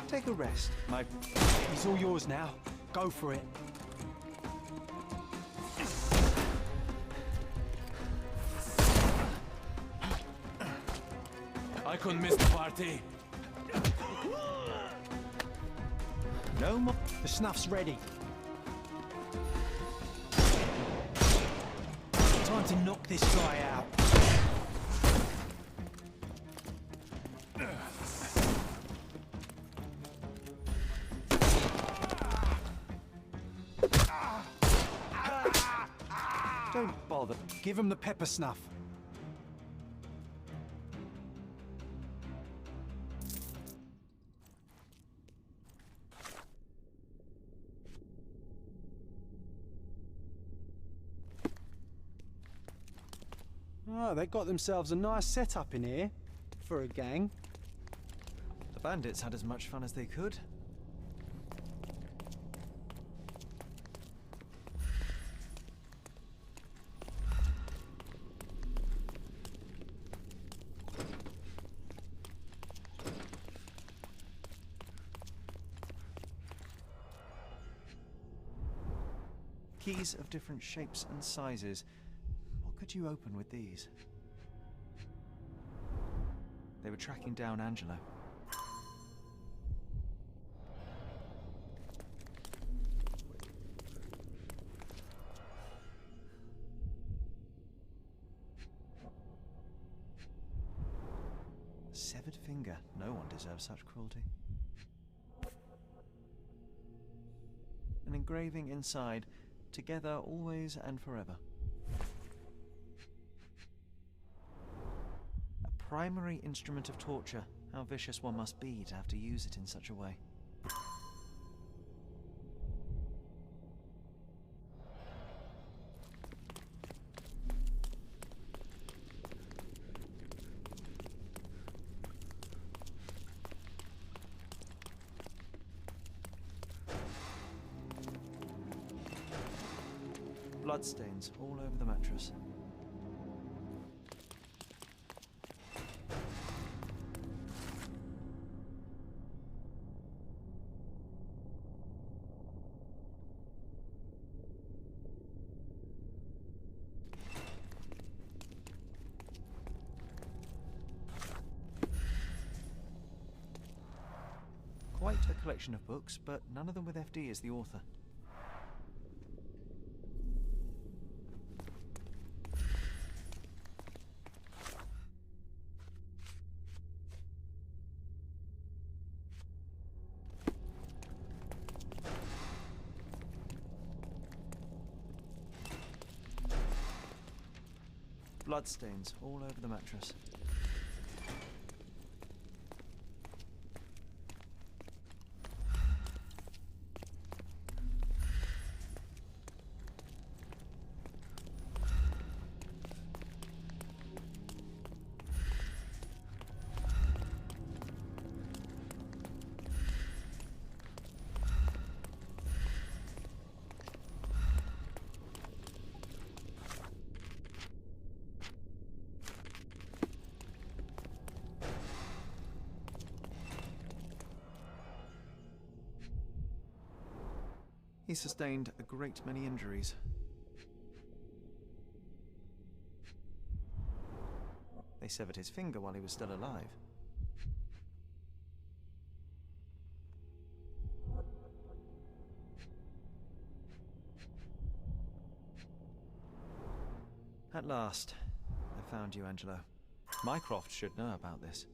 Take a rest, my... He's all yours now. Go for it. I couldn't miss the party. No more... The snuff's ready. Time to knock this guy out. Don't bother. Give him the pepper snuff. Oh, they got themselves a nice setup in here for a gang. The bandits had as much fun as they could. Keys of different shapes and sizes. What could you open with these? They were tracking down Angela. A severed finger. No one deserves such cruelty. An engraving inside. Together, always and forever. A primary instrument of torture. How vicious one must be to have to use it in such a way. Bloodstains all over the mattress. Quite a collection of books, but none of them with FD as the author. Bloodstains all over the mattress. He sustained a great many injuries. They severed his finger while he was still alive. At last, I found you, Angelo. Mycroft should know about this.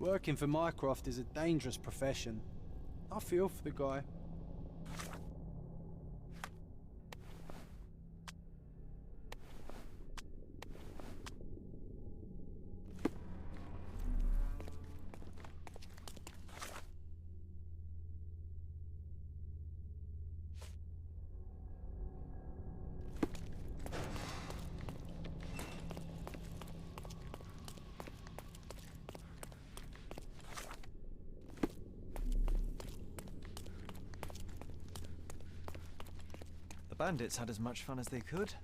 Working for Mycroft is a dangerous profession. I feel for the guy. The bandits had as much fun as they could.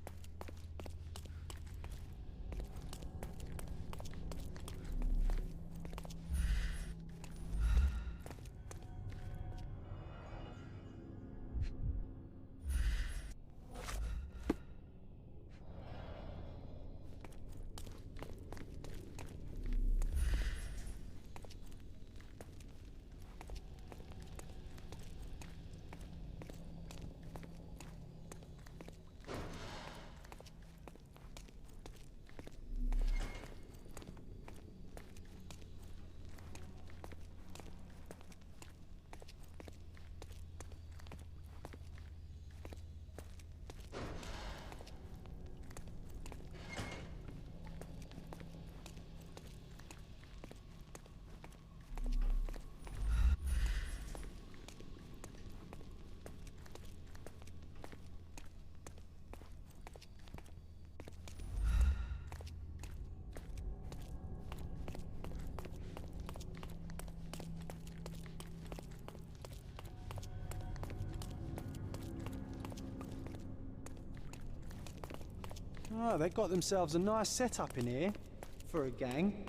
Oh, they got themselves a nice setup in here for a gang.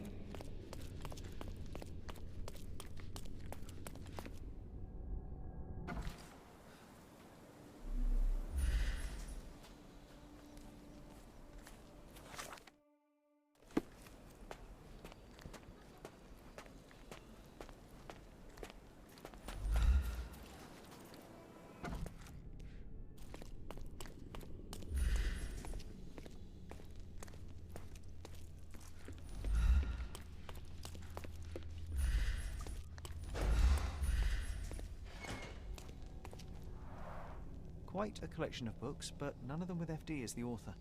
Quite a collection of books, but none of them with FD as the author.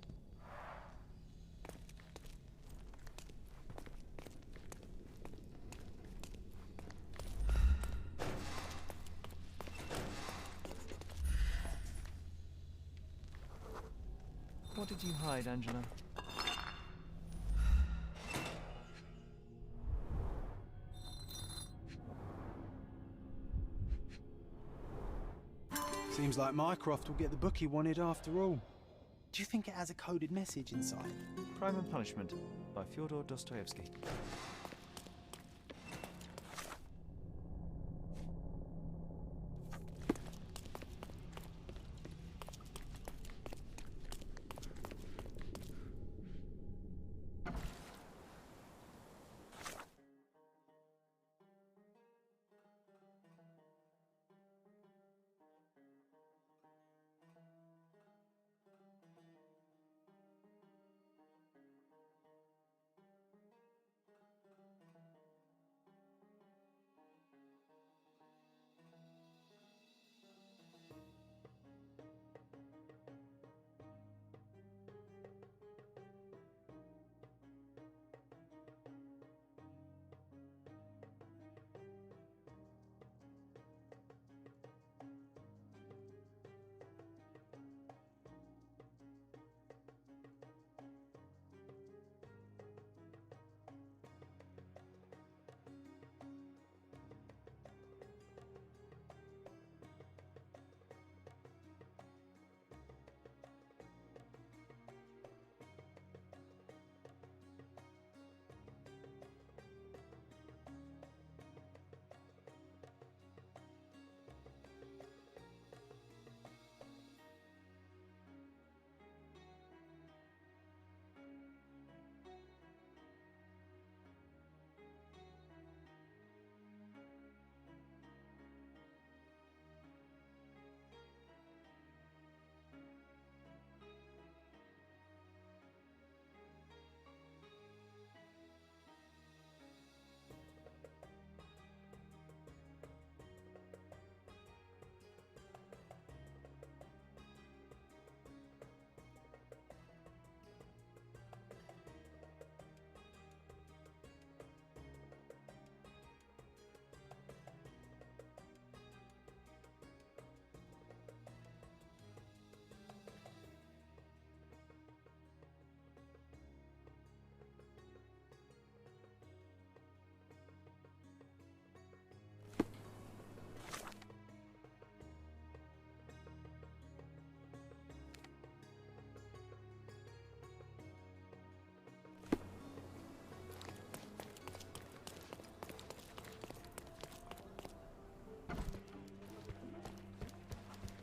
What did you hide, Angelo? Seems like Mycroft will get the book he wanted after all. Do you think it has a coded message inside? Crime and Punishment by Fyodor Dostoevsky.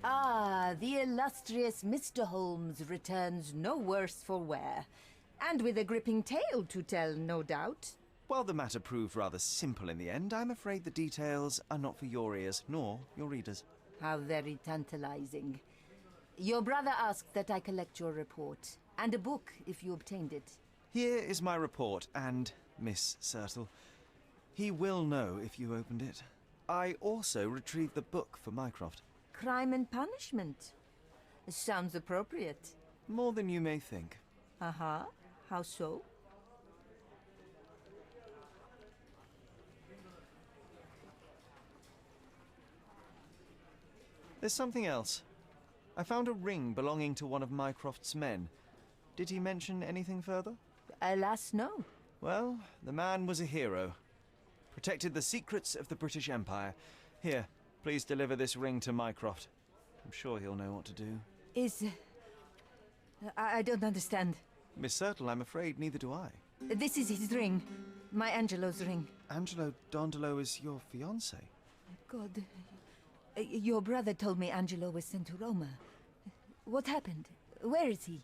Ah, the illustrious Mr. Holmes returns no worse for wear. And with a gripping tale to tell, no doubt. While the matter proved rather simple in the end, I'm afraid the details are not for your ears, nor your readers. How very tantalizing. Your brother asked that I collect your report, and a book if you obtained it. Here is my report, and Miss Sertle. He will know if you opened it. I also retrieved the book for Mycroft. Crime and Punishment. Sounds appropriate. More than you may think. Uh-huh. How so? There's something else. I found a ring belonging to one of Mycroft's men. Did he mention anything further? Alas, no. Well, the man was a hero. Protected the secrets of the British Empire. Here, please deliver this ring to Mycroft. I'm sure he'll know what to do. I don't understand. Miss Sertle, I'm afraid neither do I. This is his ring. My Angelo's ring. Angelo Dondolo is your fiancé? God. Your brother told me Angelo was sent to Roma. What happened? Where is he?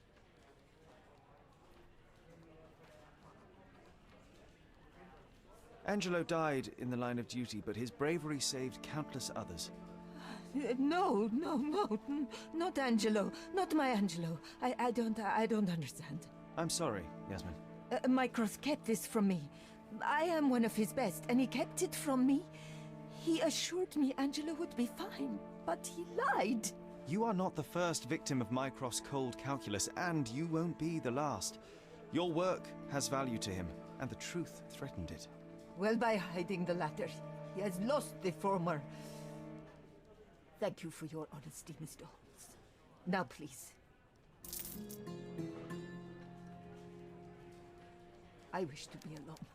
Angelo died in the line of duty, but his bravery saved countless others. No, not Angelo. Not my Angelo. I don't understand. I'm sorry, Yasmin. Mycroft kept this from me. I am one of his best, and he kept it from me. He assured me Angelo would be fine, but he lied. You are not the first victim of Mycroft's cold calculus, and you won't be the last. Your work has value to him, and the truth threatened it. Well, by hiding the latter, he has lost the former. Thank you for your honesty, Mr. Holmes. Now, please. I wish to be alone.